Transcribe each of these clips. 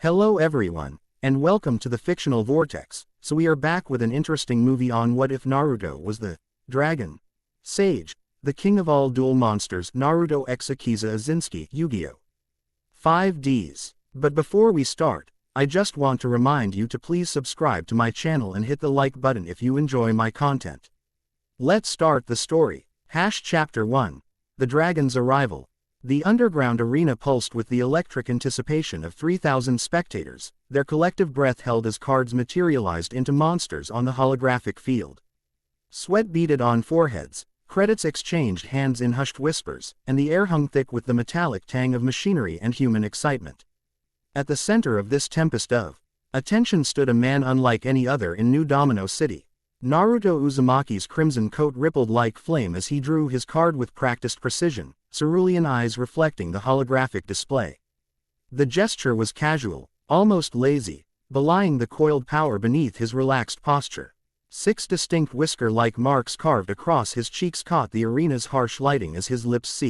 Hello everyone, and welcome to the Fictional Vortex. So we are back with an interesting movie on what if Naruto was the dragon sage, the king of all duel monsters. Naruto x Akiza Izinski, Yu-Gi-Oh! 5Ds. But before we start, I just want to remind you to please subscribe to my channel and hit the like button if you enjoy my content. Let's start the story. Chapter 1. The Dragon's Arrival. The underground arena pulsed with the electric anticipation of 3,000 spectators, their collective breath held as cards materialized into monsters on the holographic field. Sweat beaded on foreheads, credits exchanged hands in hushed whispers, and the air hung thick with the metallic tang of machinery and human excitement. At the center of this tempest of attention stood a man unlike any other in New Domino City. Naruto Uzumaki's crimson coat rippled like flame as he drew his card with practiced precision, cerulean eyes reflecting the holographic display. The gesture was casual, almost lazy, belying the coiled power beneath his relaxed posture. 6 distinct whisker-like marks carved across his cheeks caught the arena's harsh lighting as his lips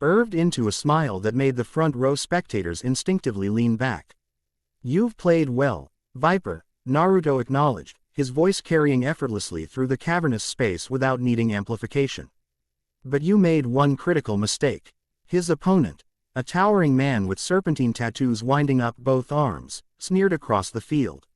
curved into a smile that made the front row spectators instinctively lean back. "You've played well, Viper," Naruto acknowledged, his voice carrying effortlessly through the cavernous space without needing amplification. "But you made one critical mistake." His opponent, a towering man with serpentine tattoos winding up both arms, sneered across the field.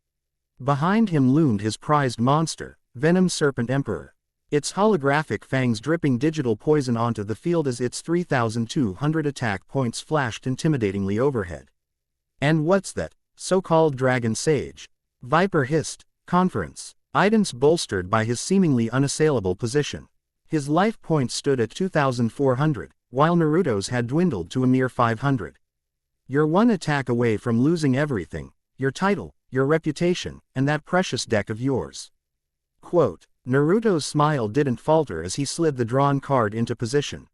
Behind him loomed his prized monster, Venom Serpent Emperor. Its holographic fangs dripping digital poison onto the field as its 3,200 attack points flashed intimidatingly overhead. "And what's that so-called dragon sage?" Viper hissed. Conference. Idence bolstered by his seemingly unassailable position. His life points stood at 2,400, while Naruto's had dwindled to a mere 500. "You're one attack away from losing everything, your title, your reputation, and that precious deck of yours." Quote. Naruto's smile didn't falter as he slid the drawn card into position.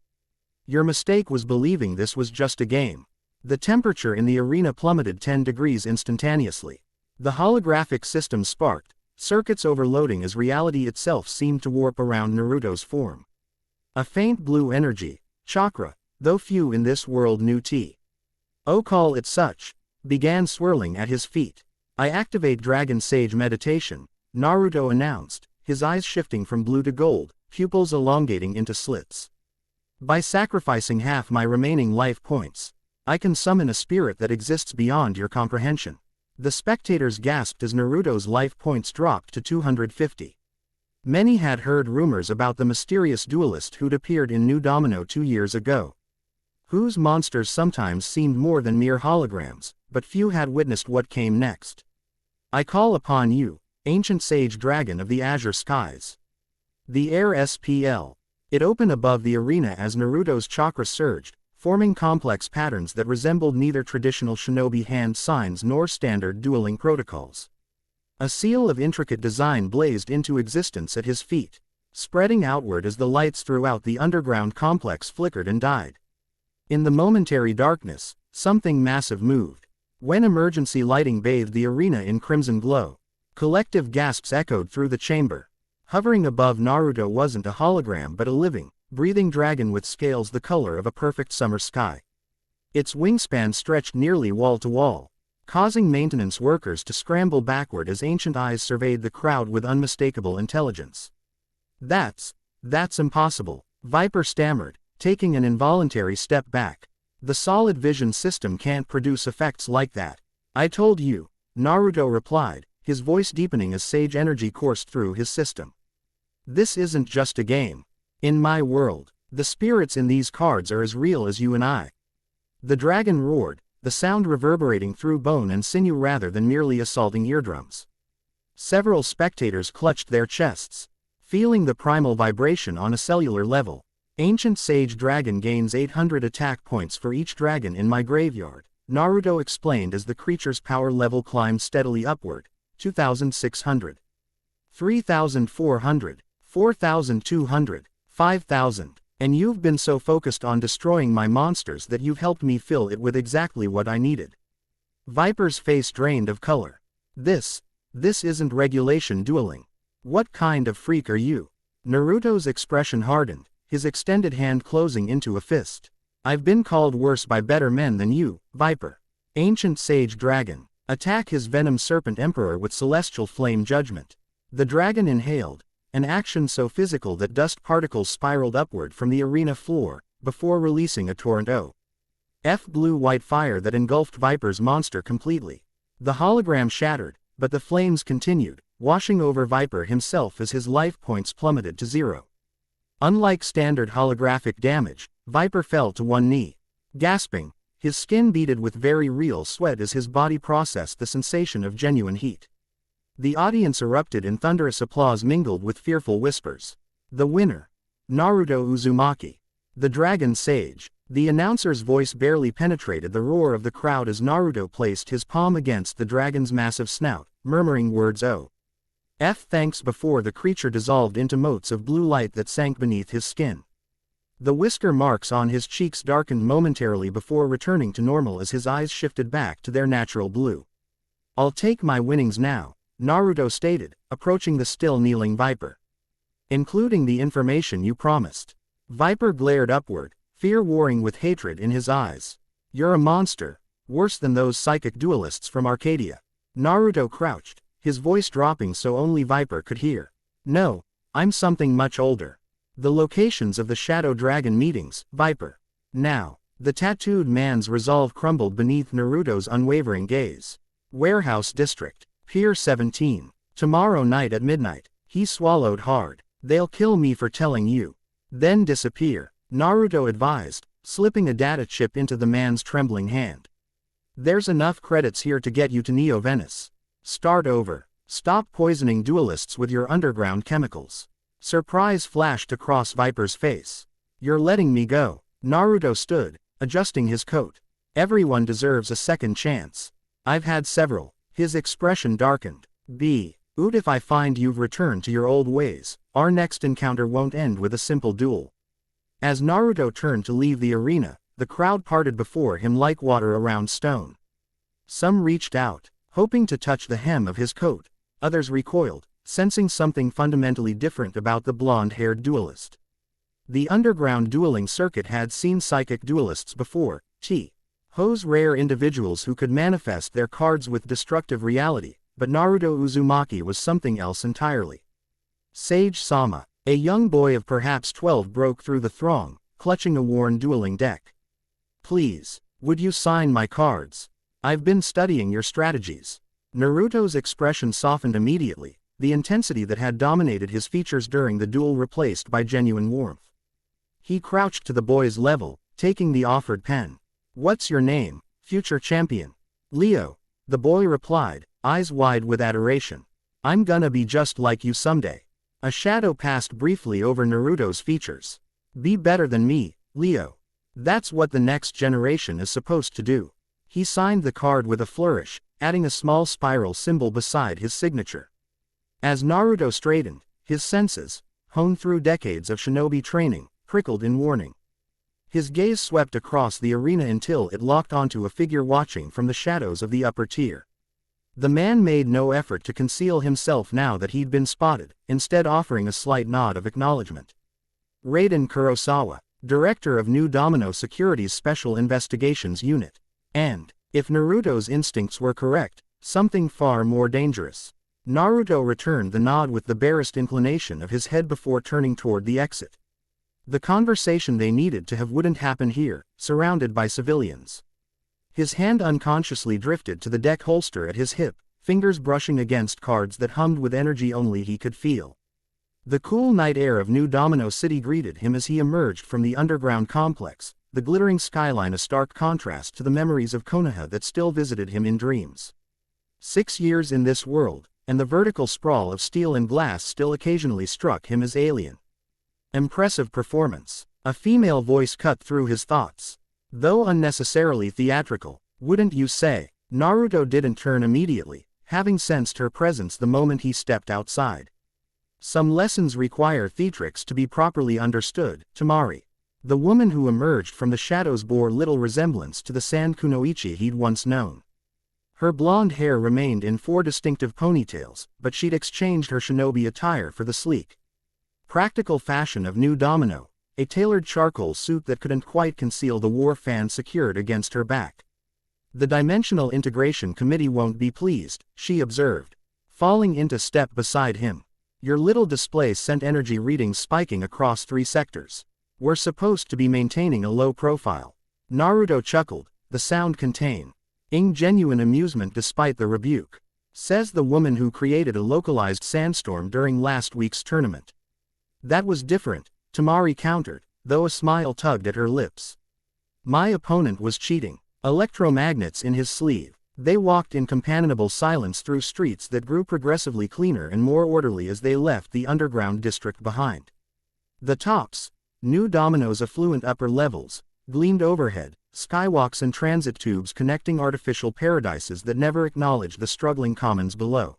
"Your mistake was believing this was just a game." The temperature in the arena plummeted 10 degrees instantaneously. The holographic system sparked, circuits overloading as reality itself seemed to warp around Naruto's form. A faint blue energy, chakra, though few in this world knew to call it such, began swirling at his feet. "I activate Dragon Sage Meditation," Naruto announced, his eyes shifting from blue to gold, pupils elongating into slits. "By sacrificing half my remaining life points, I can summon a spirit that exists beyond your comprehension." The spectators gasped as Naruto's life points dropped to 250. Many had heard rumors about the mysterious duelist who'd appeared in New Domino 2 years ago, whose monsters sometimes seemed more than mere holograms, but few had witnessed what came next. "I call upon you, ancient sage dragon of the azure skies." The air SPL. It opened above the arena as Naruto's chakra surged, forming complex patterns that resembled neither traditional shinobi hand signs nor standard dueling protocols. A seal of intricate design blazed into existence at his feet, spreading outward as the lights throughout the underground complex flickered and died. In the momentary darkness, something massive moved. When emergency lighting bathed the arena in crimson glow, collective gasps echoed through the chamber. Hovering above Naruto wasn't a hologram but a living, breathing dragon with scales the color of a perfect summer sky. Its wingspan stretched nearly wall to wall, causing maintenance workers to scramble backward as ancient eyes surveyed the crowd with unmistakable intelligence. That's impossible," Viper stammered, taking an involuntary step back. "The solid vision system can't produce effects like that." "I told you," Naruto replied, his voice deepening as sage energy coursed through his system. "This isn't just a game. In my world, the spirits in these cards are as real as you and I." The dragon roared, the sound reverberating through bone and sinew rather than merely assaulting eardrums. Several spectators clutched their chests, feeling the primal vibration on a cellular level. "Ancient Sage Dragon gains 800 attack points for each dragon in my graveyard," Naruto explained as the creature's power level climbed steadily upward. 2,600. 3,400. 4,200. 5,000. "And you've been so focused on destroying my monsters that you've helped me fill it with exactly what I needed." Viper's face drained of color. This isn't regulation dueling. What kind of freak are you?" Naruto's expression hardened, his extended hand closing into a fist. "I've been called worse by better men than you, Viper. Ancient Sage Dragon. Attack his Venom Serpent Emperor with Celestial Flame Judgment. The dragon inhaled, an action so physical that dust particles spiraled upward from the arena floor, before releasing a torrent of blue-white fire that engulfed Viper's monster completely. The hologram shattered, but the flames continued, washing over Viper himself as his life points plummeted to 0. Unlike standard holographic damage, Viper fell to one knee. Gasping, his skin beaded with very real sweat as his body processed the sensation of genuine heat. The audience erupted in thunderous applause mingled with fearful whispers. The winner. Naruto Uzumaki. The Dragon Sage. The announcer's voice barely penetrated the roar of the crowd as Naruto placed his palm against the dragon's massive snout, murmuring words thanks before the creature dissolved into motes of blue light that sank beneath his skin. The whisker marks on his cheeks darkened momentarily before returning to normal as his eyes shifted back to their natural blue. "I'll take my winnings now," Naruto stated, approaching the still kneeling Viper. "Including the information you promised." Viper glared upward, fear warring with hatred in his eyes. "You're a monster, worse than those psychic duelists from Arcadia." Naruto crouched, his voice dropping so only Viper could hear. "No, I'm something much older. The locations of the Shadow Dragon meetings, Viper." Now, the tattooed man's resolve crumbled beneath Naruto's unwavering gaze. "Warehouse District, Pier 17. Tomorrow night at midnight." He swallowed hard. "They'll kill me for telling you. Then disappear," Naruto advised, slipping a data chip into the man's trembling hand. "There's enough credits here to get you to Neo Venice. Start over. Stop poisoning duelists with your underground chemicals." Surprise flashed across Viper's face. "You're letting me go." Naruto stood, adjusting his coat. "Everyone deserves a second chance. I've had several." His expression darkened. Oot, if I find you've returned to your old ways, our next encounter won't end with a simple duel." As Naruto turned to leave the arena, the crowd parted before him like water around stone. Some reached out, hoping to touch the hem of his coat. Others recoiled, sensing something fundamentally different about the blonde-haired duelist. The underground dueling circuit had seen psychic duelists before, those rare individuals who could manifest their cards with destructive reality, but Naruto Uzumaki was something else entirely. Sage Sama, a young boy of perhaps 12, broke through the throng, clutching a worn dueling deck. "Please, would you sign my cards? I've been studying your strategies." Naruto's expression softened immediately, the intensity that had dominated his features during the duel replaced by genuine warmth. He crouched to the boy's level, taking the offered pen. "What's your name, future champion?" "Leo," the boy replied, eyes wide with adoration. "I'm gonna be just like you someday." A shadow passed briefly over Naruto's features. "Be better than me, Leo. That's what the next generation is supposed to do." He signed the card with a flourish, adding a small spiral symbol beside his signature. As Naruto straightened, his senses, honed through decades of shinobi training, prickled in warning. His gaze swept across the arena until it locked onto a figure watching from the shadows of the upper tier. The man made no effort to conceal himself now that he'd been spotted, instead offering a slight nod of acknowledgement. Raiden Kurosawa, director of New Domino Security's Special Investigations Unit. And, if Naruto's instincts were correct, something far more dangerous. Naruto returned the nod with the barest inclination of his head before turning toward the exit. The conversation they needed to have wouldn't happen here, surrounded by civilians. His hand unconsciously drifted to the deck holster at his hip, fingers brushing against cards that hummed with energy only he could feel. The cool night air of New Domino City greeted him as he emerged from the underground complex, the glittering skyline a stark contrast to the memories of Konoha that still visited him in dreams. 6 years in this world, and the vertical sprawl of steel and glass still occasionally struck him as alien. Impressive performance. A female voice cut through his thoughts. Though unnecessarily theatrical, wouldn't you say? Naruto didn't turn immediately, having sensed her presence the moment he stepped outside. Some lessons require theatrics to be properly understood, Tamari. The woman who emerged from the shadows bore little resemblance to the San Kunoichi he'd once known. Her blonde hair remained in 4 distinctive ponytails, but she'd exchanged her shinobi attire for the sleek, practical fashion of New Domino, a tailored charcoal suit that couldn't quite conceal the war fan secured against her back. The Dimensional Integration Committee won't be pleased, she observed, falling into step beside him. Your little display sent energy readings spiking across 3 sectors. We're supposed to be maintaining a low profile. Naruto chuckled, the sound contained genuine amusement despite the rebuke. Says the woman who created a localized sandstorm during last week's tournament. That was different, Tamari countered, though a smile tugged at her lips. My opponent was cheating. Electromagnets in his sleeve. They walked in companionable silence through streets that grew progressively cleaner and more orderly as they left the underground district behind. The tops, new dominoes affluent upper levels, gleamed overhead, skywalks and transit tubes connecting artificial paradises that never acknowledged the struggling commons below.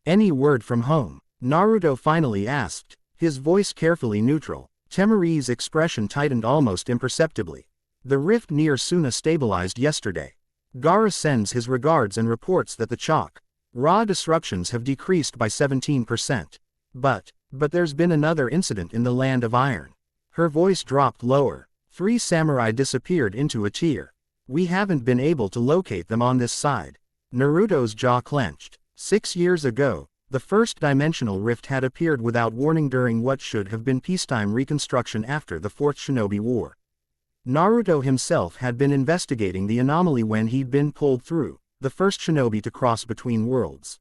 Any word from home? Naruto finally asked, his voice carefully neutral. Temari's expression tightened almost imperceptibly. The rift near Suna stabilized yesterday. Gaara sends his regards and reports that the raw disruptions have decreased by 17%. But there's been another incident in the Land of Iron. Her voice dropped lower. 3 samurai disappeared into a tear. We haven't been able to locate them on this side. Naruto's jaw clenched. 6 years ago, the first dimensional rift had appeared without warning during what should have been peacetime reconstruction after the Fourth Shinobi War. Naruto himself had been investigating the anomaly when he'd been pulled through, the first shinobi to cross between worlds.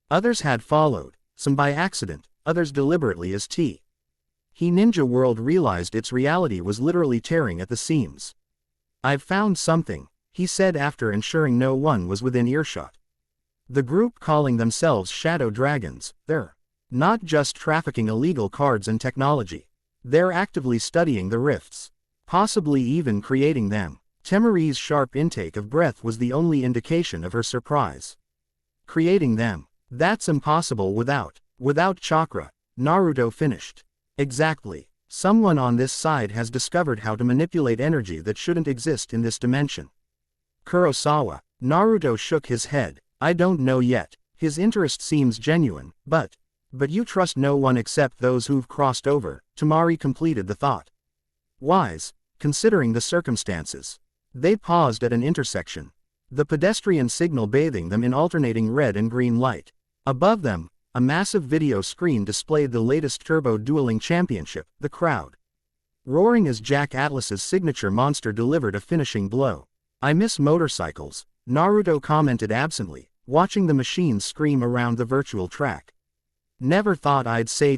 Others had followed, some by accident, others deliberately as He Ninja World realized its reality was literally tearing at the seams. I've found something, he said after ensuring no one was within earshot. The group calling themselves Shadow Dragons, they're not just trafficking illegal cards and technology. They're actively studying the rifts. Possibly even creating them. Temari's sharp intake of breath was the only indication of her surprise. Creating them. That's impossible without chakra, Naruto finished. Exactly. Someone on this side has discovered how to manipulate energy that shouldn't exist in this dimension. Kurosawa. Naruto shook his head. I don't know yet. His interest seems genuine, but you trust no one except those who've crossed over, Tamari completed the thought. Wise, considering the circumstances. They paused at an intersection. The pedestrian signal bathing them in alternating red and green light. Above them, a massive video screen displayed the latest turbo dueling championship, the crowd roaring as Jack Atlas's signature monster delivered a finishing blow. I miss motorcycles, Naruto commented absently, watching the machines scream around the virtual track. Never thought I'd say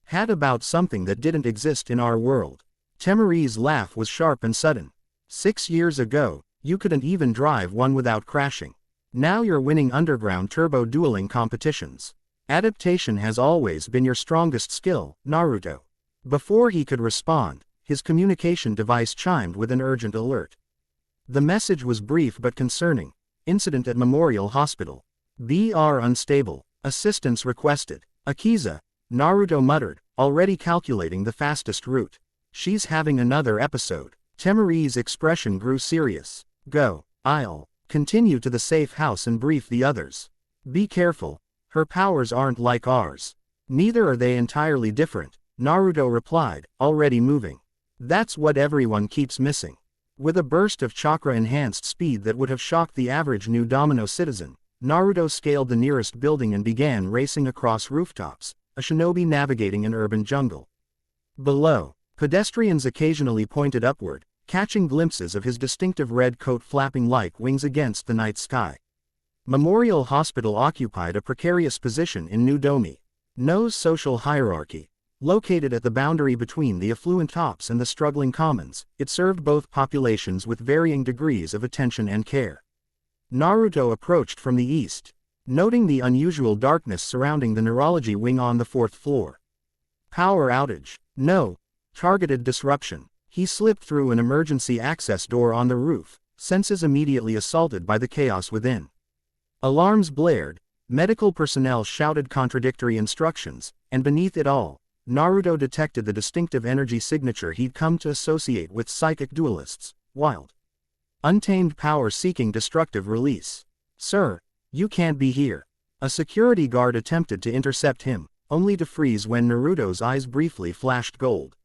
had about something that didn't exist in our world. Temari's laugh was sharp and sudden. 6 years ago, you couldn't even drive one without crashing. Now you're winning underground turbo dueling competitions. Adaptation has always been your strongest skill, Naruto. Before he could respond, his communication device chimed with an urgent alert. The message was brief but concerning. Incident at Memorial Hospital. BR unstable. Assistance requested. Akiza, Naruto muttered, already calculating the fastest route. She's having another episode. Temari's expression grew serious. Go. I'll continue to the safe house and brief the others. Be careful. Her powers aren't like ours. Neither are they entirely different, Naruto replied, already moving. That's what everyone keeps missing. With a burst of chakra-enhanced speed that would have shocked the average New Domino citizen, Naruto scaled the nearest building and began racing across rooftops, a shinobi navigating an urban jungle. Below, pedestrians occasionally pointed upward, catching glimpses of his distinctive red coat flapping like wings against the night sky. Memorial Hospital occupied a precarious position in New Domi. No social hierarchy. Located at the boundary between the affluent tops and the struggling commons, it served both populations with varying degrees of attention and care. Naruto approached from the east, noting the unusual darkness surrounding the neurology wing on the 4th floor. Power outage. No. Targeted disruption. He slipped through an emergency access door on the roof, senses immediately assaulted by the chaos within. Alarms blared, medical personnel shouted contradictory instructions, and beneath it all, Naruto detected the distinctive energy signature he'd come to associate with psychic duelists: wild, untamed power seeking destructive release. Sir, you can't be here. A security guard attempted to intercept him, only to freeze when Naruto's eyes briefly flashed gold.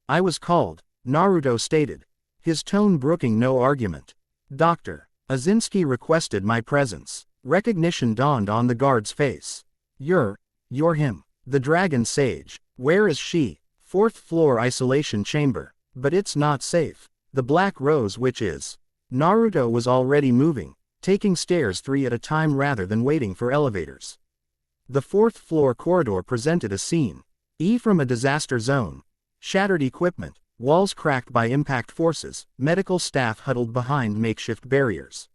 I was called, Naruto stated, his tone brooking no argument. Doctor. Izinski requested my presence. Recognition dawned on the guard's face. You're him. The dragon sage. Where is she? Fourth floor isolation chamber. But it's not safe. The Black Rose Witch is. Naruto was already moving, taking stairs 3 at a time rather than waiting for elevators. The fourth floor corridor presented a scene. From a disaster zone. Shattered equipment, walls cracked by impact forces, medical staff huddled behind makeshift barriers.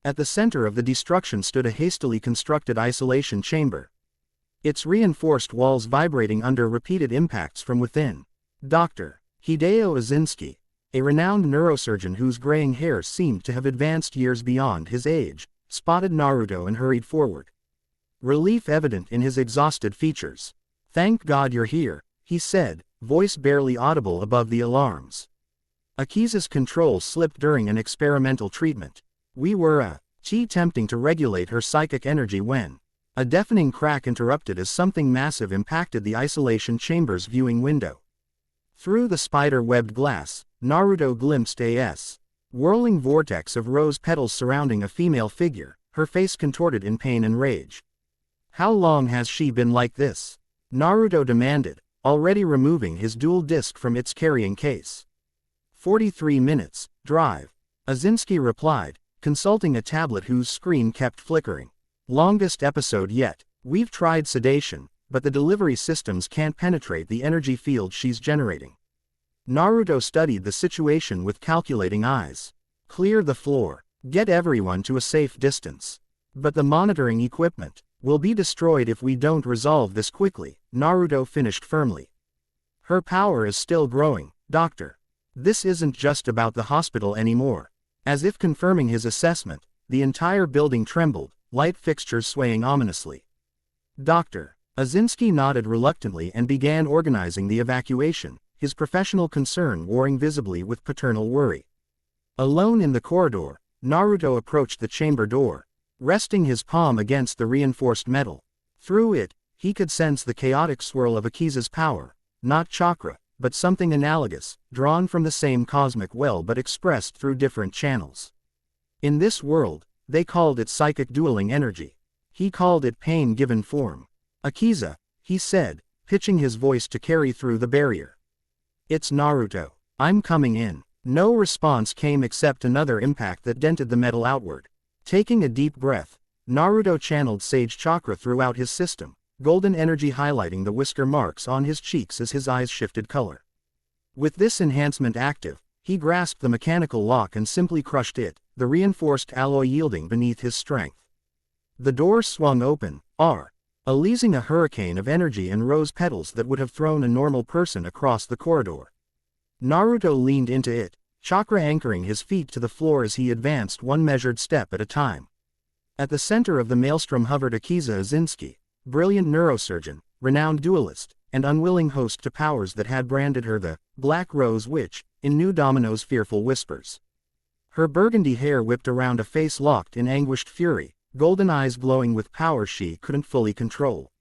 At the center of the destruction stood a hastily constructed isolation chamber. Its reinforced walls vibrating under repeated impacts from within. Dr. Hideo Izinski, a renowned neurosurgeon whose graying hair seemed to have advanced years beyond his age, spotted Naruto and hurried forward. Relief evident in his exhausted features. "Thank God you're here," he said, voice barely audible above the alarms. Akiza's control slipped during an experimental treatment. We were attempting to regulate her psychic energy when a deafening crack interrupted as something massive impacted the isolation chamber's viewing window. Through the spider-webbed glass, Naruto glimpsed a whirling vortex of rose petals surrounding a female figure, her face contorted in pain and rage. "How long has she been like this?" Naruto demanded, already removing his dual disc from its carrying case. 43 minutes, drive. Izinski replied, consulting a tablet whose screen kept flickering. "Longest episode yet. We've tried sedation, but the delivery systems can't penetrate the energy field she's generating." Naruto studied the situation with calculating eyes. "Clear the floor. Get everyone to a safe distance. But the monitoring equipment will be destroyed if we don't resolve this quickly," Naruto finished firmly. "Her power is still growing, Doctor. This isn't just about the hospital anymore." As if confirming his assessment, the entire building trembled, light fixtures swaying ominously. "Doctor." Izinski nodded reluctantly and began organizing the evacuation, his professional concern warring visibly with paternal worry. Alone in the corridor, Naruto approached the chamber door, resting his palm against the reinforced metal. Through it, he could sense the chaotic swirl of Akiza's power, not chakra, but something analogous, drawn from the same cosmic well but expressed through different channels. In this world, they called it psychic dueling energy. He called it pain given form. "Akiza," he said, pitching his voice to carry through the barrier. "It's Naruto. I'm coming in." No response came except another impact that dented the metal outward. Taking a deep breath, Naruto channeled Sage Chakra throughout his system, golden energy highlighting the whisker marks on his cheeks as his eyes shifted color. With this enhancement active, he grasped the mechanical lock and simply crushed it, the reinforced alloy yielding beneath his strength. The door swung open, releasing a hurricane of energy and rose petals that would have thrown a normal person across the corridor. Naruto leaned into it, chakra anchoring his feet to the floor as he advanced one measured step at a time. At the center of the maelstrom hovered Akiza Izinski, brilliant neurosurgeon, renowned duelist, and unwilling host to powers that had branded her the Black Rose Witch, in New Domino's fearful whispers. Her burgundy hair whipped around a face locked in anguished fury, golden eyes glowing with power she couldn't fully control.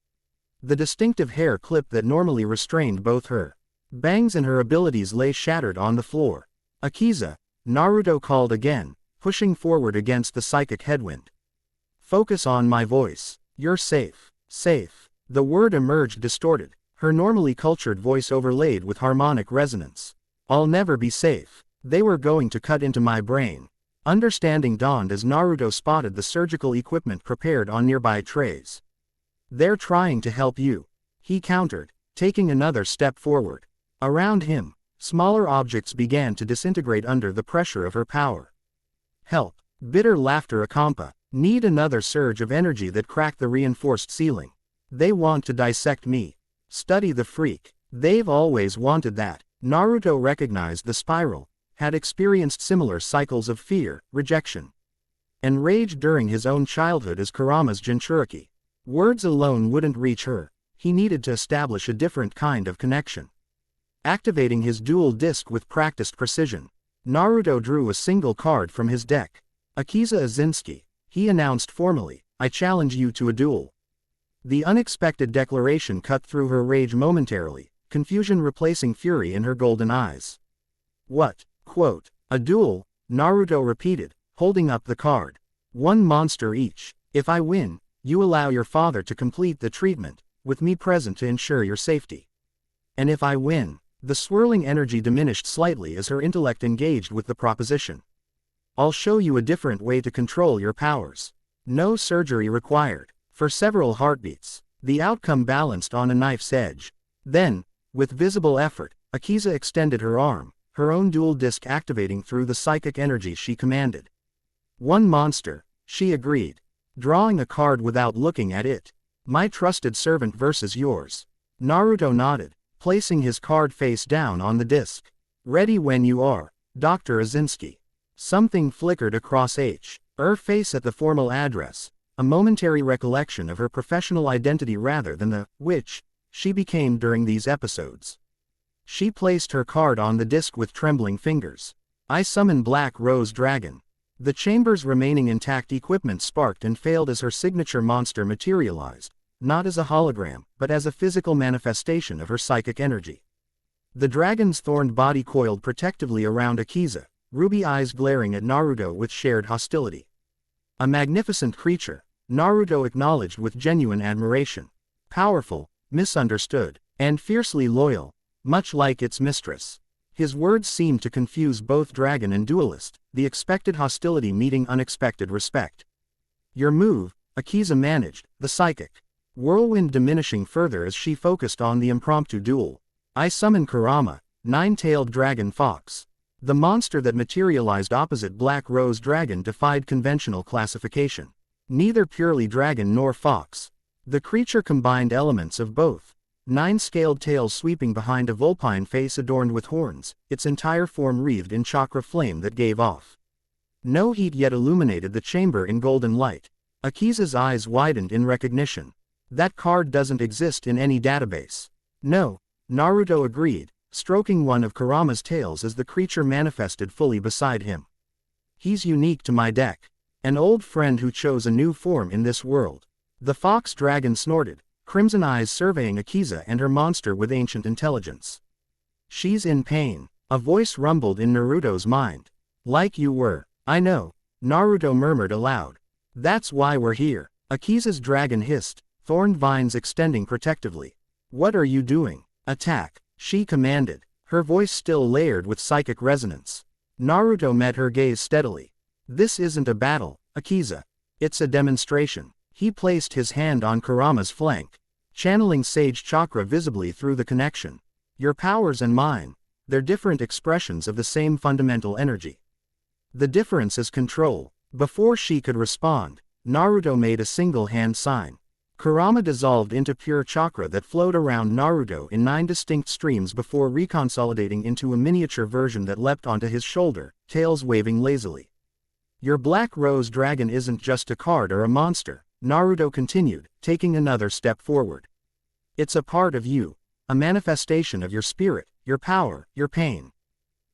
The distinctive hair clip that normally restrained both her bangs and her abilities lay shattered on the floor. "Akiza," Naruto called again, pushing forward against the psychic headwind. "Focus on my voice. You're safe." Safe. The word emerged distorted, her normally cultured voice overlaid with harmonic resonance. "I'll never be safe. They were going to cut into my brain." Understanding dawned as Naruto spotted the surgical equipment prepared on nearby trays. "They're trying to help you," he countered, taking another step forward. Around him, smaller objects began to disintegrate under the pressure of her power. "Help." Bitter laughter accompanied. "Need another surge of energy that cracked the reinforced ceiling. They want to dissect me." Study the freak. They've always wanted that. Naruto recognized the spiral, had experienced similar cycles of fear, rejection, and rage during his own childhood as Kurama's Jinchuriki. Words alone wouldn't reach her. He needed to establish a different kind of connection. Activating his dual disc with practiced precision, Naruto drew a single card from his deck. "Akiza Izinski," he announced formally, "I challenge you to a duel." The unexpected declaration cut through her rage momentarily, confusion replacing fury in her golden eyes. "What?" "A duel," Naruto repeated, holding up the card. One monster each. If I win, you allow your father to complete the treatment, with me present to ensure your safety. And if I win, the swirling energy diminished slightly as her intellect engaged with the proposition. I'll show you a different way to control your powers. No surgery required. For several heartbeats, the outcome balanced on a knife's edge. Then, with visible effort, Akiza extended her arm, her own dual disc activating through the psychic energy she commanded. One monster, she agreed, drawing a card without looking at it. My trusted servant versus yours. Naruto nodded, placing his card face down on the disc. Ready when you are, Dr. Izinski. Something flickered across her face at the formal address, a momentary recollection of her professional identity rather than the witch she became during these episodes. She placed her card on the disc with trembling fingers. I summon Black Rose Dragon. The chamber's remaining intact equipment sparked and failed as her signature monster materialized, not as a hologram, but as a physical manifestation of her psychic energy. The dragon's thorned body coiled protectively around Akiza, ruby eyes glaring at Naruto with shared hostility. A magnificent creature, Naruto acknowledged with genuine admiration. Powerful, misunderstood, and fiercely loyal, much like its mistress. His words seemed to confuse both dragon and duelist, the expected hostility meeting unexpected respect. Your move, Akiza managed, the psychic whirlwind diminishing further as she focused on the impromptu duel. I summon Kurama, nine-tailed dragon fox. The monster that materialized opposite Black Rose Dragon defied conventional classification. Neither purely dragon nor fox. The creature combined elements of both. Nine-scaled tails sweeping behind a vulpine face adorned with horns, its entire form wreathed in chakra flame that gave off no heat yet illuminated the chamber in golden light. Akiza's eyes widened in recognition. That card doesn't exist in any database. No, Naruto agreed, stroking one of Kurama's tails as the creature manifested fully beside him. He's unique to my deck. An old friend who chose a new form in this world. The fox dragon snorted, crimson eyes surveying Akiza and her monster with ancient intelligence. She's in pain, a voice rumbled in Naruto's mind. Like you were. I know, Naruto murmured aloud. That's why we're here. Akiza's dragon hissed, thorned vines extending protectively. What are you doing? Attack, she commanded, her voice still layered with psychic resonance. Naruto met her gaze steadily. This isn't a battle, Akiza. It's a demonstration. He placed his hand on Kurama's flank, channeling sage chakra visibly through the connection. Your powers and mine, they're different expressions of the same fundamental energy. The difference is control. Before she could respond, Naruto made a single hand sign. Kurama dissolved into pure chakra that flowed around Naruto in 9 distinct streams before reconsolidating into a miniature version that leapt onto his shoulder, tails waving lazily. Your Black Rose Dragon isn't just a card or a monster, Naruto continued, taking another step forward. It's a part of you, a manifestation of your spirit, your power, your pain.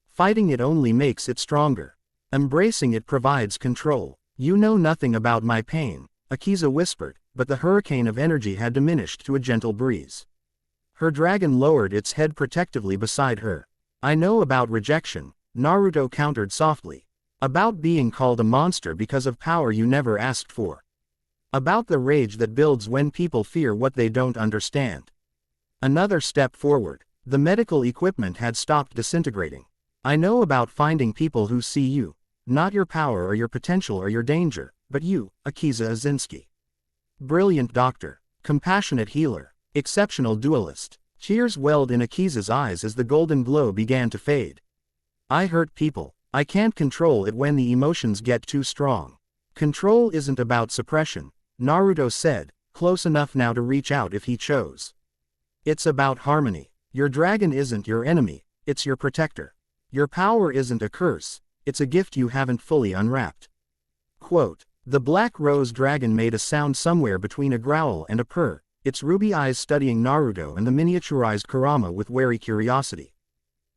Fighting it only makes it stronger. Embracing it provides control. You know nothing about my pain, Akiza whispered, but the hurricane of energy had diminished to a gentle breeze. Her dragon lowered its head protectively beside her. I know about rejection, Naruto countered softly. About being called a monster because of power you never asked for. About the rage that builds when people fear what they don't understand. Another step forward. The medical equipment had stopped disintegrating. I know about finding people who see you, not your power or your potential or your danger, but you, Akiza Izinski. Brilliant doctor, compassionate healer, exceptional duelist. Tears welled in Akiza's eyes as the golden glow began to fade. I hurt people. I can't control it when the emotions get too strong. Control isn't about suppression, Naruto said, close enough now to reach out if he chose. It's about harmony. Your dragon isn't your enemy, it's your protector. Your power isn't a curse, it's a gift you haven't fully unwrapped. Quote, the Black Rose Dragon made a sound somewhere between a growl and a purr, its ruby eyes studying Naruto and the miniaturized Kurama with wary curiosity.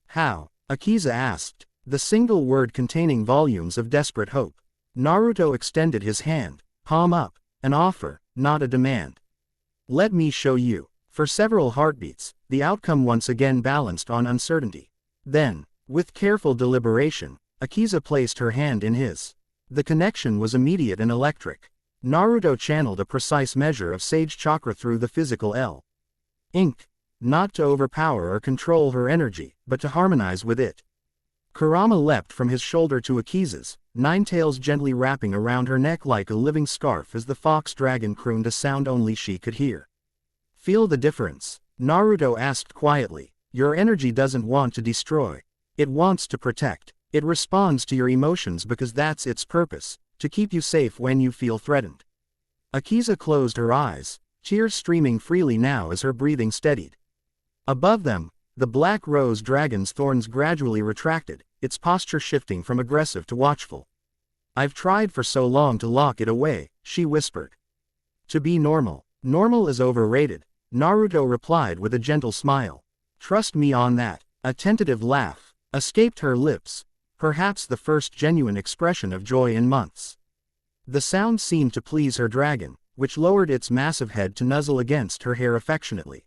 How? Akiza asked, the single word containing volumes of desperate hope. Naruto extended his hand, palm up, an offer, not a demand. Let me show you. For several heartbeats, the outcome once again balanced on uncertainty. Then, with careful deliberation, Akiza placed her hand in his. The connection was immediate and electric. Naruto channeled a precise measure of sage chakra through the physical Ink. Not to overpower or control her energy, but to harmonize with it. Kurama leapt from his shoulder to Akiza's, Ninetales gently wrapping around her neck like a living scarf as the fox dragon crooned a sound only she could hear. Feel the difference? Naruto asked quietly. Your energy doesn't want to destroy. It wants to protect. It responds to your emotions because that's its purpose, to keep you safe when you feel threatened. Akiza closed her eyes, tears streaming freely now as her breathing steadied. Above them, the black rose dragon's thorns gradually retracted, its posture shifting from aggressive to watchful. I've tried for so long to lock it away, she whispered. To be normal. Normal is overrated, Naruto replied with a gentle smile. Trust me on that. A tentative laugh escaped her lips, perhaps the first genuine expression of joy in months. The sound seemed to please her dragon, which lowered its massive head to nuzzle against her hair affectionately.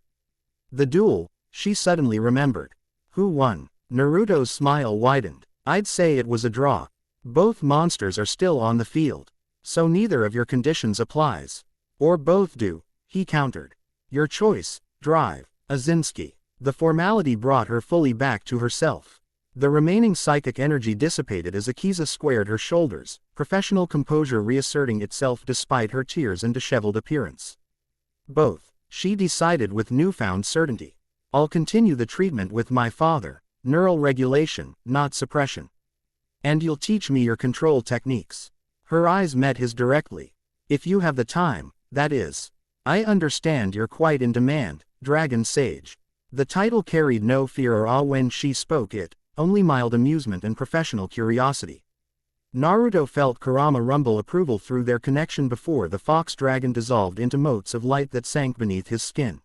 The duel, she suddenly remembered. Who won? Naruto's smile widened. I'd say it was a draw. Both monsters are still on the field. So neither of your conditions applies. Or both do, he countered. Your choice, drive, Izinski. The formality brought her fully back to herself. The remaining psychic energy dissipated as Akiza squared her shoulders, professional composure reasserting itself despite her tears and disheveled appearance. Both, she decided with newfound certainty. I'll continue the treatment with my father, neural regulation, not suppression. And you'll teach me your control techniques. Her eyes met his directly. If you have the time, that is. I understand you're quite in demand, Dragon Sage. The title carried no fear or awe when she spoke it, only mild amusement and professional curiosity. Naruto felt Kurama rumble approval through their connection before the fox dragon dissolved into motes of light that sank beneath his skin.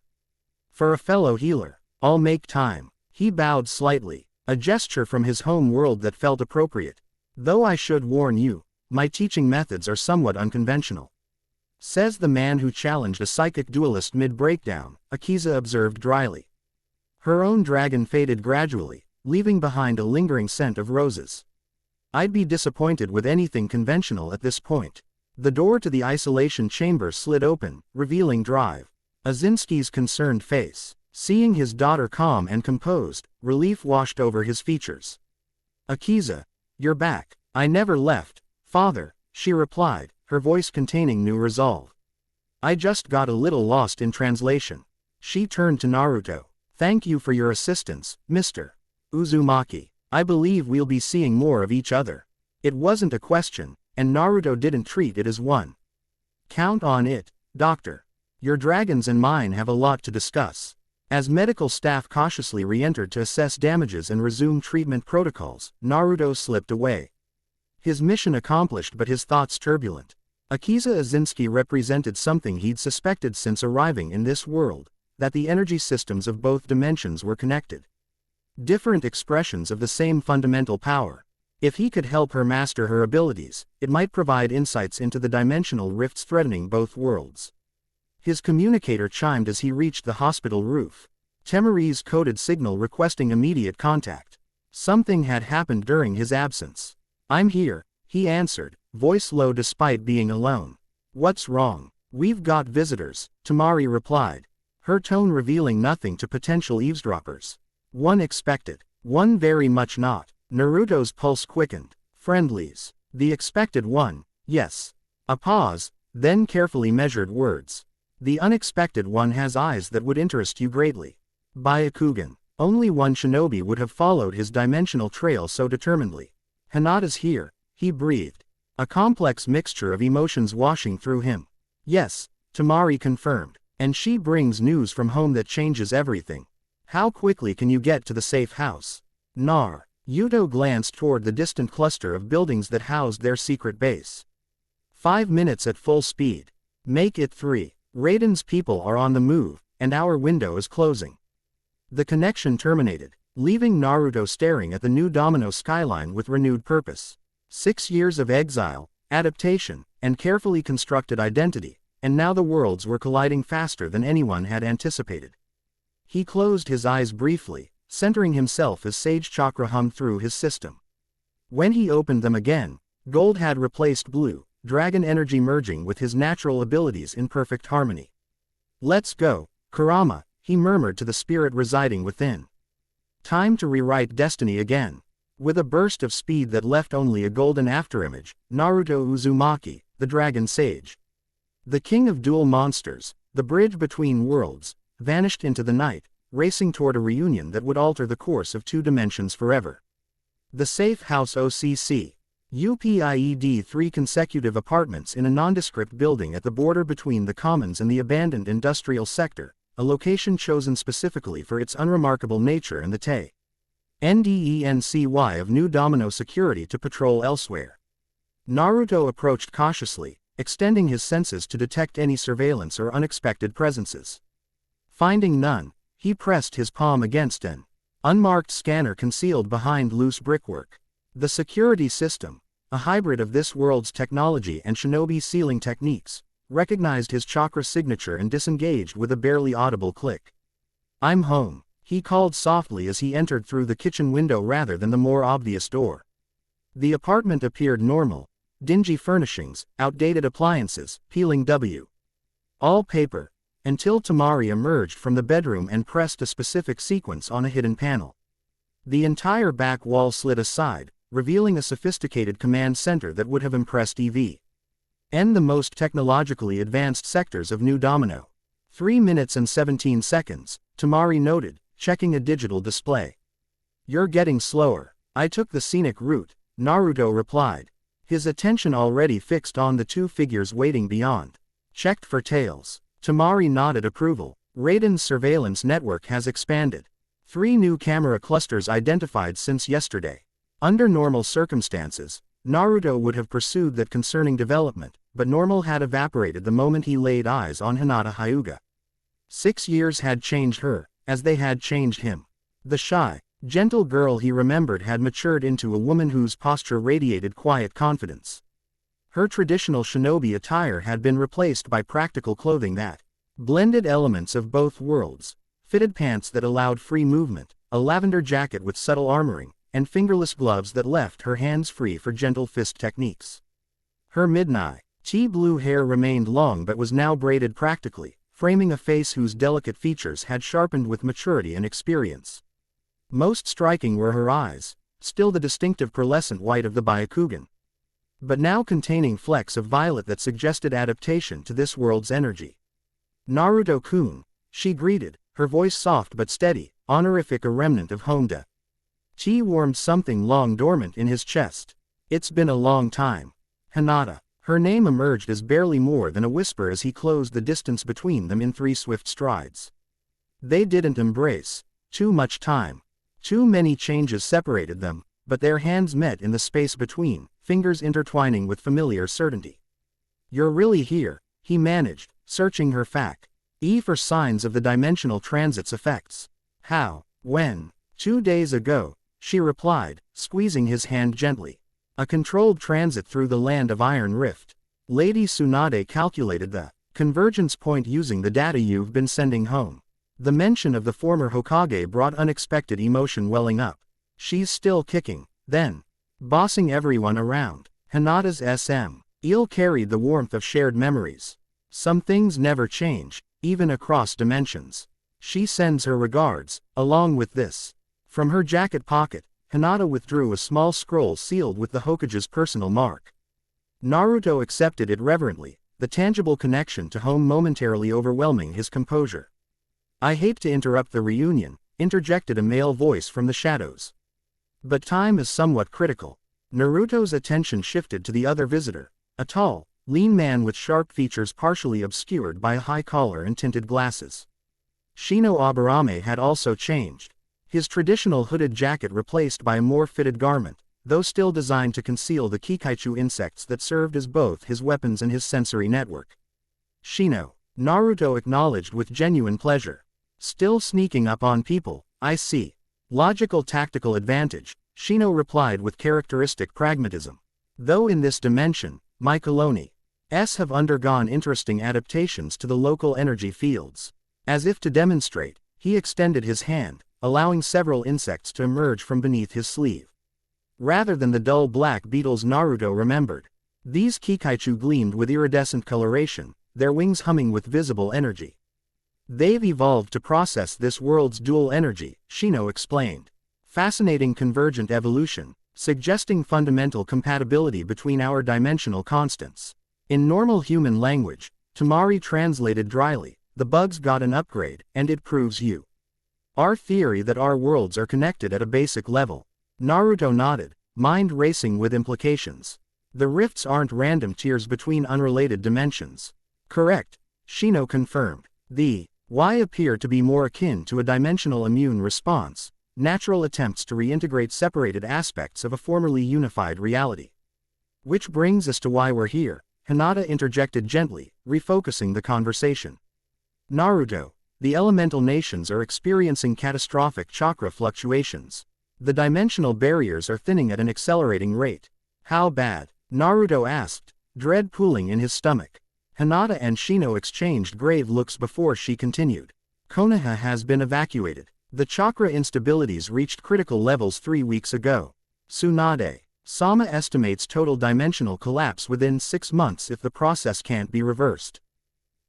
For a fellow healer, I'll make time. He bowed slightly, a gesture from his home world that felt appropriate. Though I should warn you, my teaching methods are somewhat unconventional. Says the man who challenged a psychic duelist mid-breakdown, Akiza observed dryly. Her own dragon faded gradually, leaving behind a lingering scent of roses. I'd be disappointed with anything conventional at this point. The door to the isolation chamber slid open, revealing Drive. Izinski's concerned face. Seeing his daughter calm and composed, relief washed over his features. Akiza, you're back. I never left, father, she replied, her voice containing new resolve. I just got a little lost in translation. She turned to Naruto. Thank you for your assistance, Mr. Uzumaki. I believe we'll be seeing more of each other. It wasn't a question, and Naruto didn't treat it as one. Count on it, doctor. Your dragons and mine have a lot to discuss. As medical staff cautiously re-entered to assess damages and resume treatment protocols, Naruto slipped away. His mission accomplished but his thoughts turbulent. Akiza Izinski represented something he'd suspected since arriving in this world, that the energy systems of both dimensions were connected. Different expressions of the same fundamental power. If he could help her master her abilities, it might provide insights into the dimensional rifts threatening both worlds. His communicator chimed as he reached the hospital roof. Temeri's coded signal requesting immediate contact. Something had happened during his absence. I'm here, he answered, voice low despite being alone. What's wrong? We've got visitors, Temari replied, her tone revealing nothing to potential eavesdroppers. One expected, one very much not. Naruto's pulse quickened. Friendlies. The expected one, yes. A pause, then carefully measured words. The unexpected one has eyes that would interest you greatly. Byakugan. Only one shinobi would have followed his dimensional trail so determinedly. Hinata's here, he breathed. A complex mixture of emotions washing through him. Yes, Temari confirmed. And she brings news from home that changes everything. How quickly can you get to the safe house? Nar. Yuto glanced toward the distant cluster of buildings that housed their secret base. 5 minutes at full speed. Make it 3. Raiden's people are on the move, and our window is closing. The connection terminated, leaving Naruto staring at the new domino skyline with renewed purpose. 6 years of exile, adaptation, and carefully constructed identity, and now the worlds were colliding faster than anyone had anticipated. He closed his eyes briefly, centering himself as sage chakra hummed through his system. When he opened them again, Gold had replaced blue, dragon energy merging with his natural abilities in perfect harmony. "Let's go, Kurama," he murmured to the spirit residing within. Time to rewrite destiny again. With a burst of speed that left only a golden afterimage, Naruto Uzumaki, the Dragon Sage, the king of duel monsters, the bridge between worlds, vanished into the night, racing toward a reunion that would alter the course of 2 dimensions forever. The Safe House OCC. UPIED 3 consecutive apartments in a nondescript building at the border between the commons and the abandoned industrial sector, a location chosen specifically for its unremarkable nature and the NDENCY of New Domino security to patrol elsewhere. Naruto approached cautiously, extending his senses to detect any surveillance or unexpected presences. Finding none, he pressed his palm against an unmarked scanner concealed behind loose brickwork. The security system, a hybrid of this world's technology and shinobi sealing techniques, recognized his chakra signature and disengaged with a barely audible click. "I'm home," he called softly as he entered through the kitchen window rather than the more obvious door. The apartment appeared normal: dingy furnishings, outdated appliances, peeling all paper, until Tamari emerged from the bedroom and pressed a specific sequence on a hidden panel. The entire back wall slid aside, revealing a sophisticated command center that would have impressed the most technologically advanced sectors of New Domino. 3 minutes and 17 seconds, Tamari noted, checking a digital display. "You're getting slower." "I took the scenic route," Naruto replied, his attention already fixed on the 2 figures waiting beyond. "Checked for tails." Tamari nodded approval. "Raiden's surveillance network has expanded. 3 new camera clusters identified since yesterday." Under normal circumstances, Naruto would have pursued that concerning development, but normal had evaporated the moment he laid eyes on Hinata Hyuga. 6 years had changed her, as they had changed him. The shy, gentle girl he remembered had matured into a woman whose posture radiated quiet confidence. Her traditional shinobi attire had been replaced by practical clothing that blended elements of both worlds: fitted pants that allowed free movement, a lavender jacket with subtle armoring, and fingerless gloves that left her hands free for gentle fist techniques. Her midnight blue hair remained long but was now braided practically, framing a face whose delicate features had sharpened with maturity and experience. Most striking were her eyes, still the distinctive pearlescent white of the Byakugan, but now containing flecks of violet that suggested adaptation to this world's energy. "Naruto-kun," she greeted, her voice soft but steady, honorific, a remnant of Honda. Chi warmed something long dormant in his chest. "It's been a long time." Hinata. Her name emerged as barely more than a whisper as he closed the distance between them in 3 swift strides. They didn't embrace. Too much time. Too many changes separated them, but their hands met in the space between, fingers intertwining with familiar certainty. "You're really here," he managed, searching her for signs of the dimensional transit's effects. "How? When?" 2 days ago, she replied, squeezing his hand gently. "A controlled transit through the land of Iron Rift. Lady Tsunade calculated the convergence point using the data you've been sending home." The mention of the former Hokage brought unexpected emotion welling up. "She's still kicking, then. Bossing everyone around." Hinata's Il carried the warmth of shared memories. "Some things never change, even across dimensions. She sends her regards, along with this." From her jacket pocket, Hinata withdrew a small scroll sealed with the Hokage's personal mark. Naruto accepted it reverently, the tangible connection to home momentarily overwhelming his composure. "I hate to interrupt the reunion," interjected a male voice from the shadows. "But time is somewhat critical." Naruto's attention shifted to the other visitor, a tall, lean man with sharp features partially obscured by a high collar and tinted glasses. Shino Aburame had also changed. His traditional hooded jacket replaced by a more fitted garment, though still designed to conceal the Kikaichu insects that served as both his weapons and his sensory network. "Shino," Naruto acknowledged with genuine pleasure. "Still sneaking up on people, I see." "Logical tactical advantage," Shino replied with characteristic pragmatism. "Though in this dimension, my colonies have undergone interesting adaptations to the local energy fields." As if to demonstrate, he extended his hand, allowing several insects to emerge from beneath his sleeve. rather than the dull black beetles Naruto remembered. These Kikaichu gleamed with iridescent coloration, their wings humming with visible energy. They've evolved to process this world's dual energy, Shino explained. Fascinating convergent evolution, suggesting fundamental compatibility between our dimensional constants. In normal human language, Tamari translated dryly, the bugs got an upgrade, and it proves you. Our theory that our worlds are connected at a basic level. Naruto nodded, mind racing with implications. The rifts aren't random tears between unrelated dimensions. Correct, Shino confirmed. The why appear to be more akin to a dimensional immune response, natural attempts to reintegrate separated aspects of a formerly unified reality. Which brings us to why we're here, Hinata interjected gently, refocusing the conversation. Naruto, the elemental nations are experiencing catastrophic chakra fluctuations. The dimensional barriers are thinning at an accelerating rate. How bad? Naruto asked, dread pooling in his stomach. Hinata and Shino exchanged grave looks before she continued. Konoha has been evacuated. The chakra instabilities reached critical levels 3 weeks ago. Tsunade. Sama estimates total dimensional collapse within 6 months if the process can't be reversed.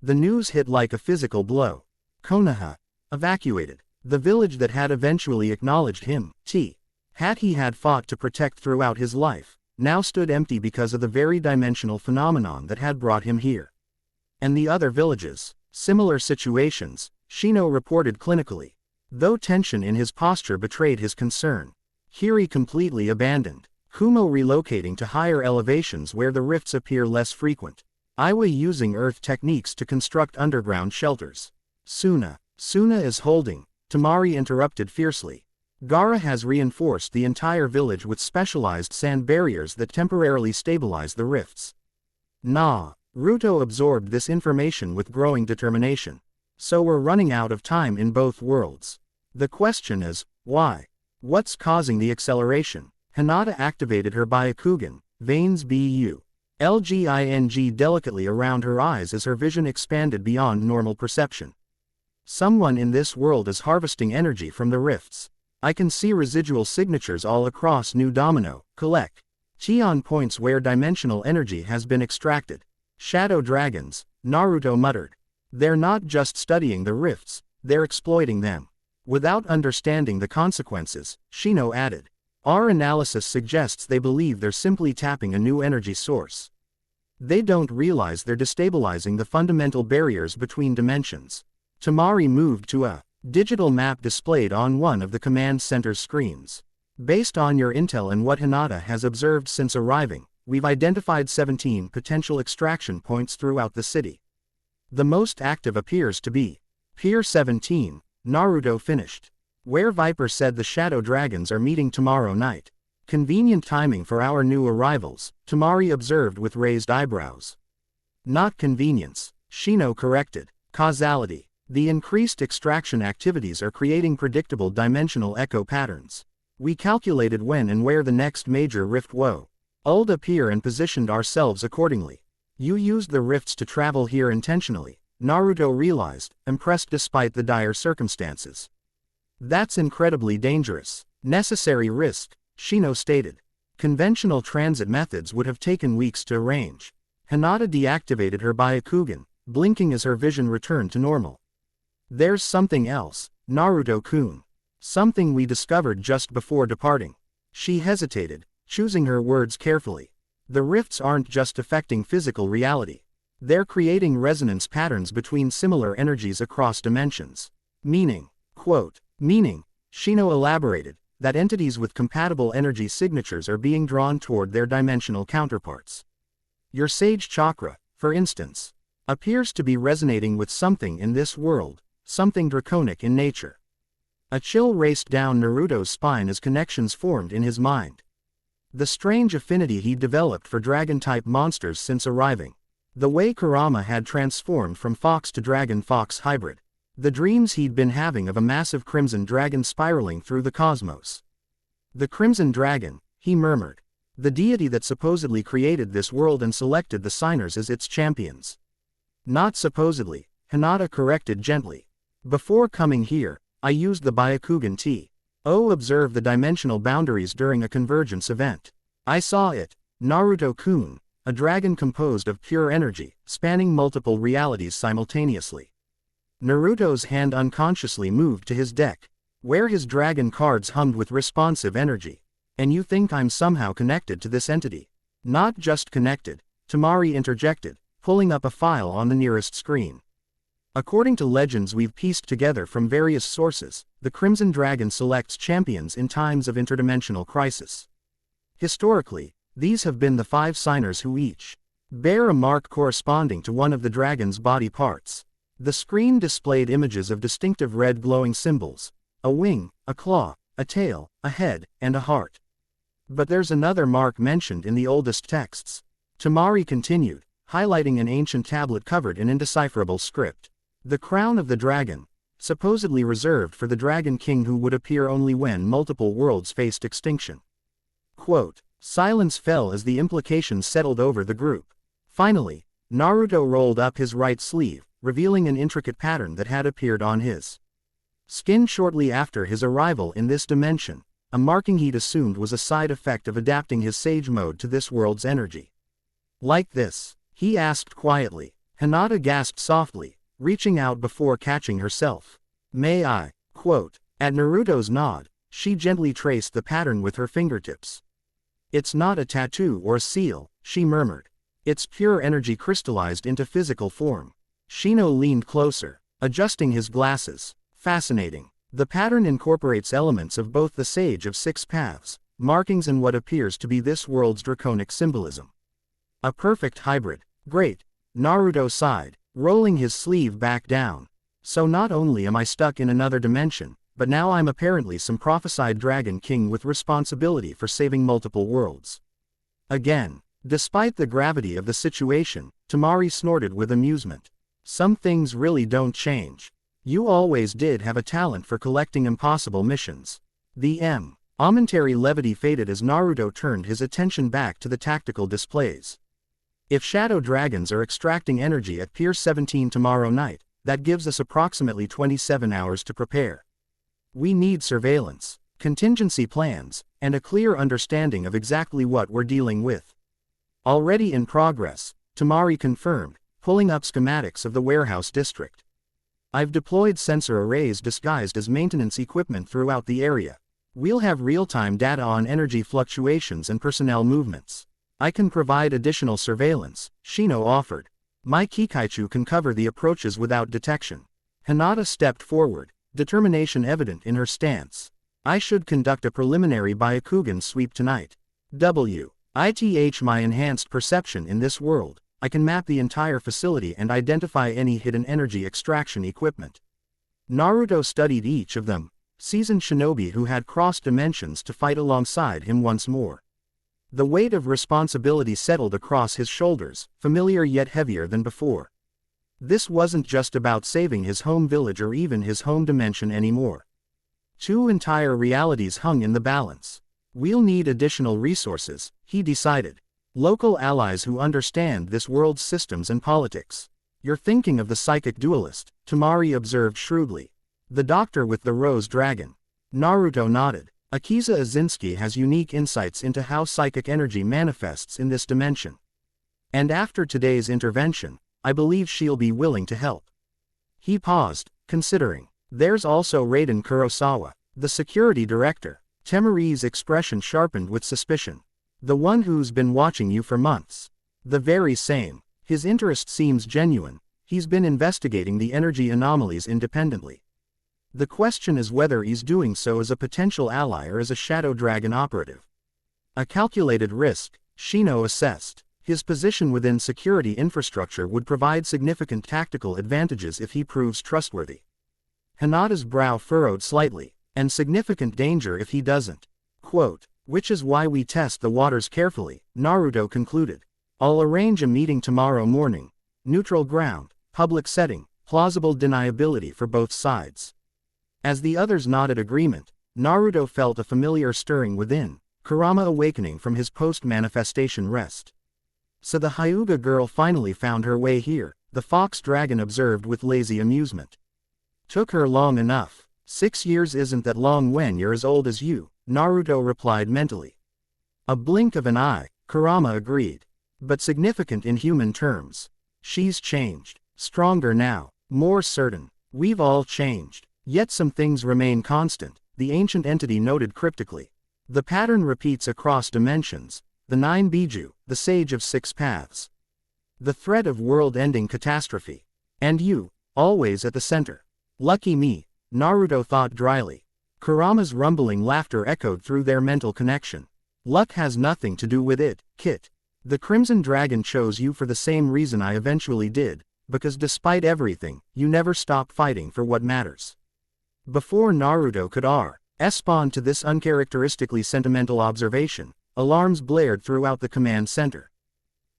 The news hit like a physical blow. Konoha. Evacuated. The village that had eventually acknowledged him, he had fought to protect throughout his life, now stood empty because of the very dimensional phenomenon that had brought him here. And the other villages, similar situations, Shino reported clinically. Though tension in his posture betrayed his concern. Hiri completely abandoned. Kumo relocating to higher elevations where the rifts appear less frequent. Iwa using earth techniques to construct underground shelters. Suna is holding, Tamari interrupted fiercely. Gaara has reinforced the entire village with specialized sand barriers that temporarily stabilize the rifts. Ruto absorbed this information with growing determination. So we're running out of time in both worlds. The question is, why? What's causing the acceleration? Hinata activated her Byakugan, veins BU. LGING delicately around her eyes as her vision expanded beyond normal perception. Someone in this world is harvesting energy from the rifts. I can see residual signatures all across New Domino, collect. Chion points where dimensional energy has been extracted. Shadow dragons, Naruto muttered. They're not just studying the rifts, they're exploiting them. Without understanding the consequences, Shino added. Our analysis suggests they believe they're simply tapping a new energy source. They don't realize they're destabilizing the fundamental barriers between dimensions. Tamari moved to a digital map displayed on one of the command center's screens. Based on your intel and what Hinata has observed since arriving, we've identified 17 potential extraction points throughout the city. The most active appears to be Pier 17, Naruto finished. Where Viper said the Shadow Dragons are meeting tomorrow night. Convenient timing for our new arrivals, Tamari observed with raised eyebrows. Not convenience, Shino corrected. Causality. The increased extraction activities are creating predictable dimensional echo patterns. We calculated when and where the next major rift would appear and positioned ourselves accordingly. You used the rifts to travel here intentionally, Naruto realized, impressed despite the dire circumstances. That's incredibly dangerous. Necessary risk, Shino stated. Conventional transit methods would have taken weeks to arrange. Hinata deactivated her Byakugan, blinking as her vision returned to normal. There's something else, Naruto-kun. Something we discovered just before departing. She hesitated, choosing her words carefully. The rifts aren't just affecting physical reality. They're creating resonance patterns between similar energies across dimensions. Meaning, Shino elaborated, that entities with compatible energy signatures are being drawn toward their dimensional counterparts. Your Sage Chakra, for instance, appears to be resonating with something in this world, something draconic in nature. A chill raced down Naruto's spine as connections formed in his mind. The strange affinity he'd developed for dragon-type monsters since arriving. The way Kurama had transformed from fox to dragon-fox hybrid. The dreams he'd been having of a massive crimson dragon spiraling through the cosmos. The crimson dragon, he murmured. The deity that supposedly created this world and selected the signers as its champions. Not supposedly, Hinata corrected gently. Before coming here, I used the Byakugan T. Oh, observe the dimensional boundaries during a convergence event. I saw it. Naruto-kun, a dragon composed of pure energy, spanning multiple realities simultaneously. Naruto's hand unconsciously moved to his deck, where his dragon cards hummed with responsive energy. And you think I'm somehow connected to this entity? Not just connected, Temari interjected, pulling up a file on the nearest screen. According to legends we've pieced together from various sources, the Crimson Dragon selects champions in times of interdimensional crisis. Historically, these have been the 5 signers who each bear a mark corresponding to one of the dragon's body parts. The screen displayed images of distinctive red glowing symbols: a wing, a claw, a tail, a head, and a heart. But there's another mark mentioned in the oldest texts. Temari continued, highlighting an ancient tablet covered in indecipherable script. The crown of the dragon, supposedly reserved for the Dragon King who would appear only when multiple worlds faced extinction. Quote. Silence fell as the implications settled over the group. Finally, Naruto rolled up his right sleeve, revealing an intricate pattern that had appeared on his skin shortly after his arrival in this dimension, a marking he'd assumed was a side effect of adapting his sage mode to this world's energy. Like this? He asked quietly. Hinata gasped softly, reaching out before catching herself. May I? Quote. At Naruto's nod, she gently traced the pattern with her fingertips. It's not a tattoo or a seal, she murmured. It's pure energy crystallized into physical form. Shino leaned closer, adjusting his glasses. Fascinating. The pattern incorporates elements of both the Sage of 6 Paths, markings and what appears to be this world's draconic symbolism. A perfect hybrid. Great. Naruto sighed, rolling his sleeve back down. So not only am I stuck in another dimension, but now I'm apparently some prophesied Dragon King with responsibility for saving multiple worlds. Again. Despite the gravity of the situation, Temari snorted with amusement. Some things really don't change. You always did have a talent for collecting impossible missions. The momentary levity faded as Naruto turned his attention back to the tactical displays. If shadow dragons are extracting energy at Pier 17 tomorrow night, that gives us approximately 27 hours to prepare. We need surveillance, contingency plans, and a clear understanding of exactly what we're dealing with. Already in progress, Temari confirmed, pulling up schematics of the warehouse district. I've deployed sensor arrays disguised as maintenance equipment throughout the area. We'll have real-time data on energy fluctuations and personnel movements. I can provide additional surveillance, Shino offered. My Kikaichu can cover the approaches without detection. Hinata stepped forward, determination evident in her stance. I should conduct a preliminary Byakugan sweep tonight. Ith my enhanced perception in this world, I can map the entire facility and identify any hidden energy extraction equipment. Naruto studied each of them, seasoned shinobi who had crossed dimensions to fight alongside him once more. The weight of responsibility settled across his shoulders, familiar yet heavier than before. This wasn't just about saving his home village or even his home dimension anymore. 2 entire realities hung in the balance. We'll need additional resources, he decided. Local allies who understand this world's systems and politics. You're thinking of the psychic duelist, Temari observed shrewdly. The doctor with the rose dragon. Naruto nodded. Akiza Izinski has unique insights into how psychic energy manifests in this dimension. And after today's intervention, I believe she'll be willing to help. He paused, considering. There's also Raiden Kurosawa, the security director. Temari's expression sharpened with suspicion. The one who's been watching you for months. The very same. His interest seems genuine. He's been investigating the energy anomalies independently. The question is whether he's doing so as a potential ally or as a Shadow Dragon operative. A calculated risk, Shino assessed. His position within security infrastructure would provide significant tactical advantages if he proves trustworthy. Hinata's brow furrowed slightly, and significant danger if he doesn't. Quote, which is why we test the waters carefully, Naruto concluded. I'll arrange a meeting tomorrow morning. Neutral ground, public setting, plausible deniability for both sides. As the others nodded agreement, Naruto felt a familiar stirring within, Kurama awakening from his post-manifestation rest. So the Hyuga girl finally found her way here, the fox dragon observed with lazy amusement. Took her long enough. 6 years isn't that long when you're as old as you, Naruto replied mentally. A blink of an eye, Kurama agreed. But significant in human terms. She's changed. Stronger now. More certain. We've all changed. Yet some things remain constant, the ancient entity noted cryptically. The pattern repeats across dimensions. The 9 Biju, the sage of 6 paths. The threat of world-ending catastrophe. And you, always at the center. Lucky me, Naruto thought dryly. Kurama's rumbling laughter echoed through their mental connection. Luck has nothing to do with it, Kit. The Crimson Dragon chose you for the same reason I eventually did, because despite everything, you never stop fighting for what matters. Before Naruto could respond to this uncharacteristically sentimental observation, alarms blared throughout the command center.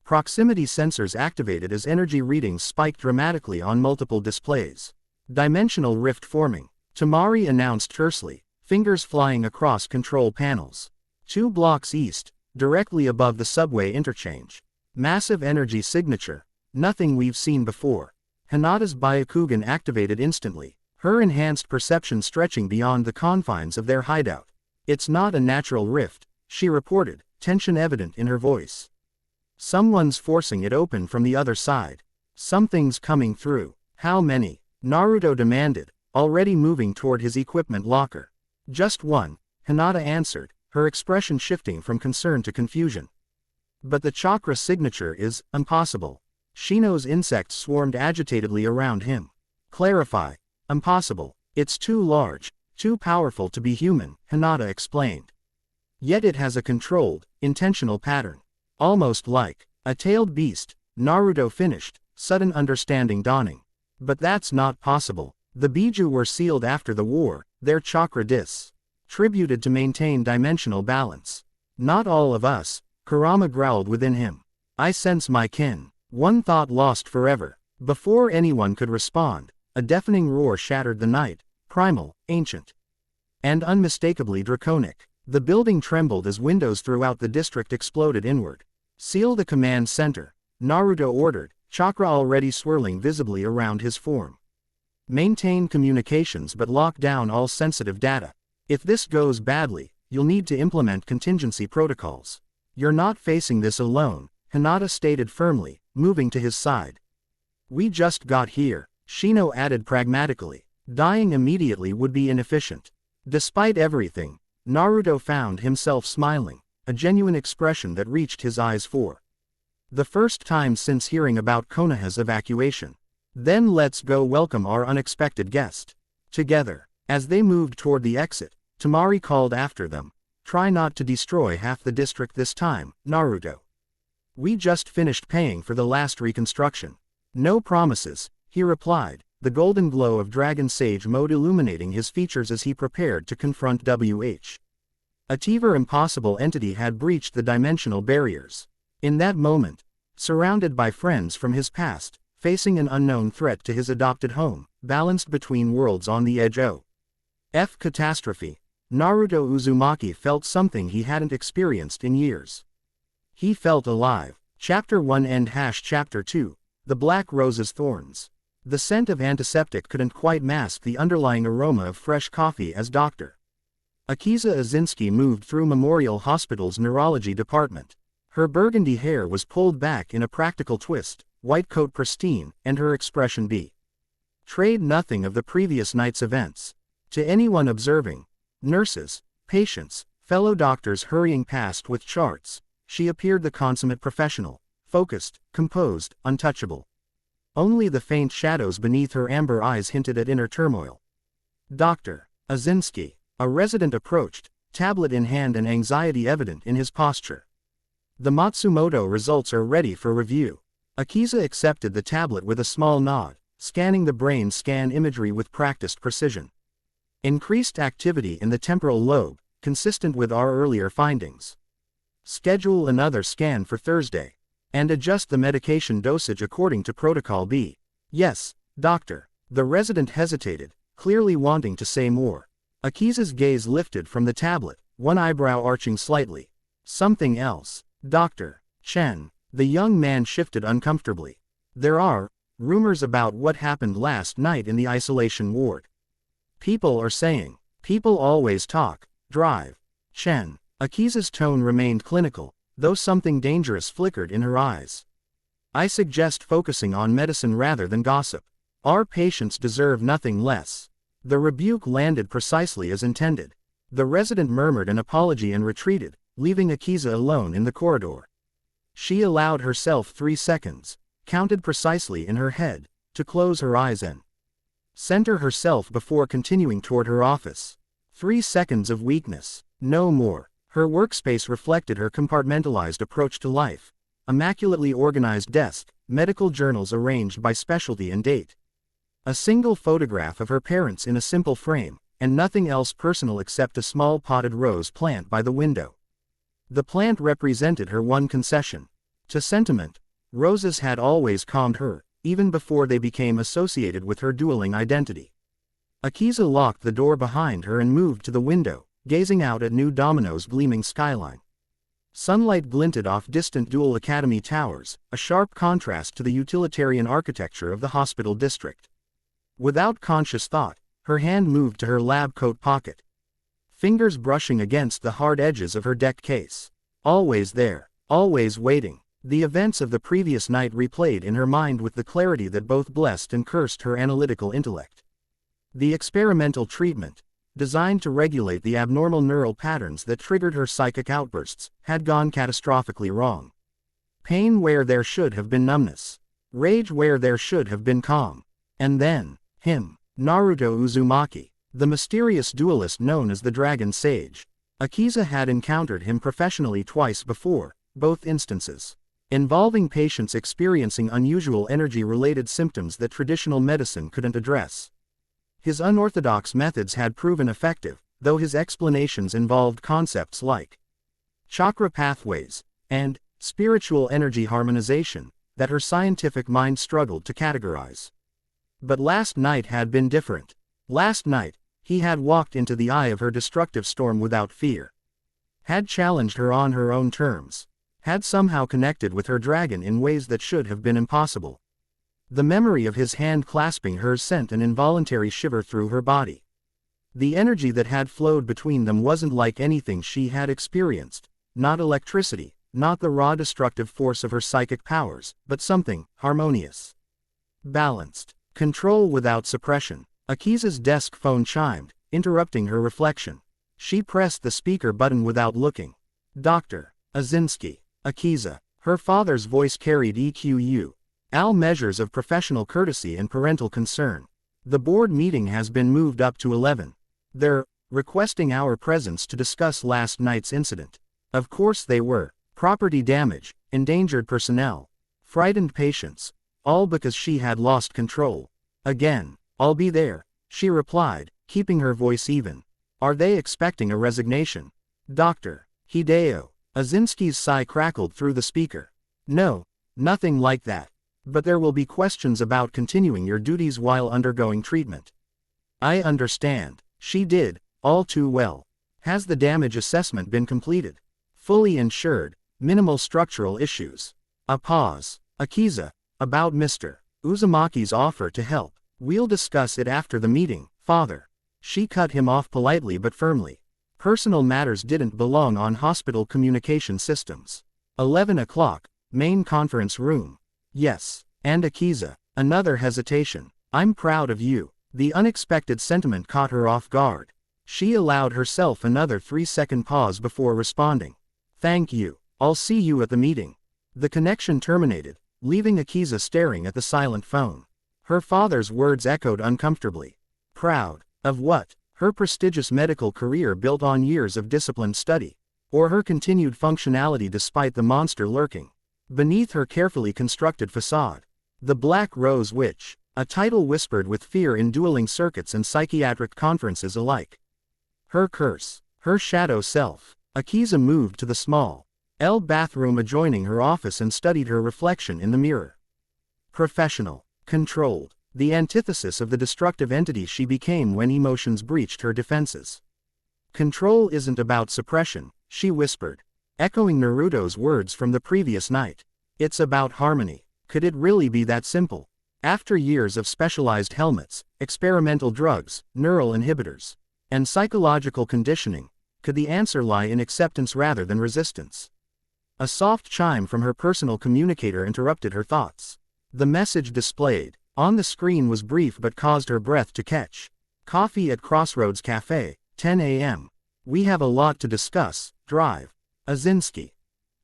Proximity sensors activated as energy readings spiked dramatically on multiple displays. Dimensional rift forming, Tamari announced tersely, fingers flying across control panels. 2 blocks east, directly above the subway interchange. Massive energy signature, nothing we've seen before. Hinata's Byakugan activated instantly, her enhanced perception stretching beyond the confines of their hideout. It's not a natural rift, she reported, tension evident in her voice. Someone's forcing it open from the other side. Something's coming through. How many? Naruto demanded, already moving toward his equipment locker. Just one, Hinata answered, her expression shifting from concern to confusion. But the chakra signature is impossible. Shino's insects swarmed agitatedly around him. Clarify. Impossible. It's too large, too powerful to be human, Hinata explained. Yet it has a controlled, intentional pattern. Almost like a tailed beast, Naruto finished, sudden understanding dawning. But that's not possible. The Biju were sealed after the war, their chakra discs tributed to maintain dimensional balance. Not all of us, Kurama growled within him. I sense my kin. One thought lost forever. Before anyone could respond, a deafening roar shattered the night, primal, ancient, and unmistakably draconic. The building trembled as windows throughout the district exploded inward. Seal the command center, Naruto ordered, chakra already swirling visibly around his form. Maintain communications but lock down all sensitive data. If this goes badly, you'll need to implement contingency protocols. You're not facing this alone, Hinata stated firmly, moving to his side. We just got here, Shino added pragmatically. Dying immediately would be inefficient. Despite everything, Naruto found himself smiling, a genuine expression that reached his eyes for the first time since hearing about Konoha's evacuation. Then let's go welcome our unexpected guest. Together, as they moved toward the exit, Tamari called after them. Try not to destroy half the district this time, Naruto. We just finished paying for the last reconstruction. No promises, he replied, the golden glow of Dragon Sage mode illuminating his features as he prepared to confront WH. A Tiver impossible entity had breached the dimensional barriers. In that moment, surrounded by friends from his past, facing an unknown threat to his adopted home, balanced between worlds on the edge of catastrophe, Naruto Uzumaki felt something he hadn't experienced in years. He felt alive. Chapter 1 End Chapter 2, The Black Rose's Thorns. The scent of antiseptic couldn't quite mask the underlying aroma of fresh coffee as Dr. Akiza Izinski moved through Memorial Hospital's neurology department. Her burgundy hair was pulled back in a practical twist, white coat pristine, and her expression betrayed nothing of the previous night's events. To anyone observing, nurses, patients, fellow doctors hurrying past with charts, she appeared the consummate professional, focused, composed, untouchable. Only the faint shadows beneath her amber eyes hinted at inner turmoil. Dr. Izinski, a resident approached, tablet in hand and anxiety evident in his posture. The Matsumoto results are ready for review. Akiza accepted the tablet with a small nod, scanning the brain scan imagery with practiced precision. Increased activity in the temporal lobe, consistent with our earlier findings. Schedule another scan for Thursday. And adjust the medication dosage according to Protocol B. Yes, doctor. The resident hesitated, clearly wanting to say more. Akiza's gaze lifted from the tablet, one eyebrow arching slightly. Something else. Dr. Chen. The young man shifted uncomfortably. There are rumors about what happened last night in the isolation ward. People are saying. People always talk. Drive. Chen. Akiza's tone remained clinical, though something dangerous flickered in her eyes. I suggest focusing on medicine rather than gossip. Our patients deserve nothing less. The rebuke landed precisely as intended. The resident murmured an apology and retreated, leaving Akiza alone in the corridor. She allowed herself 3 seconds, counted precisely in her head, to close her eyes and center herself before continuing toward her office. 3 seconds of weakness, no more. Her workspace reflected her compartmentalized approach to life. Immaculately organized desk, medical journals arranged by specialty and date. A single photograph of her parents in a simple frame, and nothing else personal except a small potted rose plant by the window. The plant represented her one concession to sentiment. Roses had always calmed her, even before they became associated with her dueling identity. Akiza locked the door behind her and moved to the window, gazing out at New Domino's gleaming skyline. Sunlight glinted off distant Duel Academy towers, a sharp contrast to the utilitarian architecture of the hospital district. Without conscious thought, her hand moved to her lab coat pocket. Fingers brushing against the hard edges of her deck case. Always there, always waiting. The events of the previous night replayed in her mind with the clarity that both blessed and cursed her analytical intellect. The experimental treatment, designed to regulate the abnormal neural patterns that triggered her psychic outbursts, had gone catastrophically wrong. Pain where there should have been numbness. Rage where there should have been calm. And then, him, Naruto Uzumaki, the mysterious duelist known as the Dragon Sage. Akiza had encountered him professionally twice before, both instances involving patients experiencing unusual energy-related symptoms that traditional medicine couldn't address. His unorthodox methods had proven effective, though his explanations involved concepts like chakra pathways and spiritual energy harmonization that her scientific mind struggled to categorize. But last night had been different. Last night, he had walked into the eye of her destructive storm without fear. Had challenged her on her own terms. Had somehow connected with her dragon in ways that should have been impossible. The memory of his hand clasping hers sent an involuntary shiver through her body. The energy that had flowed between them wasn't like anything she had experienced, not electricity, not the raw destructive force of her psychic powers, but something harmonious. Balanced. Control without suppression. Akiza's desk phone chimed, interrupting her reflection. She pressed the speaker button without looking. Dr. Izinski. Akiza. Her father's voice carried EQU. All measures of professional courtesy and parental concern. The board meeting has been moved up to 11. They're requesting our presence to discuss last night's incident. Of course they were. Property damage, endangered personnel, frightened patients, all because she had lost control. Again, I'll be there, she replied, keeping her voice even. Are they expecting a resignation? Dr. Hideo. Izinski's sigh crackled through the speaker. No, nothing like that. But there will be questions about continuing your duties while undergoing treatment. I understand. She did, all too well. Has the damage assessment been completed? Fully insured, minimal structural issues. A pause. Akiza, about Mr. Uzumaki's offer to help. We'll discuss it after the meeting, father. She cut him off politely but firmly. Personal matters didn't belong on hospital communication systems. 11 o'clock, main conference room. Yes, and Akiza, another hesitation. I'm proud of you. The unexpected sentiment caught her off guard. She allowed herself another 3-second pause before responding. Thank you. I'll see you at the meeting. The connection terminated, leaving Akiza staring at the silent phone. Her father's words echoed uncomfortably. Proud. Of what? Her prestigious medical career built on years of disciplined study. Or her continued functionality despite the monster lurking beneath her carefully constructed facade. The Black Rose Witch, a title whispered with fear in dueling circuits and psychiatric conferences alike. Her curse. Her shadow self. Akiza moved to the small L bathroom adjoining her office and studied her reflection in the mirror. Professional. Controlled. The antithesis of the destructive entity she became when emotions breached her defenses. Control isn't about suppression, she whispered, echoing Naruto's words from the previous night. It's about harmony. Could it really be that simple? After years of specialized helmets, experimental drugs, neural inhibitors, and psychological conditioning, could the answer lie in acceptance rather than resistance? A soft chime from her personal communicator interrupted her thoughts. The message displayed on the screen was brief but caused her breath to catch. Coffee at Crossroads Cafe, 10 a.m. We have a lot to discuss. Drive. Izinski.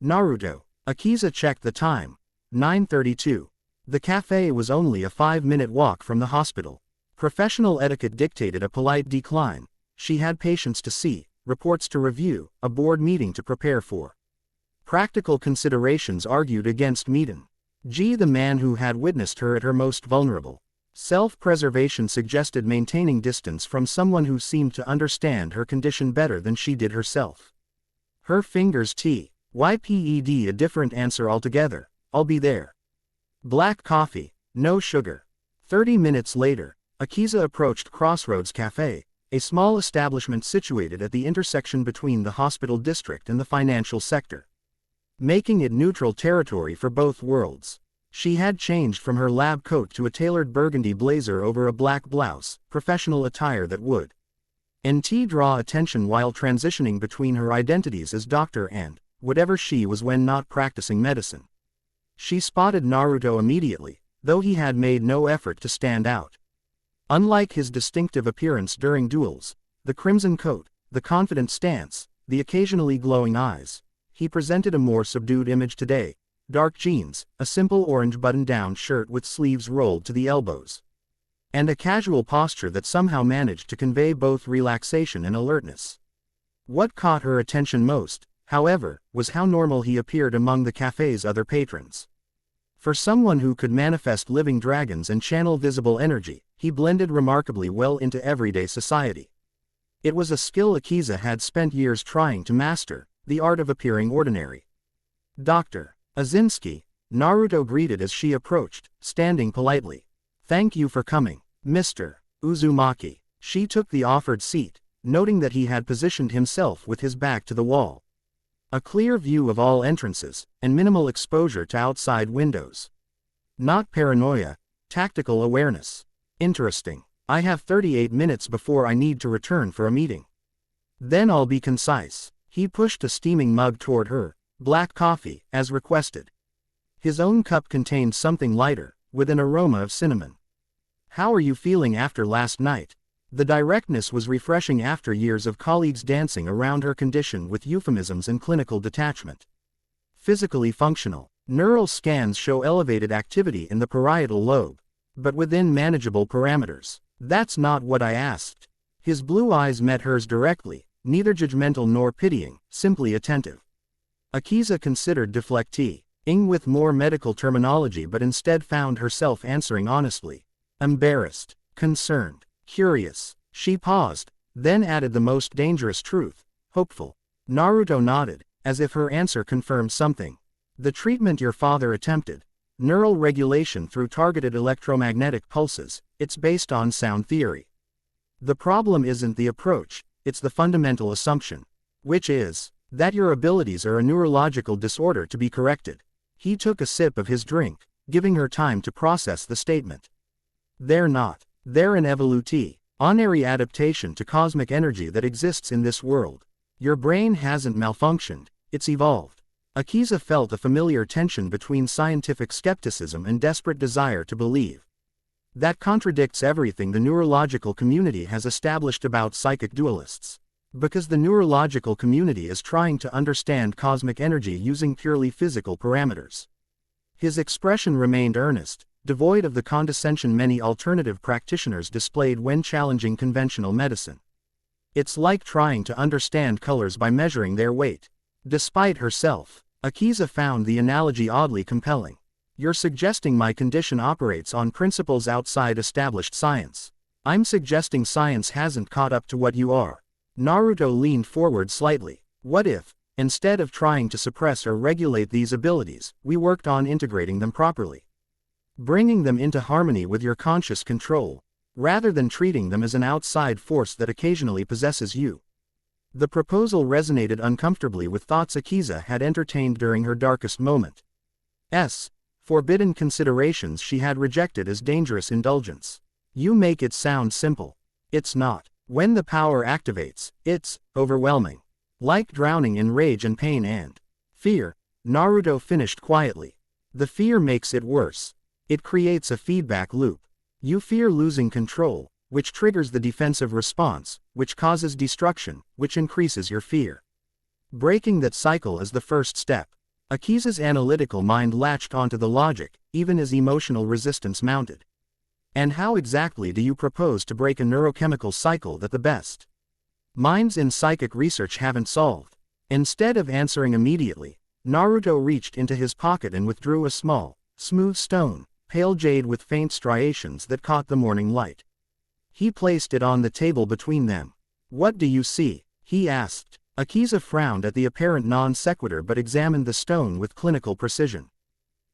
Naruto. Akiza checked the time. 9:32. The cafe was only a 5-minute walk from the hospital. Professional etiquette dictated a polite decline. She had patients to see, reports to review, a board meeting to prepare for. Practical considerations argued against meeting. The man who had witnessed her at her most vulnerable. Self-preservation suggested maintaining distance from someone who seemed to understand her condition better than she did herself. Her fingers typed a different answer altogether. I'll be there. Black coffee, no sugar. 30 minutes later, Akiza approached Crossroads Cafe, a small establishment situated at the intersection between the hospital district and the financial sector, making it neutral territory for both worlds. She had changed from her lab coat to a tailored burgundy blazer over a black blouse, professional attire that would draw attention while transitioning between her identities as doctor and whatever she was when not practicing medicine. She spotted Naruto immediately, though he had made no effort to stand out. Unlike his distinctive appearance during duels, the crimson coat, the confident stance, the occasionally glowing eyes, he presented a more subdued image today. Dark jeans, a simple orange button-down shirt with sleeves rolled to the elbows, and a casual posture that somehow managed to convey both relaxation and alertness. What caught her attention most, however, was how normal he appeared among the cafe's other patrons. For someone who could manifest living dragons and channel visible energy, he blended remarkably well into everyday society. It was a skill Akiza had spent years trying to master, the art of appearing ordinary. Dr. Izinski, Naruto greeted as she approached, standing politely. Thank you for coming, Mr. Uzumaki. She took the offered seat, noting that he had positioned himself with his back to the wall. A clear view of all entrances, and minimal exposure to outside windows. Not paranoia, tactical awareness. Interesting. I have 38 minutes before I need to return for a meeting. Then I'll be concise. He pushed a steaming mug toward her, black coffee, as requested. His own cup contained something lighter, with an aroma of cinnamon. How are you feeling after last night? The directness was refreshing after years of colleagues dancing around her condition with euphemisms and clinical detachment. Physically functional. Neural scans show elevated activity in the parietal lobe, but within manageable parameters. That's not what I asked. His blue eyes met hers directly, neither judgmental nor pitying, simply attentive. Akiza considered deflecting with more medical terminology but instead found herself answering honestly. Embarrassed, concerned, curious. She paused, then added the most dangerous truth, hopeful. Naruto nodded, as if her answer confirmed something. The treatment your father attempted, neural regulation through targeted electromagnetic pulses, it's based on sound theory. The problem isn't the approach, it's the fundamental assumption, which is that your abilities are a neurological disorder to be corrected. He took a sip of his drink, giving her time to process the statement. They're not. They're an evolutionary adaptation to cosmic energy that exists in this world. Your brain hasn't malfunctioned, it's evolved. Akiza felt a familiar tension between scientific skepticism and desperate desire to believe. That contradicts everything the neurological community has established about psychic dualists. Because the neurological community is trying to understand cosmic energy using purely physical parameters. His expression remained earnest, devoid of the condescension many alternative practitioners displayed when challenging conventional medicine. It's like trying to understand colors by measuring their weight. Despite herself, Akiza found the analogy oddly compelling. You're suggesting my condition operates on principles outside established science. I'm suggesting science hasn't caught up to what you are. Naruto leaned forward slightly. What if, instead of trying to suppress or regulate these abilities, we worked on integrating them properly? Bringing them into harmony with your conscious control, rather than treating them as an outside force that occasionally possesses you. The proposal resonated uncomfortably with thoughts Akiza had entertained during her darkest moment. forbidden considerations she had rejected as dangerous indulgence. You make it sound simple. It's not. When the power activates, it's overwhelming. Like drowning in rage and pain and fear, Naruto finished quietly. The fear makes it worse. It creates a feedback loop. You fear losing control, which triggers the defensive response, which causes destruction, which increases your fear. Breaking that cycle is the first step. Akiza's analytical mind latched onto the logic, even as emotional resistance mounted. And how exactly do you propose to break a neurochemical cycle that the best minds in psychic research haven't solved? Instead of answering immediately, Naruto reached into his pocket and withdrew a small, smooth stone, pale jade with faint striations that caught the morning light. He placed it on the table between them. What do you see? He asked. Akiza frowned at the apparent non sequitur but examined the stone with clinical precision.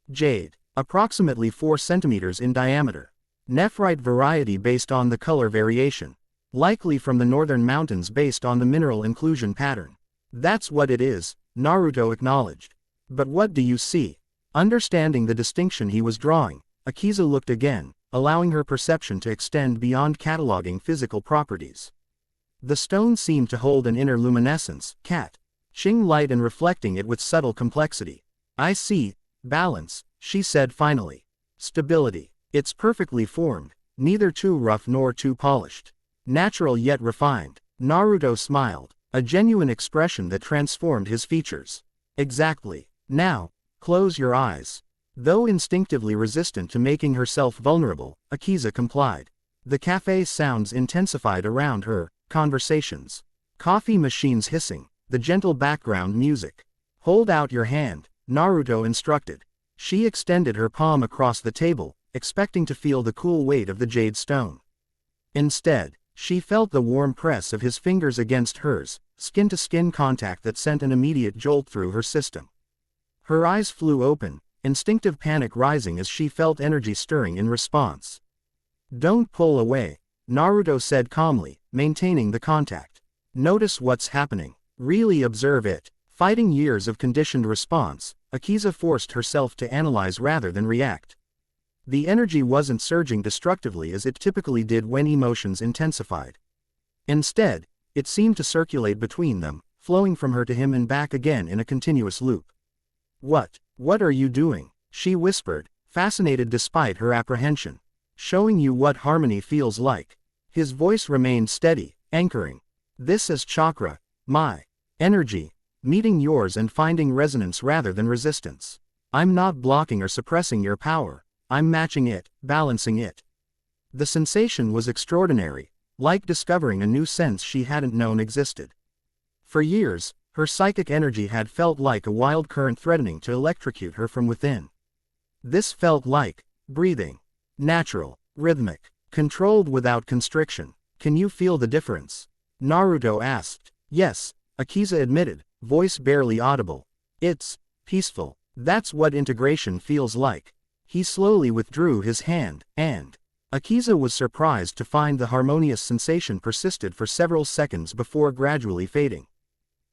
Jade, approximately 4 centimeters in diameter. Nephrite variety based on the color variation. Likely from the northern mountains based on the mineral inclusion pattern. That's what it is, Naruto acknowledged. But what do you see? Understanding the distinction he was drawing, Akiza looked again, allowing her perception to extend beyond cataloging physical properties. The stone seemed to hold an inner luminescence, catching light and reflecting it with subtle complexity. I see. Balance, she said finally. Stability. It's perfectly formed, neither too rough nor too polished. Natural yet refined. Naruto smiled, a genuine expression that transformed his features. Exactly. Now, close your eyes. Though instinctively resistant to making herself vulnerable, Akiza complied. The cafe's sounds intensified around her. Conversations. Coffee machines hissing, the gentle background music. Hold out your hand, Naruto instructed. She extended her palm across the table, expecting to feel the cool weight of the jade stone. Instead, she felt the warm press of his fingers against hers, skin-to-skin contact that sent an immediate jolt through her system. Her eyes flew open, instinctive panic rising as she felt energy stirring in response. Don't pull away, Naruto said calmly, maintaining the contact. Notice what's happening. Really observe it. Fighting years of conditioned response, Akiza forced herself to analyze rather than react. The energy wasn't surging destructively as it typically did when emotions intensified. Instead, it seemed to circulate between them, flowing from her to him and back again in a continuous loop. What are you doing? She whispered, fascinated despite her apprehension. Showing you what harmony feels like. His voice remained steady, anchoring. This is chakra, my energy, meeting yours and finding resonance rather than resistance. I'm not blocking or suppressing your power, I'm matching it, balancing it. The sensation was extraordinary, like discovering a new sense she hadn't known existed. For years, her psychic energy had felt like a wild current threatening to electrocute her from within. This felt like breathing. Natural, rhythmic, controlled without constriction. Can you feel the difference? Naruto asked. Yes, Akiza admitted, voice barely audible. It's peaceful. That's what integration feels like. He slowly withdrew his hand, and Akiza was surprised to find the harmonious sensation persisted for several seconds before gradually fading.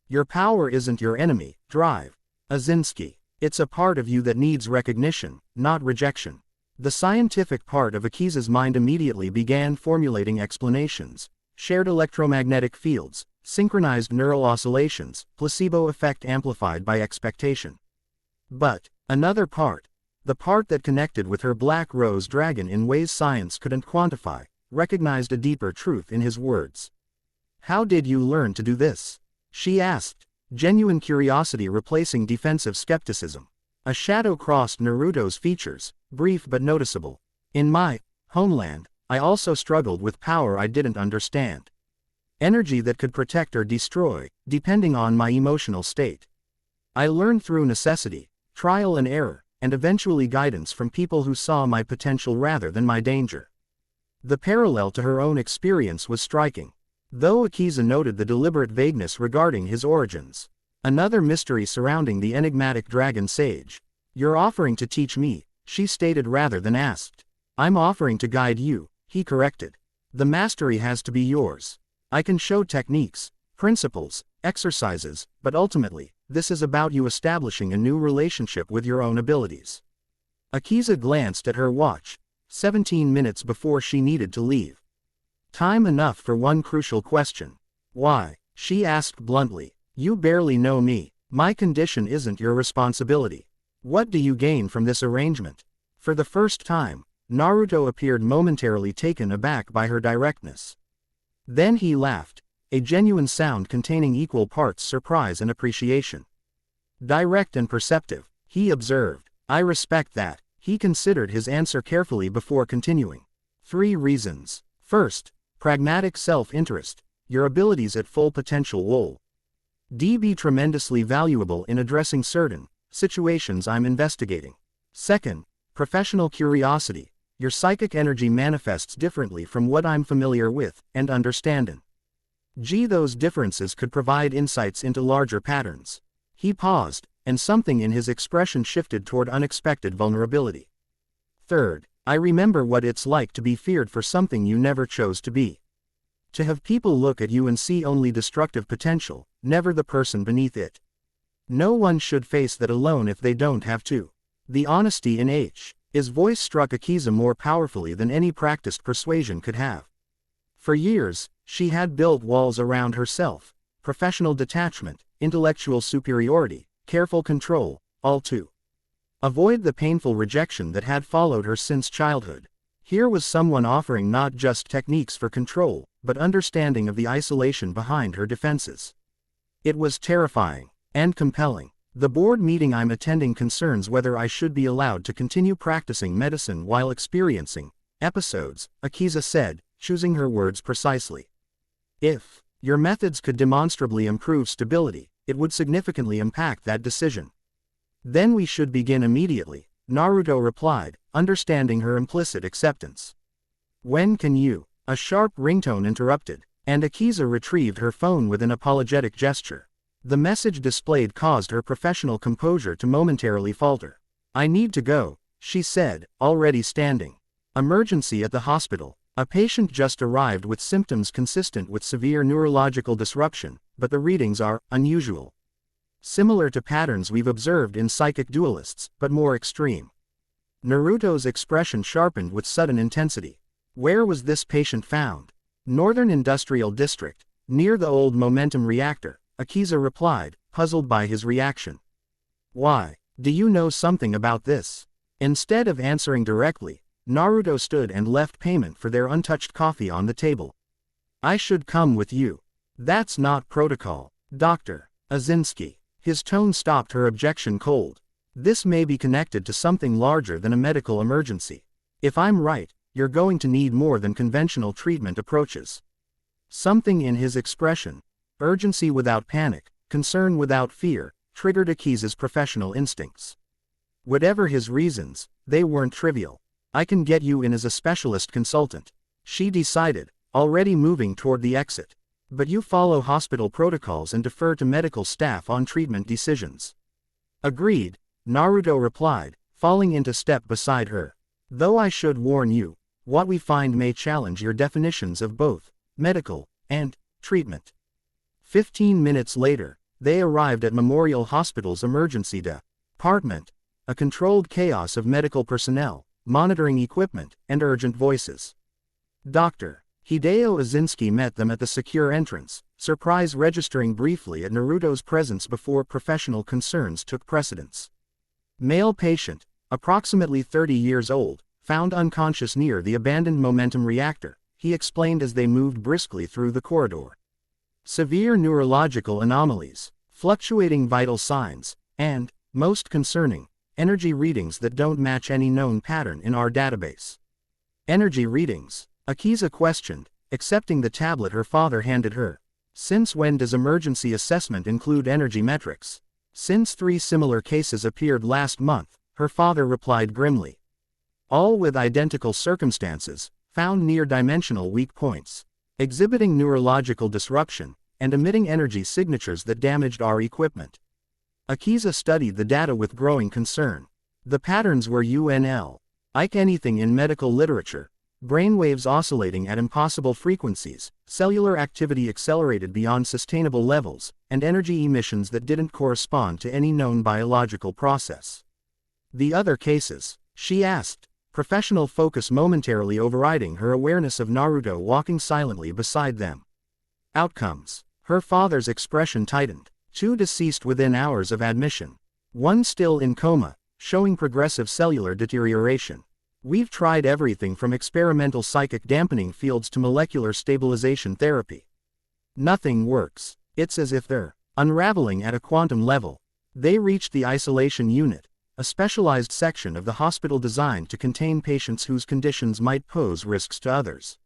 Your power isn't your enemy, drive. Izinski. It's a part of you that needs recognition, not rejection. The scientific part of Akiza's mind immediately began formulating explanations. Shared electromagnetic fields, synchronized neural oscillations, placebo effect amplified by expectation. But another part, the part that connected with her black rose dragon in ways science couldn't quantify, recognized a deeper truth in his words. How did you learn to do this? She asked, genuine curiosity replacing defensive skepticism. A shadow crossed Naruto's features, brief but noticeable. In my homeland, I also struggled with power I didn't understand. Energy that could protect or destroy, depending on my emotional state. I learned through necessity, trial and error, and eventually guidance from people who saw my potential rather than my danger. The parallel to her own experience was striking. Though Akiza noted the deliberate vagueness regarding his origins. Another mystery surrounding the enigmatic dragon sage. You're offering to teach me, she stated rather than asked. I'm offering to guide you, he corrected. The mastery has to be yours. I can show techniques, principles, exercises, but ultimately, this is about you establishing a new relationship with your own abilities. Akiza glanced at her watch. 17 minutes before she needed to leave. Time enough for one crucial question. Why? She asked bluntly. You barely know me. My condition isn't your responsibility. What do you gain from this arrangement? For the first time, Naruto appeared momentarily taken aback by her directness. Then he laughed, a genuine sound containing equal parts surprise and appreciation. Direct and perceptive, he observed. I respect that. He considered his answer carefully before continuing. 3 reasons. First, pragmatic self-interest. Your abilities at full potential will be tremendously valuable in addressing certain situations I'm investigating. Second, professional curiosity. Your psychic energy manifests differently from what I'm familiar with and understanding. Those differences could provide insights into larger patterns. He paused, and something in his expression shifted toward unexpected vulnerability. Third, I remember what it's like to be feared for something you never chose to be. To have people look at you and see only destructive potential, never the person beneath it. No one should face that alone if they don't have to. The honesty in his voice struck Akiza more powerfully than any practiced persuasion could have. For years, she had built walls around herself, professional detachment, intellectual superiority, careful control, all to avoid the painful rejection that had followed her since childhood. Here was someone offering not just techniques for control, but understanding of the isolation behind her defenses. It was terrifying and compelling. The board meeting I'm attending concerns whether I should be allowed to continue practicing medicine while experiencing episodes, Akiza said, choosing her words precisely. If your methods could demonstrably improve stability, it would significantly impact that decision. Then we should begin immediately, Naruto replied, understanding her implicit acceptance. When can you? A sharp ringtone interrupted, and Akiza retrieved her phone with an apologetic gesture. The message displayed caused her professional composure to momentarily falter. I need to go, she said, already standing. Emergency at the hospital. A patient just arrived with symptoms consistent with severe neurological disruption, but the readings are unusual. Similar to patterns we've observed in psychic duelists, but more extreme. Naruto's expression sharpened with sudden intensity. Where was this patient found? Northern Industrial District, near the old momentum reactor, Akiza replied, puzzled by his reaction. Why? Do you know something about this? Instead of answering directly, Naruto stood and left payment for their untouched coffee on the table. I should come with you. That's not protocol, Dr. Izinski. His tone stopped her objection cold. This may be connected to something larger than a medical emergency. If I'm right, you're going to need more than conventional treatment approaches. Something in his expression, urgency without panic, concern without fear, triggered Akiza's professional instincts. Whatever his reasons, they weren't trivial. I can get you in as a specialist consultant, she decided, already moving toward the exit. But you follow hospital protocols and defer to medical staff on treatment decisions. Agreed, Naruto replied, falling into step beside her. Though I should warn you, what we find may challenge your definitions of both medical and treatment. 15 minutes later, they arrived at Memorial Hospital's emergency department, a controlled chaos of medical personnel, monitoring equipment, and urgent voices. Dr. Hideo Izinski met them at the secure entrance, surprise registering briefly at Naruto's presence before professional concerns took precedence. Male patient, approximately 30 years old, found unconscious near the abandoned momentum reactor, he explained as they moved briskly through the corridor. Severe neurological anomalies, fluctuating vital signs, and, most concerning, energy readings that don't match any known pattern in our database. Energy readings? Akiza questioned, accepting the tablet her father handed her. Since when does emergency assessment include energy metrics? Since 3 similar cases appeared last month, her father replied grimly. All with identical circumstances, found near-dimensional weak points, exhibiting neurological disruption, and emitting energy signatures that damaged our equipment. Akiza studied the data with growing concern. The patterns were like anything in medical literature. Brainwaves oscillating at impossible frequencies, cellular activity accelerated beyond sustainable levels, and energy emissions that didn't correspond to any known biological process. The other cases, she asked, professional focus momentarily overriding her awareness of Naruto walking silently beside them. Outcomes. Her father's expression tightened. 2 deceased within hours of admission. 1 still in coma, showing progressive cellular deterioration. We've tried everything from experimental psychic dampening fields to molecular stabilization therapy. Nothing works. It's as if they're unraveling at a quantum level. They reached the isolation unit, a specialized section of the hospital designed to contain patients whose conditions might pose risks to others.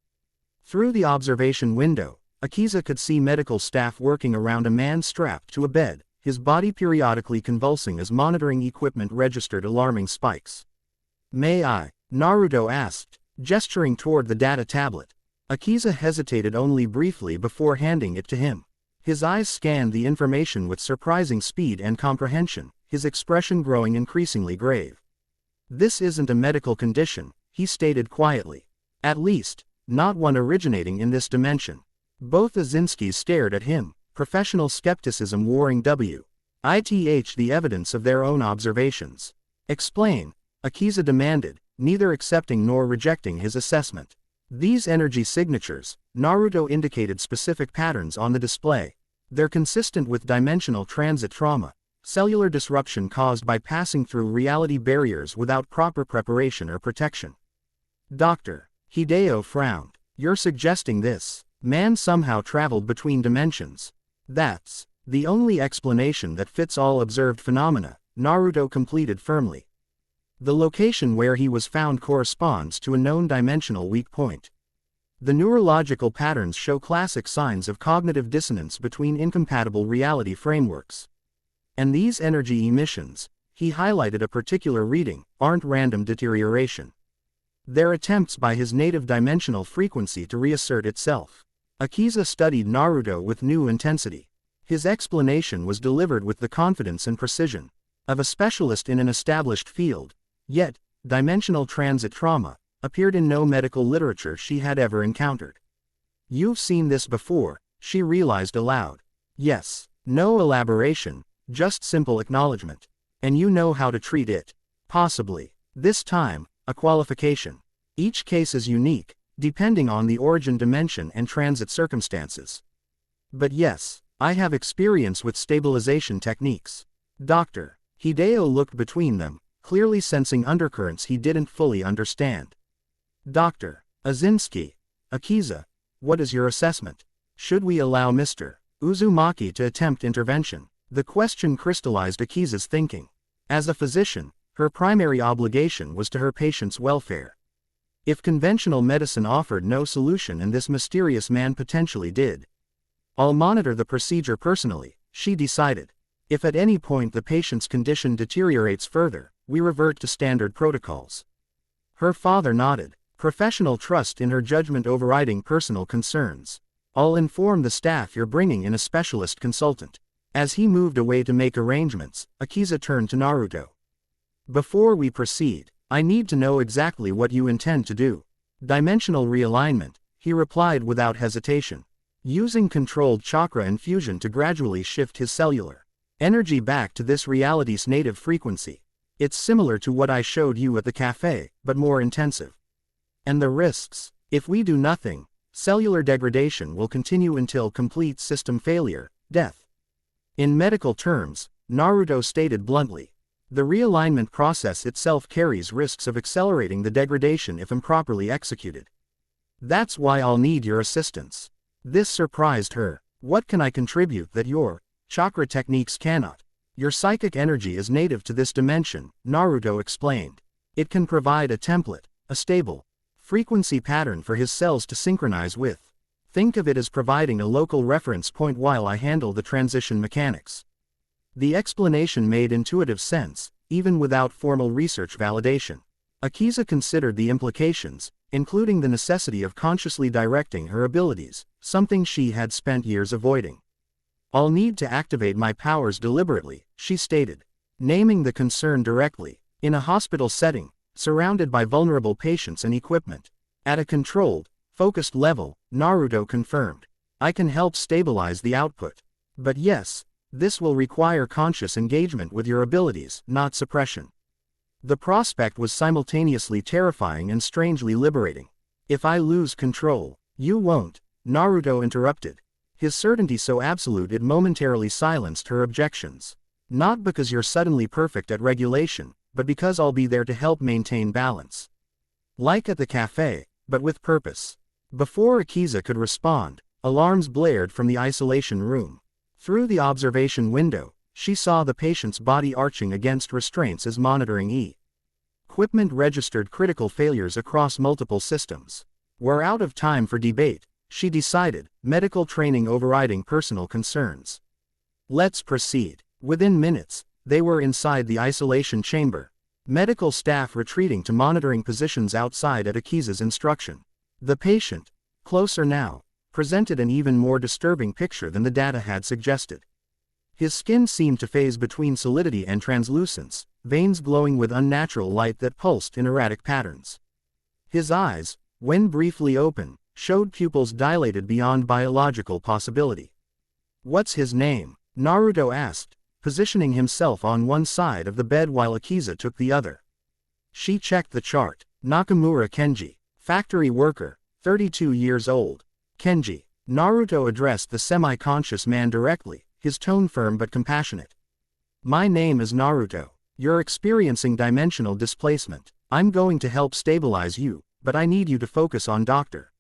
Through the observation window, Akiza could see medical staff working around a man strapped to a bed, his body periodically convulsing as monitoring equipment registered alarming spikes. "May I?" Naruto asked, gesturing toward the data tablet. Akiza hesitated only briefly before handing it to him. His eyes scanned the information with surprising speed and comprehension, his expression growing increasingly grave. "This isn't a medical condition," he stated quietly. "At least, not one originating in this dimension." Both Izinskis stared at him, professional skepticism warring with the evidence of their own observations. "Explain," Akiza demanded, neither accepting nor rejecting his assessment. "These energy signatures," Naruto indicated specific patterns on the display. "They're consistent with dimensional transit trauma, cellular disruption caused by passing through reality barriers without proper preparation or protection." "Dr. Hideo frowned. "You're suggesting this man somehow traveled between dimensions?" "That's the only explanation that fits all observed phenomena," Naruto completed firmly. "The location where he was found corresponds to a known dimensional weak point. The neurological patterns show classic signs of cognitive dissonance between incompatible reality frameworks. And these energy emissions," he highlighted a particular reading, "aren't random deterioration. They're attempts by his native dimensional frequency to reassert itself." Akiza studied Naruto with new intensity. His explanation was delivered with the confidence and precision of a specialist in an established field. Yet, dimensional transit trauma appeared in no medical literature she had ever encountered. "You've seen this before," she realized aloud. "Yes." No elaboration, just simple acknowledgement. "And you know how to treat it?" "Possibly." This time, a qualification. "Each case is unique, depending on the origin dimension and transit circumstances. But yes, I have experience with stabilization techniques." Dr. Hideo looked between them, clearly sensing undercurrents he didn't fully understand. "Dr. Izinski, Akiza, what is your assessment? Should we allow Mr. Uzumaki to attempt intervention?" The question crystallized Akiza's thinking. As a physician, her primary obligation was to her patient's welfare. If conventional medicine offered no solution and this mysterious man potentially did, "I'll monitor the procedure personally," she decided. "If at any point the patient's condition deteriorates further, we revert to standard protocols." Her father nodded, professional trust in her judgment overriding personal concerns. "I'll inform the staff you're bringing in a specialist consultant." As he moved away to make arrangements, Akiza turned to Naruto. "Before we proceed, I need to know exactly what you intend to do." "Dimensional realignment," he replied without hesitation. "Using controlled chakra infusion to gradually shift his cellular energy back to this reality's native frequency. It's similar to what I showed you at the cafe, but more intensive. And the risks? If we do nothing, cellular degradation will continue until complete system failure, death." In medical terms, Naruto stated bluntly, the realignment process itself carries risks of accelerating the degradation if improperly executed. "That's why I'll need your assistance." This surprised her. "What can I contribute that your chakra techniques cannot?" "Your psychic energy is native to this dimension," Naruto explained. "It can provide a template, a stable frequency pattern for his cells to synchronize with. Think of it as providing a local reference point while I handle the transition mechanics." The explanation made intuitive sense, even without formal research validation. Akiza considered the implications, including the necessity of consciously directing her abilities, something she had spent years avoiding. "I'll need to activate my powers deliberately," she stated, naming the concern directly. "In a hospital setting, surrounded by vulnerable patients and equipment. At a controlled, focused level," Naruto confirmed. "I can help stabilize the output. But yes, this will require conscious engagement with your abilities, not suppression." The prospect was simultaneously terrifying and strangely liberating. If I lose control, you won't, Naruto interrupted. His certainty so absolute it momentarily silenced her objections. Not because you're suddenly perfect at regulation, but because I'll be there to help maintain balance. Like at the cafe, but with purpose. Before Akiza could respond, alarms blared from the isolation room. Through the observation window, she saw the patient's body arching against restraints as monitoring equipment registered critical failures across multiple systems. We're out of time for debate, she decided, medical training overriding personal concerns. Let's proceed. Within minutes, they were inside the isolation chamber. Medical staff retreating to monitoring positions outside at Akiza's instruction. The patient, closer now, presented an even more disturbing picture than the data had suggested. His skin seemed to phase between solidity and translucence, veins glowing with unnatural light that pulsed in erratic patterns. His eyes, when briefly open, showed pupils dilated beyond biological possibility. What's his name? Naruto asked, positioning himself on one side of the bed while Akiza took the other. She checked the chart. Nakamura Kenji, factory worker, 32 years old. Kenji. Naruto addressed the semi-conscious man directly, his tone firm but compassionate. My name is Naruto. You're experiencing dimensional displacement. I'm going to help stabilize you, but I need you to focus on Dr.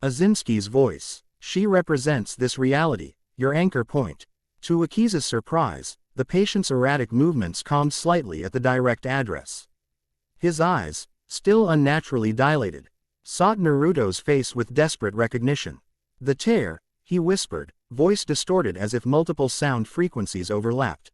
Izinski's voice. She represents this reality, your anchor point. To Akiza's surprise, the patient's erratic movements calmed slightly at the direct address. His eyes, still unnaturally dilated, sought Naruto's face with desperate recognition. The tear, he whispered, voice distorted as if multiple sound frequencies overlapped.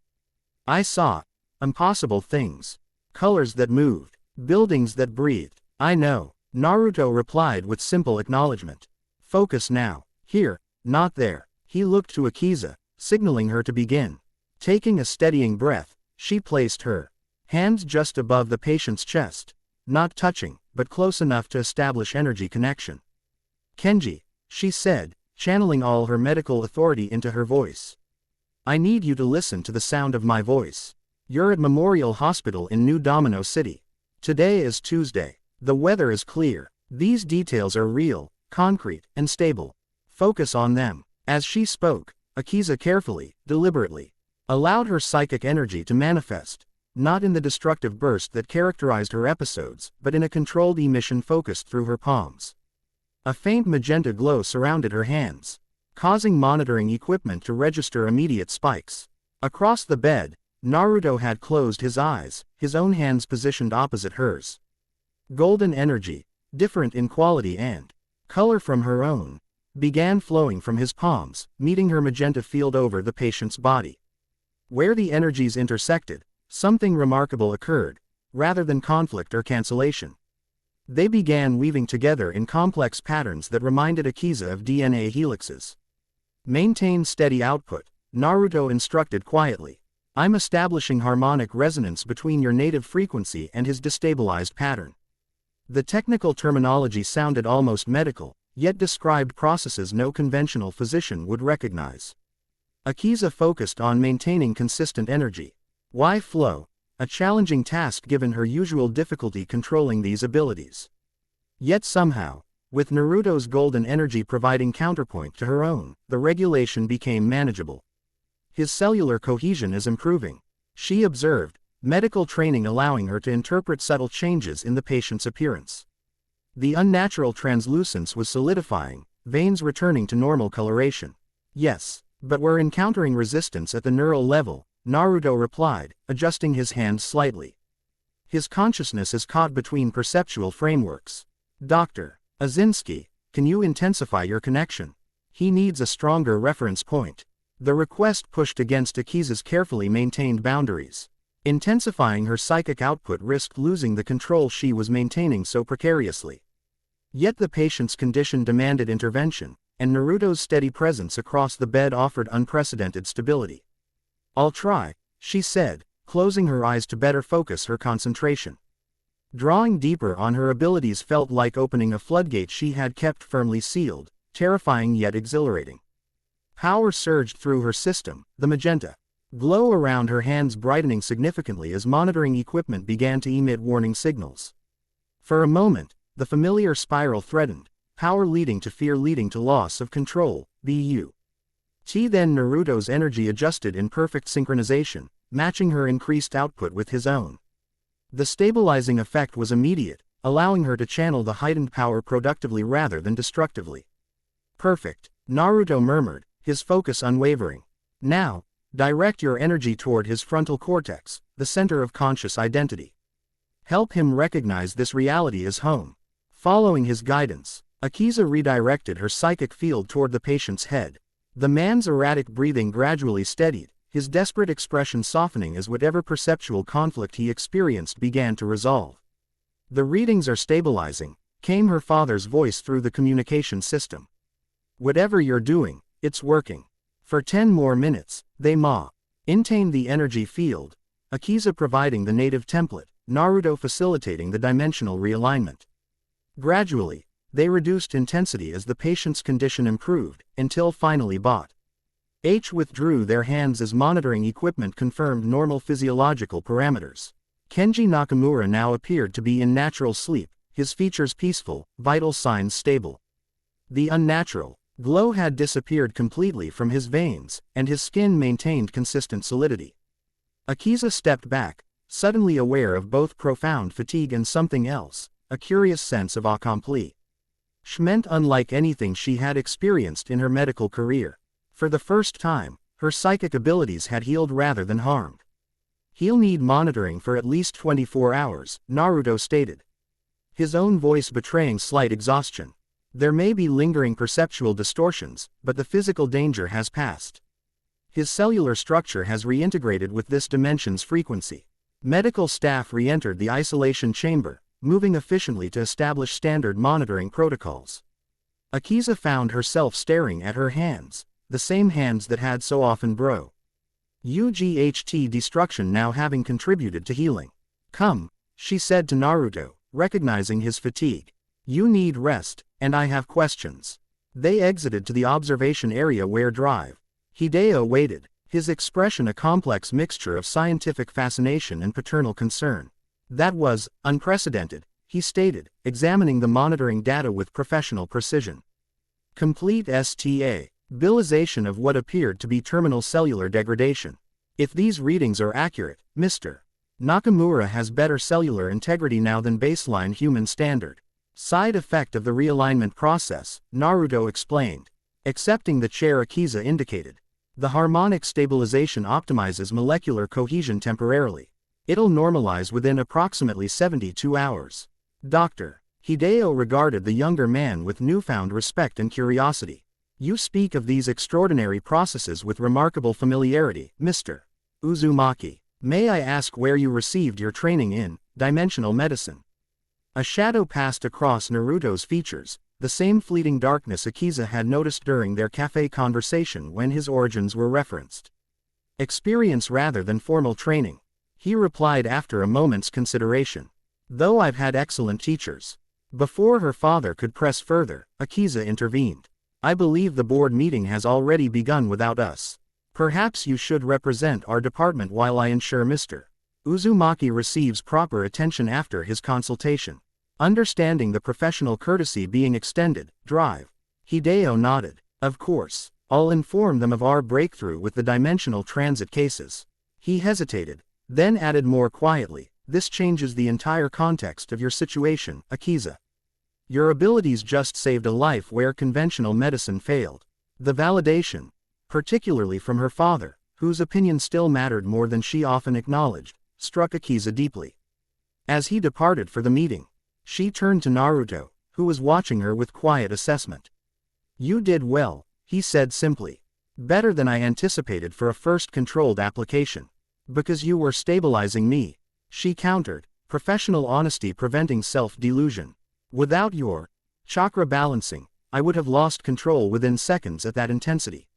I saw impossible things. Colors that moved, buildings that breathed. I know, Naruto replied with simple acknowledgement. Focus now. Here, not there. He looked to Akiza, signaling her to begin. Taking a steadying breath, she placed her hands just above the patient's chest, not touching, but close enough to establish energy connection. Kenji, she said, channeling all her medical authority into her voice. I need you to listen to the sound of my voice. You're at Memorial Hospital in New Domino City. Today is Tuesday. The weather is clear. These details are real, concrete, and stable. Focus on them. As she spoke, Akiza carefully, deliberately, allowed her psychic energy to manifest, not in the destructive burst that characterized her episodes, but in a controlled emission focused through her palms. A faint magenta glow surrounded her hands, causing monitoring equipment to register immediate spikes. Across the bed, Naruto had closed his eyes, his own hands positioned opposite hers. Golden energy, different in quality and color from her own, began flowing from his palms, meeting her magenta field over the patient's body. Where the energies intersected, something remarkable occurred, rather than conflict or cancellation. They began weaving together in complex patterns that reminded Akiza of DNA helixes. Maintain steady output, Naruto instructed quietly. I'm establishing harmonic resonance between your native frequency and his destabilized pattern. The technical terminology sounded almost medical, yet described processes no conventional physician would recognize. Akiza focused on maintaining consistent energy. Why flow? A challenging task given her usual difficulty controlling these abilities. Yet somehow, with Naruto's golden energy providing counterpoint to her own, the regulation became manageable. His cellular cohesion is improving, she observed, medical training allowing her to interpret subtle changes in the patient's appearance. The unnatural translucence was solidifying, veins returning to normal coloration. Yes, but we're encountering resistance at the neural level, Naruto replied, adjusting his hands slightly. His consciousness is caught between perceptual frameworks. Dr. Izinski, can you intensify your connection? He needs a stronger reference point. The request pushed against Akiza's carefully maintained boundaries. Intensifying her psychic output risked losing the control she was maintaining so precariously. Yet the patient's condition demanded intervention, and Naruto's steady presence across the bed offered unprecedented stability. I'll try, she said, closing her eyes to better focus her concentration. Drawing deeper on her abilities felt like opening a floodgate she had kept firmly sealed, terrifying yet exhilarating. Power surged through her system, the magenta glow around her hands brightening significantly as monitoring equipment began to emit warning signals. For a moment, the familiar spiral threatened, power leading to fear leading to loss of control, BU. Then Naruto's energy adjusted in perfect synchronization, matching her increased output with his own. The stabilizing effect was immediate, allowing her to channel the heightened power productively rather than destructively. Perfect, Naruto murmured, his focus unwavering. Now, direct your energy toward his frontal cortex, the center of conscious identity. Help him recognize this reality as home. Following his guidance, Akiza redirected her psychic field toward the patient's head. The man's erratic breathing gradually steadied, his desperate expression softening as whatever perceptual conflict he experienced began to resolve. The readings are stabilizing, came her father's voice through the communication system. Whatever you're doing, it's working. For 10 more minutes, they maintain the energy field, Akiza providing the native template, Naruto facilitating the dimensional realignment. Gradually, they reduced intensity as the patient's condition improved, until finally withdrew their hands as monitoring equipment confirmed normal physiological parameters. Kenji Nakamura now appeared to be in natural sleep, his features peaceful, vital signs stable. The unnatural glow had disappeared completely from his veins, and his skin maintained consistent solidity. Akiza stepped back, suddenly aware of both profound fatigue and something else, a curious sense of accomplishment unlike anything she had experienced in her medical career. For the first time, her psychic abilities had healed rather than harmed. He'll need monitoring for at least 24 hours, Naruto stated, his own voice betraying slight exhaustion. There may be lingering perceptual distortions, but the physical danger has passed. His cellular structure has reintegrated with this dimension's frequency. Medical staff re-entered the isolation chamber, moving efficiently to establish standard monitoring protocols. Akiza found herself staring at her hands, the same hands that had so often UGHT destruction now having contributed to healing. Come, she said to Naruto, recognizing his fatigue. You need rest, and I have questions. They exited to the observation area where Hideo waited, his expression a complex mixture of scientific fascination and paternal concern. That was unprecedented, he stated, examining the monitoring data with professional precision. Complete stabilization of what appeared to be terminal cellular degradation. If these readings are accurate, Mr. Nakamura has better cellular integrity now than baseline human standard. Side effect of the realignment process, Naruto explained. Accepting the chair Akiza indicated. The harmonic stabilization optimizes molecular cohesion temporarily. It'll normalize within approximately 72 hours. Dr. Hideo regarded the younger man with newfound respect and curiosity. You speak of these extraordinary processes with remarkable familiarity, Mr. Uzumaki. May I ask where you received your training in dimensional medicine? A shadow passed across Naruto's features, the same fleeting darkness Akiza had noticed during their cafe conversation when his origins were referenced. Experience rather than formal training, he replied after a moment's consideration. Though I've had excellent teachers. Before her father could press further, Akiza intervened. I believe the board meeting has already begun without us. Perhaps you should represent our department while I ensure Mr. Uzumaki receives proper attention after his consultation. Understanding the professional courtesy being extended, Hideo nodded. Of course, I'll inform them of our breakthrough with the dimensional transit cases. He hesitated, then added more quietly, this changes the entire context of your situation, Akiza. Your abilities just saved a life where conventional medicine failed. The validation, particularly from her father, whose opinion still mattered more than she often acknowledged, struck Akiza deeply. As he departed for the meeting, she turned to Naruto, who was watching her with quiet assessment. You did well, he said simply. Better than I anticipated for a first controlled application. Because you were stabilizing me, she countered, professional honesty preventing self-delusion. Without your chakra balancing, I would have lost control within seconds at that intensity.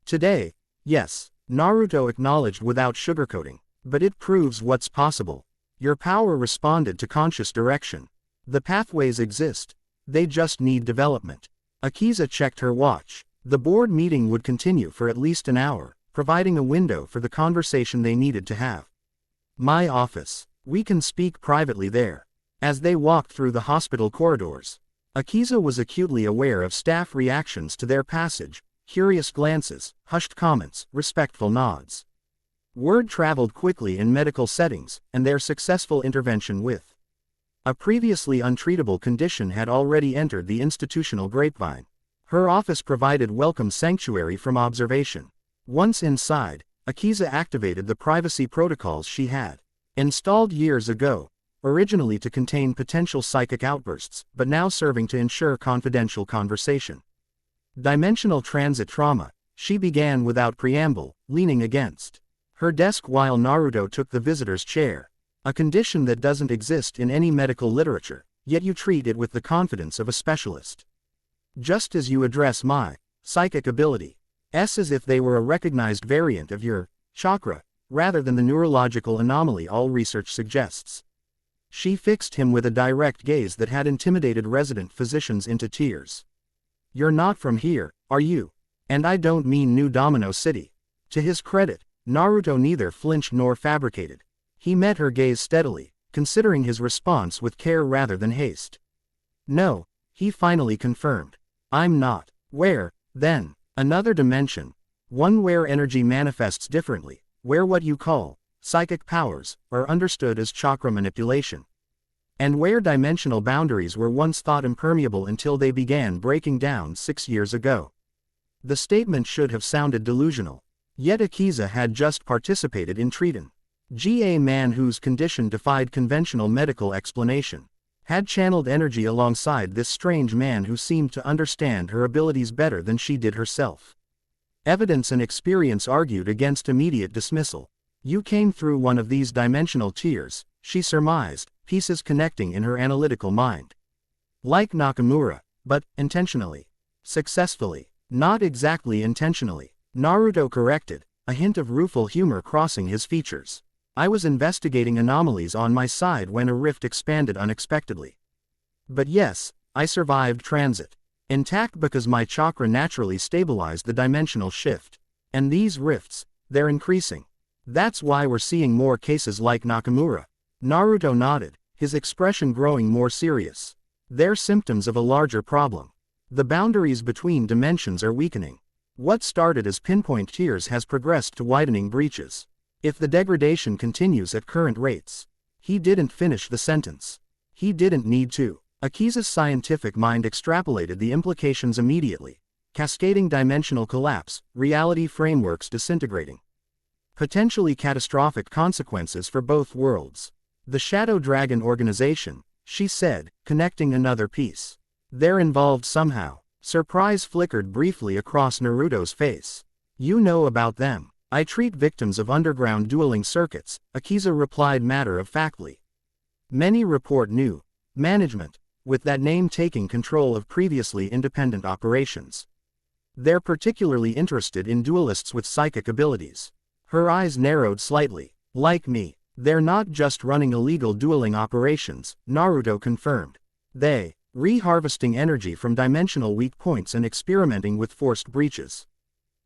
Today, yes, Naruto acknowledged without sugarcoating, but it proves what's possible. Your power responded to conscious direction. The pathways exist, they just need development. Akiza checked her watch. The board meeting would continue for at least an hour, providing a window for the conversation they needed to have. My office. We can speak privately there. As they walked through the hospital corridors, Akiza was acutely aware of staff reactions to their passage, curious glances, hushed comments, respectful nods. Word traveled quickly in medical settings, and their successful intervention with a previously untreatable condition had already entered the institutional grapevine. Her office provided welcome sanctuary from observation. Once inside, Akiza activated the privacy protocols she had installed years ago, originally to contain potential psychic outbursts, but now serving to ensure confidential conversation. Dimensional transit trauma, she began without preamble, leaning against her desk while Naruto took the visitor's chair. A condition that doesn't exist in any medical literature, yet you treat it with the confidence of a specialist. Just as you address my psychic ability, as if they were a recognized variant of your chakra, rather than the neurological anomaly all research suggests. She fixed him with a direct gaze that had intimidated resident physicians into tears. You're not from here, are you? And I don't mean New Domino City. To his credit, Naruto neither flinched nor fabricated. He met her gaze steadily, considering his response with care rather than haste. No, he finally confirmed. I'm not. Where, then? Another dimension. One where energy manifests differently, where what you call psychic powers are understood as chakra manipulation. And where dimensional boundaries were once thought impermeable until they began breaking down 6 years ago. The statement should have sounded delusional. Yet Akiza had just participated in Triton. A man whose condition defied conventional medical explanation had channeled energy alongside this strange man who seemed to understand her abilities better than she did herself. Evidence and experience argued against immediate dismissal. You came through one of these dimensional tiers, she surmised, pieces connecting in her analytical mind. Like Nakamura, but intentionally. Successfully. Not exactly intentionally, Naruto corrected, a hint of rueful humor crossing his features. I was investigating anomalies on my side when a rift expanded unexpectedly. But yes, I survived transit. Intact because my chakra naturally stabilized the dimensional shift. And these rifts, they're increasing. That's why we're seeing more cases like Nakamura. Naruto nodded, his expression growing more serious. They're symptoms of a larger problem. The boundaries between dimensions are weakening. What started as pinpoint tiers has progressed to widening breaches. If the degradation continues at current rates. He didn't finish the sentence. He didn't need to. Akiza's scientific mind extrapolated the implications immediately. Cascading dimensional collapse, reality frameworks disintegrating. Potentially catastrophic consequences for both worlds. The Shadow Dragon organization, she said, connecting another piece. They're involved somehow. Surprise flickered briefly across Naruto's face. You know about them. I treat victims of underground dueling circuits, Akiza replied matter-of-factly. Many report new management, with that name taking control of previously independent operations. They're particularly interested in duelists with psychic abilities. Her eyes narrowed slightly. Like me, they're not just running illegal dueling operations, Naruto confirmed. They re-harvesting energy from dimensional weak points and experimenting with forced breaches.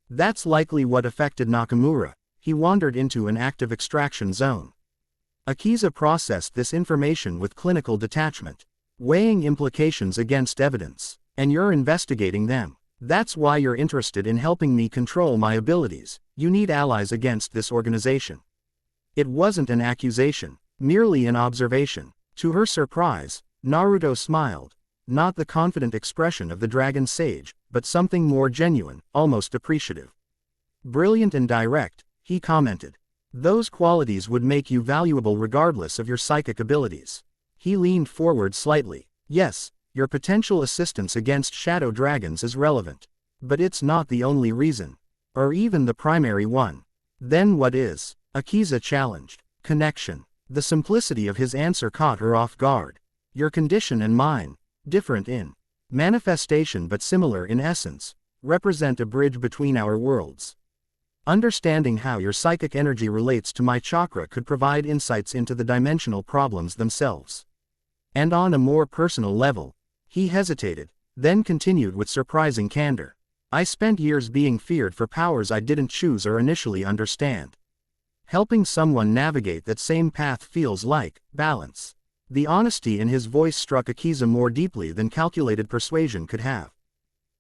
That's likely what affected Nakamura. He wandered into an active extraction zone. Akiza processed this information with clinical detachment, weighing implications against evidence. And you're investigating them. That's why you're interested in helping me control my abilities. You need allies against this organization. It wasn't an accusation, merely an observation. To her surprise, Naruto smiled. Not the confident expression of the dragon sage, but something more genuine, almost appreciative. Brilliant and direct, he commented. Those qualities would make you valuable regardless of your psychic abilities. He leaned forward slightly. Yes, your potential assistance against shadow dragons is relevant. But it's not the only reason. Or even the primary one. Then what is? Akiza challenged. Connection. The simplicity of his answer caught her off guard. Your condition and mine, different in manifestation but similar in essence, represent a bridge between our worlds. Understanding how your psychic energy relates to my chakra could provide insights into the dimensional problems themselves. And on a more personal level, he hesitated, then continued with surprising candor. I spent years being feared for powers I didn't choose or initially understand. Helping someone navigate that same path feels like balance. The honesty in his voice struck Akiza more deeply than calculated persuasion could have.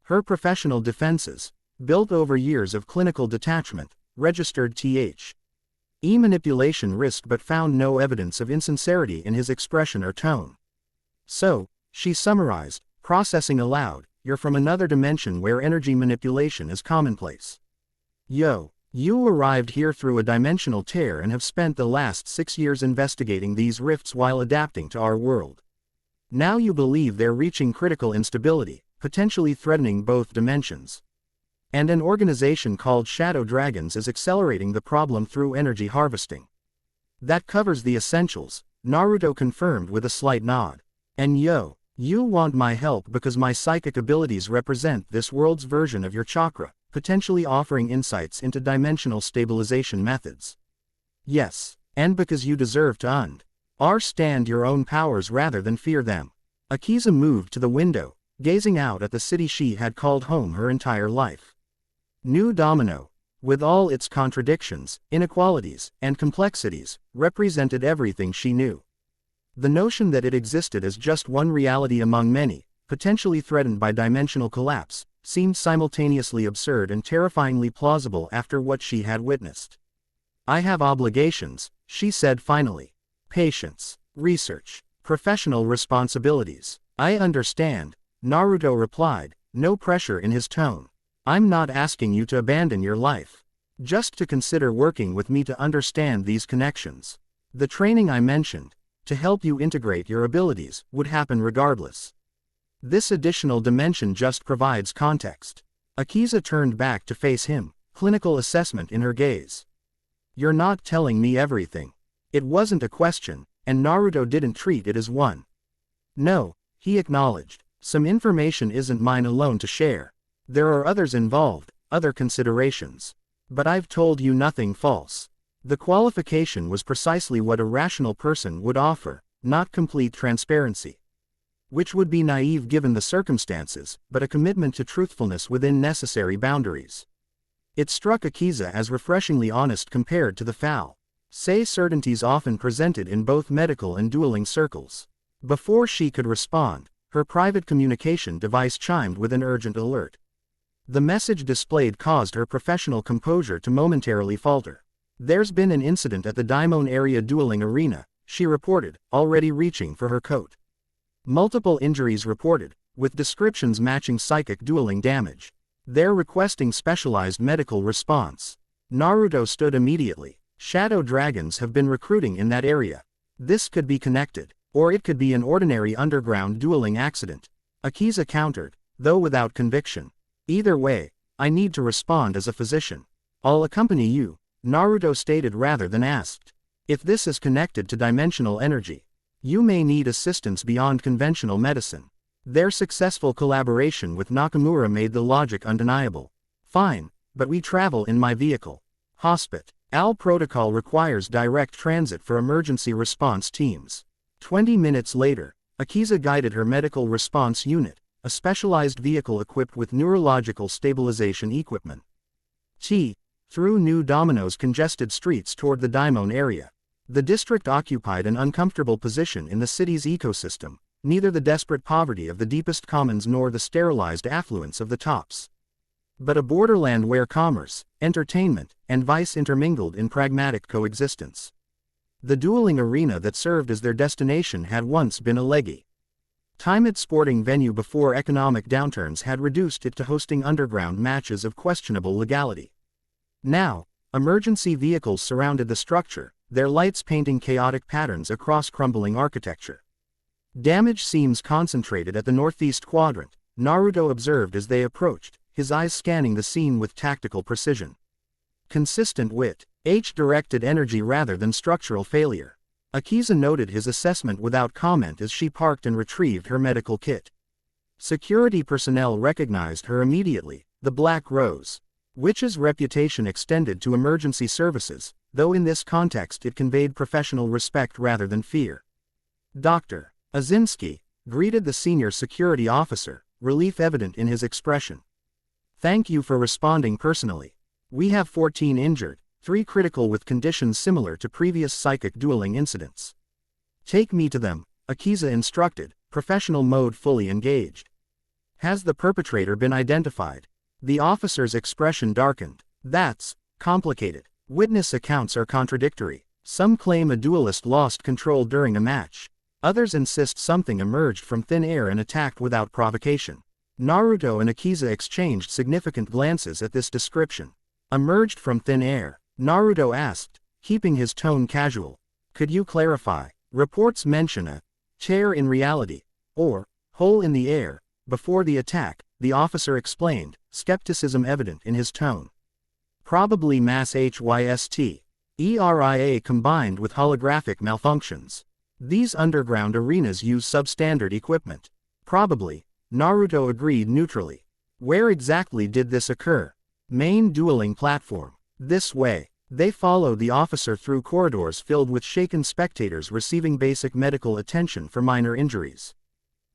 Her professional defenses, built over years of clinical detachment, registered the manipulation risk but found no evidence of insincerity in his expression or tone. So, she summarized, processing aloud, "You're from another dimension where energy manipulation is commonplace. You arrived here through a dimensional tear and have spent the last 6 years investigating these rifts while adapting to our world. Now you believe they're reaching critical instability, potentially threatening both dimensions. And an organization called Shadow Dragons is accelerating the problem through energy harvesting. That covers the essentials," Naruto confirmed with a slight nod. "And you want my help because my psychic abilities represent this world's version of your chakra, potentially offering insights into dimensional stabilization methods." "Yes, and because you deserve to understand your own powers rather than fear them." Akiza moved to the window, gazing out at the city she had called home her entire life. New Domino, with all its contradictions, inequalities, and complexities, represented everything she knew. The notion that it existed as just one reality among many, potentially threatened by dimensional collapse, seemed simultaneously absurd and terrifyingly plausible after what she had witnessed. "I have obligations," she said finally. "Patience, research, professional responsibilities." "I understand," Naruto replied, no pressure in his tone. "I'm not asking you to abandon your life. Just to consider working with me to understand these connections. The training I mentioned, to help you integrate your abilities, would happen regardless. This additional dimension just provides context." Akiza turned back to face him, clinical assessment in her gaze. "You're not telling me everything." It wasn't a question, and Naruto didn't treat it as one. "No," he acknowledged, "some information isn't mine alone to share. There are others involved, other considerations. But I've told you nothing false." The qualification was precisely what a rational person would offer, not complete transparency. Which would be naive given the circumstances, but a commitment to truthfulness within necessary boundaries. It struck Akiza as refreshingly honest compared to the false certainties often presented in both medical and dueling circles. Before she could respond, her private communication device chimed with an urgent alert. The message displayed caused her professional composure to momentarily falter. "There's been an incident at the Daimon area dueling arena," she reported, already reaching for her coat. "Multiple injuries reported, with descriptions matching psychic dueling damage. They're requesting specialized medical response." Naruto stood immediately. Shadow Dragons have been recruiting in that area. This could be connected, or it could be an ordinary underground dueling accident. Akiza countered, though without conviction. "Either way, I need to respond as a physician. I'll accompany you," Naruto stated rather than asked. "If this is connected to dimensional energy, you may need assistance beyond conventional medicine." Their successful collaboration with Nakamura made the logic undeniable. "Fine, but we travel in my vehicle. Hospital protocol requires direct transit for emergency response teams." 20 minutes later, Akiza guided her medical response unit, a specialized vehicle equipped with neurological stabilization equipment, through New Domino's congested streets toward the Daimon area. The district occupied an uncomfortable position in the city's ecosystem, neither the desperate poverty of the deepest commons nor the sterilized affluence of the tops, but a borderland where commerce, entertainment, and vice intermingled in pragmatic coexistence. The dueling arena that served as their destination had once been a legitimate sporting venue before economic downturns had reduced it to hosting underground matches of questionable legality. Now, emergency vehicles surrounded the structure, their lights painting chaotic patterns across crumbling architecture. "Damage seems concentrated at the northeast quadrant," Naruto observed as they approached, his eyes scanning the scene with tactical precision. "Consistent with directed energy rather than structural failure." Akiza noted his assessment without comment as she parked and retrieved her medical kit. Security personnel recognized her immediately, the Black Rose, which's reputation extended to emergency services, though in this context it conveyed professional respect rather than fear. "Dr. Izinski," greeted the senior security officer, relief evident in his expression. Thank you for responding personally. We have 14 injured, 3 critical with conditions similar to previous psychic dueling incidents. Take me to them, Akiza instructed, professional mode fully engaged. Has the perpetrator been identified? The officer's expression darkened. That's complicated. Witness accounts are contradictory. Some claim a duelist lost control during a match. Others insist something emerged from thin air and attacked without provocation. Naruto and Akiza exchanged significant glances at this description. Emerged from thin air, Naruto asked, keeping his tone casual. Could you clarify? Reports mention a chair in reality, or hole in the air. Before the attack, the officer explained, skepticism evident in his tone. Probably mass HYST. ERIA combined with holographic malfunctions. These underground arenas use substandard equipment. Probably, Naruto agreed neutrally. Where exactly did this occur? Main dueling platform. This way. They followed the officer through corridors filled with shaken spectators receiving basic medical attention for minor injuries.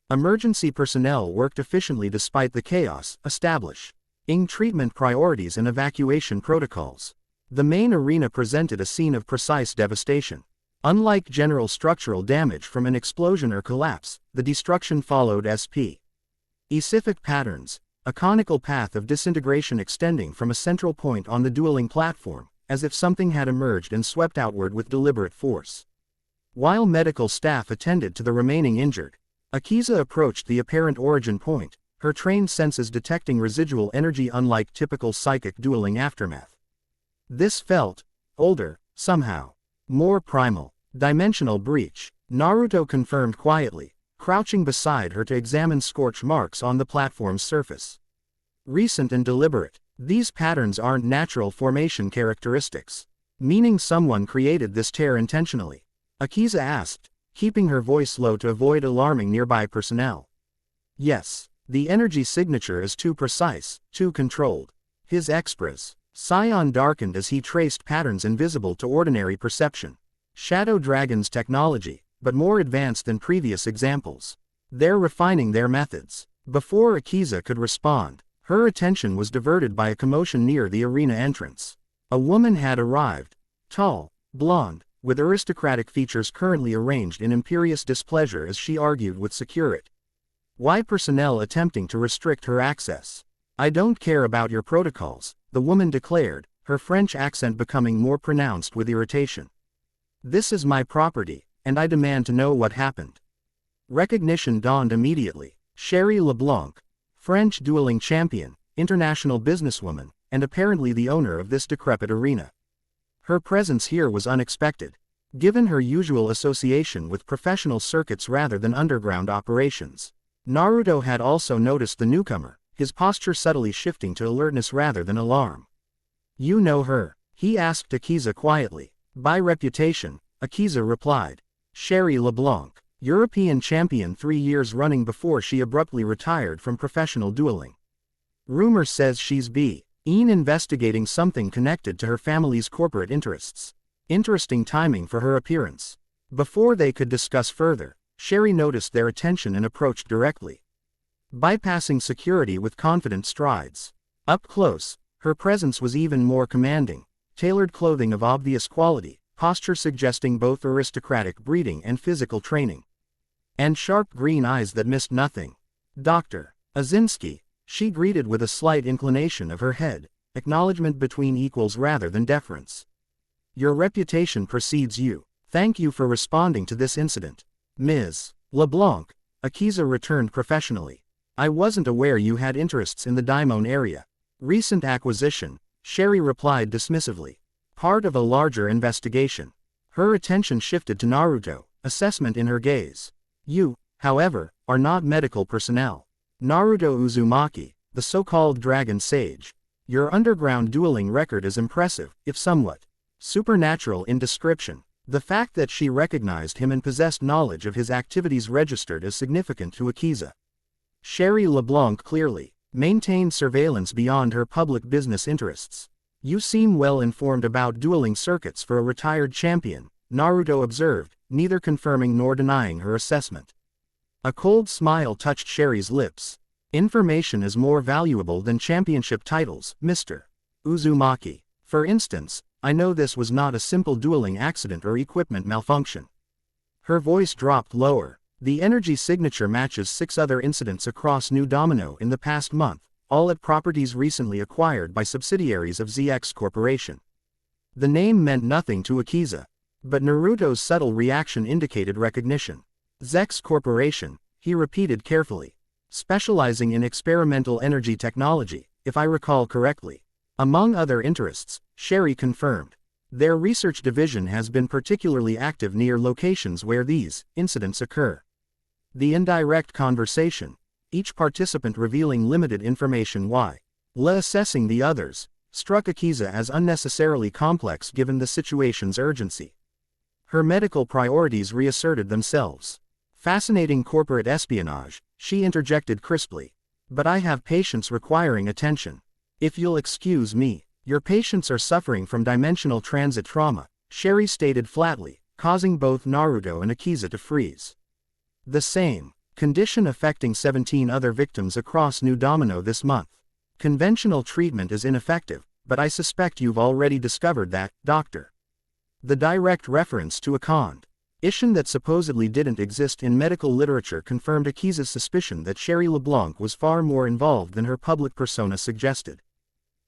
Emergency personnel worked efficiently despite the chaos, establishing treatment priorities and evacuation protocols. The main arena presented a scene of precise devastation. Unlike general structural damage from an explosion or collapse, the destruction followed specific patterns, a conical path of disintegration extending from a central point on the dueling platform, as if something had emerged and swept outward with deliberate force. While medical staff attended to the remaining injured, Akiza approached the apparent origin point, her trained senses detecting residual energy unlike typical psychic dueling aftermath. This felt older, somehow. More primal. Dimensional breach. Naruto confirmed quietly, crouching beside her to examine scorch marks on the platform's surface. Recent and deliberate. These patterns aren't natural formation characteristics. Meaning someone created this tear intentionally. Akiza asked, keeping her voice low to avoid alarming nearby personnel. Yes, the energy signature is too precise, too controlled. His expression darkened as he traced patterns invisible to ordinary perception. Shadow Dragon's technology, but more advanced than previous examples. They're refining their methods. Before Akiza could respond, her attention was diverted by a commotion near the arena entrance. A woman had arrived. Tall, blonde, with aristocratic features currently arranged in imperious displeasure as she argued with security. Why personnel attempting to restrict her access? I don't care about your protocols, the woman declared, her French accent becoming more pronounced with irritation. This is my property, and I demand to know what happened. Recognition dawned immediately. Sherry LeBlanc, French dueling champion, international businesswoman, and apparently the owner of this decrepit arena. Her presence here was unexpected, given her usual association with professional circuits rather than underground operations. Naruto had also noticed the newcomer, his posture subtly shifting to alertness rather than alarm. You know her? He asked Akiza quietly. By reputation, Akiza replied. Sherry LeBlanc, European champion 3 years running before she abruptly retired from professional dueling. Rumor says she's been investigating something connected to her family's corporate interests. Interesting timing for her appearance. Before they could discuss further, Sherry noticed their attention and approached directly. Bypassing security with confident strides. Up close, her presence was even more commanding. Tailored clothing of obvious quality, posture suggesting both aristocratic breeding and physical training. And sharp green eyes that missed nothing. Dr. Izinski, she greeted with a slight inclination of her head, acknowledgement between equals rather than deference. Your reputation precedes you. Thank you for responding to this incident. Ms. LeBlanc, Akiza returned professionally. I wasn't aware you had interests in the Daimon area. Recent acquisition, Sherry replied dismissively. Part of a larger investigation. Her attention shifted to Naruto, assessment in her gaze. You, however, are not medical personnel. Naruto Uzumaki, the so-called Dragon Sage. Your underground dueling record is impressive, if somewhat supernatural in description. The fact that she recognized him and possessed knowledge of his activities registered as significant to Akiza. Sherry LeBlanc clearly maintained surveillance beyond her public business interests. You seem well informed about dueling circuits for a retired champion, Naruto observed, neither confirming nor denying her assessment. A cold smile touched Sherry's lips. Information is more valuable than championship titles, Mr. Uzumaki. For instance, I know this was not a simple dueling accident or equipment malfunction. Her voice dropped lower. The energy signature matches 6 other incidents across New Domino in the past month, all at properties recently acquired by subsidiaries of ZX Corporation. The name meant nothing to Akiza, but Naruto's subtle reaction indicated recognition. ZX Corporation, he repeated carefully. Specializing in experimental energy technology, if I recall correctly. Among other interests, Sherry confirmed. Their research division has been particularly active near locations where these incidents occur. The indirect conversation, each participant revealing limited information while assessing the others, struck Akiza as unnecessarily complex given the situation's urgency. Her medical priorities reasserted themselves. Fascinating corporate espionage, she interjected crisply. But I have patients requiring attention. If you'll excuse me, your patients are suffering from dimensional transit trauma, Sherry stated flatly, causing both Naruto and Akiza to freeze. The same condition affecting 17 other victims across New Domino this month. Conventional treatment is ineffective, but I suspect you've already discovered that, Doctor. The direct reference to a condition that supposedly didn't exist in medical literature confirmed Akiza's suspicion that Sherry LeBlanc was far more involved than her public persona suggested.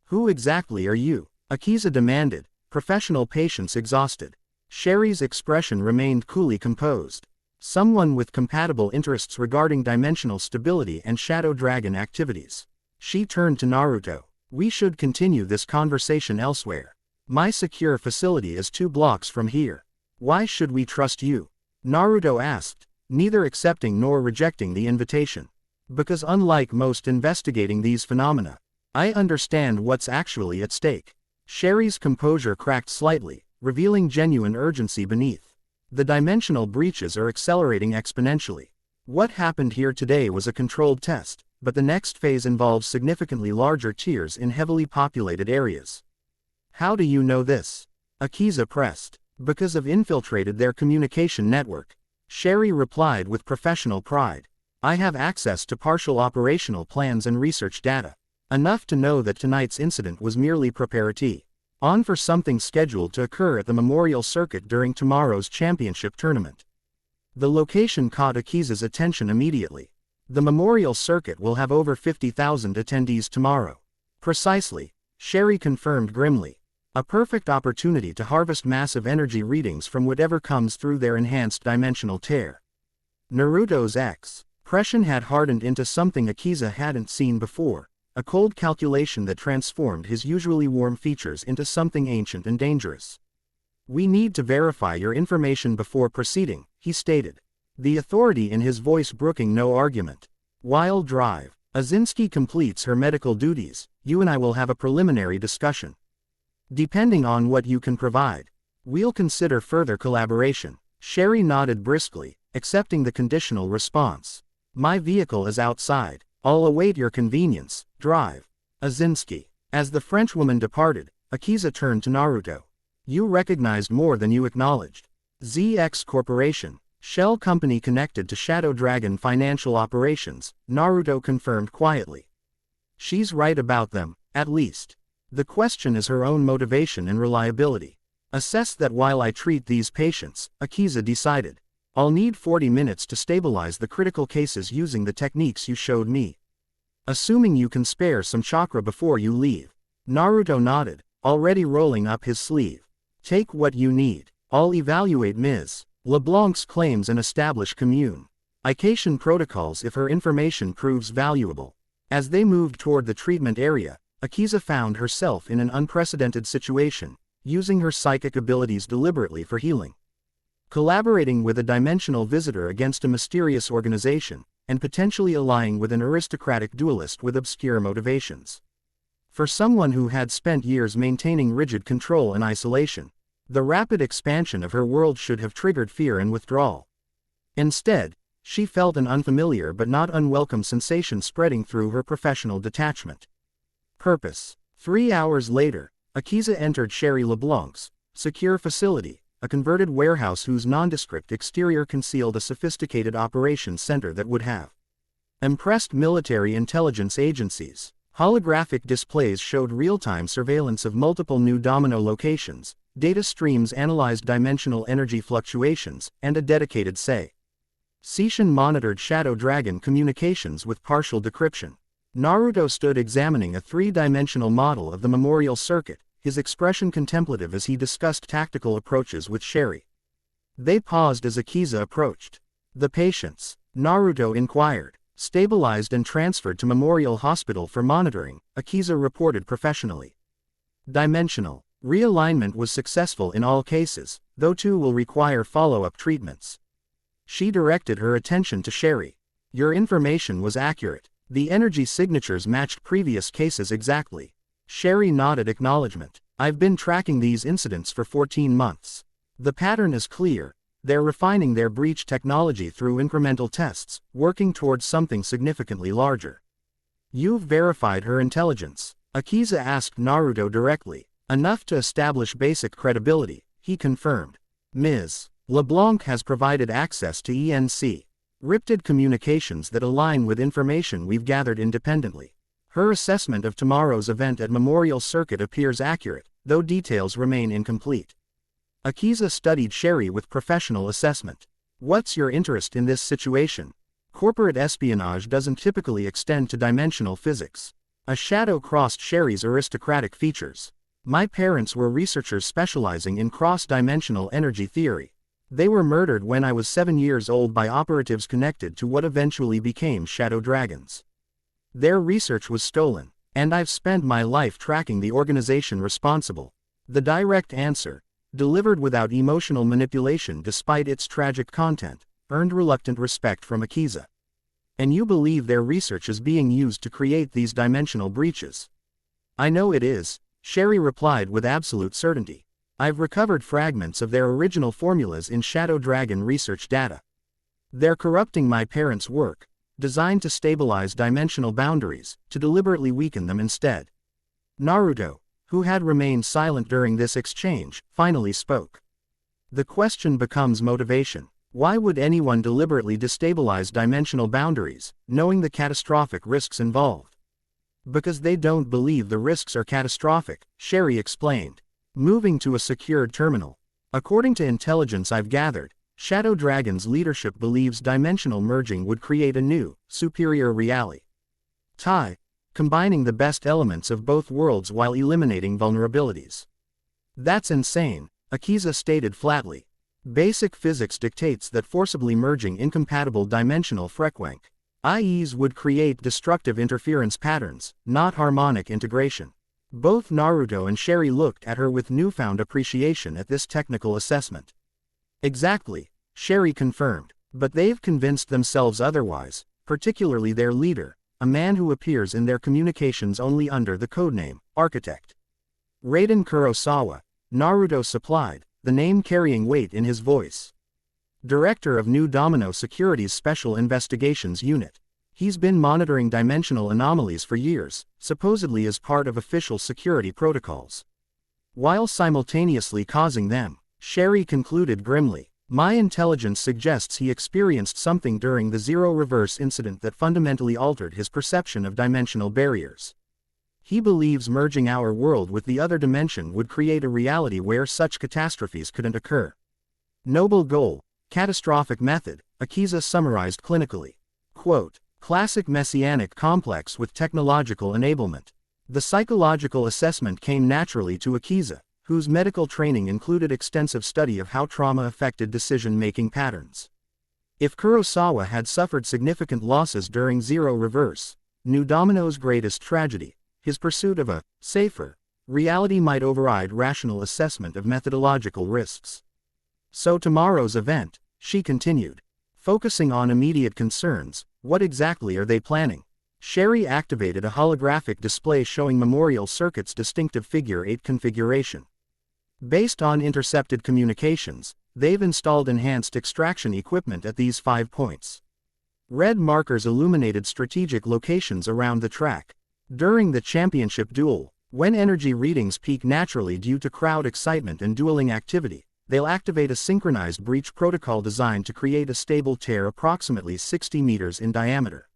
Who exactly are you? Akiza demanded, professional patience exhausted. Sherry's expression remained coolly composed. Someone with compatible interests regarding dimensional stability and Shadow Dragon activities. She turned to Naruto. We should continue this conversation elsewhere. My secure facility is 2 blocks from here. Why should we trust you? Naruto asked, neither accepting nor rejecting the invitation. Because unlike most investigating these phenomena, I understand what's actually at stake. Sherry's composure cracked slightly, revealing genuine urgency beneath. The dimensional breaches are accelerating exponentially. What happened here today was a controlled test, but the next phase involves significantly larger tiers in heavily populated areas. How do you know this? Akiza pressed. Because I've infiltrated their communication network. Sherry replied with professional pride. I have access to partial operational plans and research data. Enough to know that tonight's incident was merely preparatory. On for something scheduled to occur at the Memorial Circuit during tomorrow's championship tournament. The location caught Akiza's attention immediately. The Memorial Circuit will have over 50,000 attendees tomorrow. Precisely, Sherry confirmed grimly. A perfect opportunity to harvest massive energy readings from whatever comes through their enhanced dimensional tear. Naruto's expression had hardened into something Akiza hadn't seen before, a cold calculation that transformed his usually warm features into something ancient and dangerous. We need to verify your information before proceeding, he stated. The authority in his voice brooking no argument. While Drive, Izinski completes her medical duties, you and I will have a preliminary discussion. Depending on what you can provide, we'll consider further collaboration. Sherry nodded briskly, accepting the conditional response. My vehicle is outside. I'll await your convenience. Drive. Izinski. As the Frenchwoman departed, Akiza turned to Naruto. You recognized more than you acknowledged. ZX Corporation, shell company connected to Shadow Dragon financial operations, Naruto confirmed quietly. She's right about them, at least. The question is her own motivation and reliability. Assess that while I treat these patients, Akiza decided. I'll need 40 minutes to stabilize the critical cases using the techniques you showed me. Assuming you can spare some chakra before you leave. Naruto nodded, already rolling up his sleeve. Take what you need. I'll evaluate Ms. LeBlanc's claims and establish communication protocols if her information proves valuable. As they moved toward the treatment area, Akiza found herself in an unprecedented situation, using her psychic abilities deliberately for healing. Collaborating with a dimensional visitor against a mysterious organization, and potentially allying with an aristocratic duelist with obscure motivations. For someone who had spent years maintaining rigid control and isolation, the rapid expansion of her world should have triggered fear and withdrawal. Instead, she felt an unfamiliar but not unwelcome sensation spreading through her professional detachment. Purpose. 3 hours later, Akiza entered Sherry LeBlanc's secure facility, a converted warehouse whose nondescript exterior concealed a sophisticated operations center that would have impressed military intelligence agencies. Holographic displays showed real-time surveillance of multiple new domino locations, data streams analyzed dimensional energy fluctuations, and a dedicated Seishin monitored Shadow Dragon communications with partial decryption. Naruto stood examining a three-dimensional model of the memorial circuit, his expression contemplative as he discussed tactical approaches with Sherry. They paused as Akiza approached. The patients, Naruto inquired, stabilized and transferred to Memorial Hospital for monitoring, Akiza reported professionally. Dimensional realignment was successful in all cases, though two will require follow-up treatments. She directed her attention to Sherry. Your information was accurate. The energy signatures matched previous cases exactly. Sherry nodded acknowledgement. I've been tracking these incidents for 14 months. The pattern is clear. They're refining their breach technology through incremental tests, working towards something significantly larger. You've verified her intelligence? Akiza asked Naruto directly. Enough to establish basic credibility, he confirmed. Ms. LeBlanc has provided access to encrypted communications that align with information we've gathered independently. Her assessment of tomorrow's event at Memorial Circuit appears accurate, though details remain incomplete. Akiza studied Sherry with professional assessment. What's your interest in this situation? Corporate espionage doesn't typically extend to dimensional physics. A shadow crossed Sherry's aristocratic features. My parents were researchers specializing in cross-dimensional energy theory. They were murdered when I was 7 years old by operatives connected to what eventually became Shadow Dragons. Their research was stolen, and I've spent my life tracking the organization responsible. The direct answer, delivered without emotional manipulation despite its tragic content, earned reluctant respect from Akiza. And you believe their research is being used to create these dimensional breaches? I know it is, Sherry replied with absolute certainty. I've recovered fragments of their original formulas in Shadow Dragon research data. They're corrupting my parents' work, designed to stabilize dimensional boundaries, to deliberately weaken them instead. Naruto, who had remained silent during this exchange, finally spoke. The question becomes motivation. Why would anyone deliberately destabilize dimensional boundaries, knowing the catastrophic risks involved? Because they don't believe the risks are catastrophic, Sherry explained. Moving to a secured terminal. According to intelligence I've gathered, Shadow Dragon's leadership believes dimensional merging would create a new, superior reality. Combining the best elements of both worlds while eliminating vulnerabilities. That's insane, Akiza stated flatly. Basic physics dictates that forcibly merging incompatible dimensional frequencies would create destructive interference patterns, not harmonic integration. Both Naruto and Sherry looked at her with newfound appreciation at this technical assessment. Exactly, Sherry confirmed, but they've convinced themselves otherwise, particularly their leader, a man who appears in their communications only under the codename Architect. Raiden Kurosawa, Naruto supplied, the name carrying weight in his voice. Director of New Domino Security's Special Investigations Unit. He's been monitoring dimensional anomalies for years, supposedly as part of official security protocols. While simultaneously causing them, Sherry concluded grimly. My intelligence suggests he experienced something during the Zero Reverse incident that fundamentally altered his perception of dimensional barriers. He believes merging our world with the other dimension would create a reality where such catastrophes couldn't occur. Noble goal, catastrophic method, Akiza summarized clinically. Quote, classic messianic complex with technological enablement. The psychological assessment came naturally to Akiza, whose medical training included extensive study of how trauma affected decision-making patterns. If Kurosawa had suffered significant losses during Zero Reverse, New Domino's greatest tragedy, his pursuit of a safer reality might override rational assessment of methodological risks. So tomorrow's event, she continued, focusing on immediate concerns, what exactly are they planning? Sherry activated a holographic display showing Memorial Circuit's distinctive Figure 8 configuration. Based on intercepted communications, they've installed enhanced extraction equipment at these 5 points. Red markers illuminated strategic locations around the track. During the championship duel, when energy readings peak naturally due to crowd excitement and dueling activity, they'll activate a synchronized breach protocol designed to create a stable tear approximately 60 meters in diameter.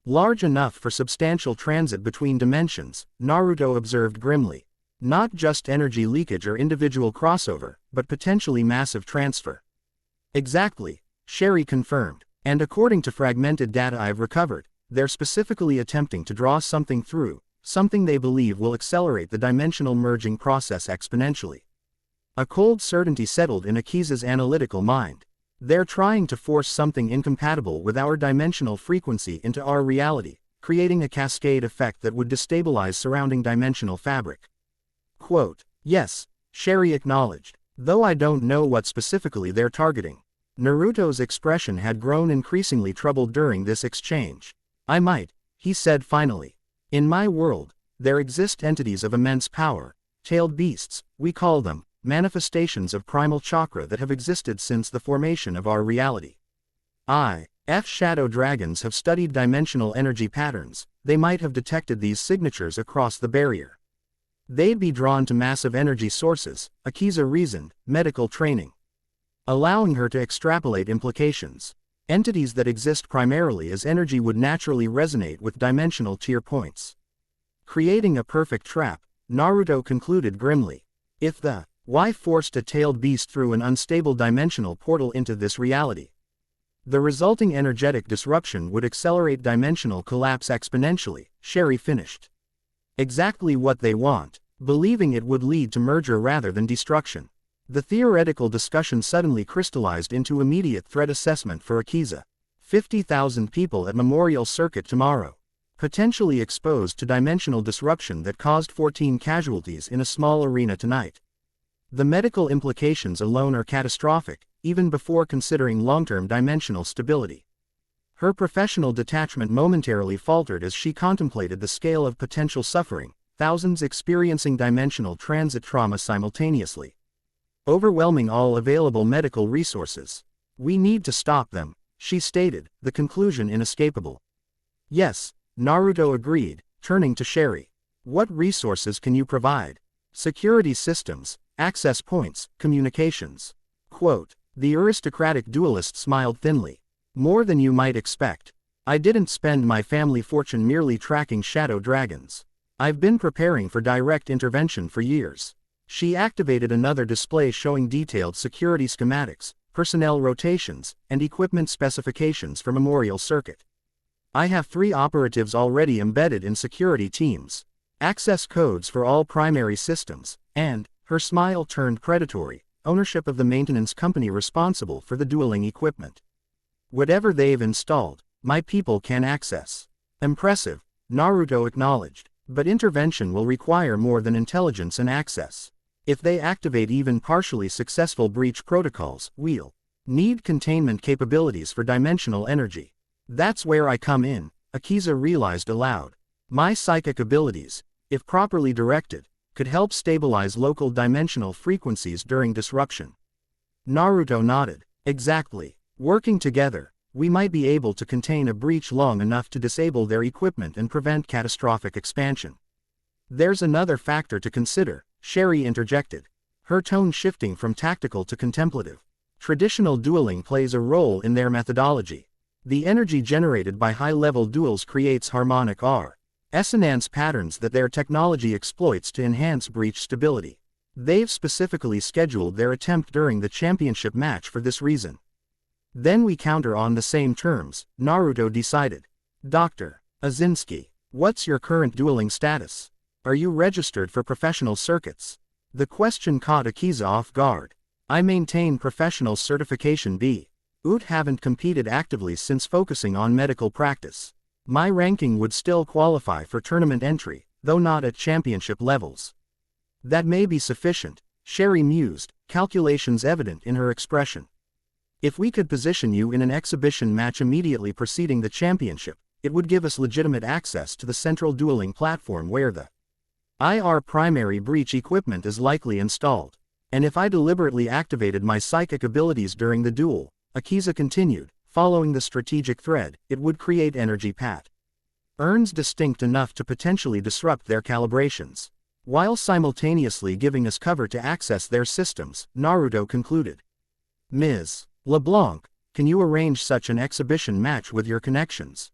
Large enough for substantial transit between dimensions, Naruto observed grimly. Not just energy leakage or individual crossover, but potentially massive transfer. Exactly, Sherry confirmed. And according to fragmented data I've recovered, they're specifically attempting to draw something through, something they believe will accelerate the dimensional merging process exponentially. A cold certainty settled in Akiza's analytical mind. They're trying to force something incompatible with our dimensional frequency into our reality, creating a cascade effect that would destabilize surrounding dimensional fabric. Quote, yes, Sherry acknowledged, though I don't know what specifically they're targeting. Naruto's expression had grown increasingly troubled during this exchange. I might, he said finally. In my world, there exist entities of immense power, tailed beasts, we call them, manifestations of primal chakra that have existed since the formation of our reality. Shadow dragons have studied dimensional energy patterns, they might have detected these signatures across the barrier. They'd be drawn to massive energy sources, Akiza reasoned, medical training. Allowing her to extrapolate implications. Entities that exist primarily as energy would naturally resonate with dimensional tier points. Creating a perfect trap, Naruto concluded grimly. If the Y forced a tailed beast through an unstable dimensional portal into this reality, the resulting energetic disruption would accelerate dimensional collapse exponentially, Sherry finished. Exactly what they want, believing it would lead to merger rather than destruction. The theoretical discussion suddenly crystallized into immediate threat assessment for Akiza. 50,000 people at Memorial Circuit tomorrow. Potentially exposed to dimensional disruption that caused 14 casualties in a small arena tonight. The medical implications alone are catastrophic, even before considering long-term dimensional stability. Her professional detachment momentarily faltered as she contemplated the scale of potential suffering, thousands experiencing dimensional transit trauma simultaneously. Overwhelming all available medical resources. We need to stop them, she stated, the conclusion inescapable. Yes, Naruto agreed, turning to Sherry. What resources can you provide? Security systems, access points, communications. Quote, the aristocratic duelist smiled thinly. More than you might expect. I didn't spend my family fortune merely tracking shadow dragons. I've been preparing for direct intervention for years. She activated another display showing detailed security schematics, personnel rotations, and equipment specifications for Memorial Circuit. I have 3 operatives already embedded in security teams, access codes for all primary systems, and, her smile turned predatory, ownership of the maintenance company responsible for the dueling equipment. Whatever they've installed, my people can access. Impressive, Naruto acknowledged, but intervention will require more than intelligence and access. If they activate even partially successful breach protocols, we'll need containment capabilities for dimensional energy. That's where I come in, Akiza realized aloud. My psychic abilities, if properly directed, could help stabilize local dimensional frequencies during disruption. Naruto nodded. Exactly. Working together, we might be able to contain a breach long enough to disable their equipment and prevent catastrophic expansion. There's another factor to consider, Sherry interjected, her tone shifting from tactical to contemplative. Traditional dueling plays a role in their methodology. The energy generated by high-level duels creates harmonic resonance patterns that their technology exploits to enhance breach stability. They've specifically scheduled their attempt during the championship match for this reason. Then we counter on the same terms, Naruto decided. Dr. Izinski, what's your current dueling status? Are you registered for professional circuits? The question caught Akiza off guard. I maintain professional certification B. Haven't competed actively since focusing on medical practice. My ranking would still qualify for tournament entry, though not at championship levels. That may be sufficient, Sherry mused, calculations evident in her expression. If we could position you in an exhibition match immediately preceding the championship, it would give us legitimate access to the central dueling platform where the primary breach equipment is likely installed. And if I deliberately activated my psychic abilities during the duel, Akiza continued, following the strategic thread, it would create energy patterns distinct enough to potentially disrupt their calibrations, while simultaneously giving us cover to access their systems, Naruto concluded. Ms. LeBlanc, can you arrange such an exhibition match with your connections?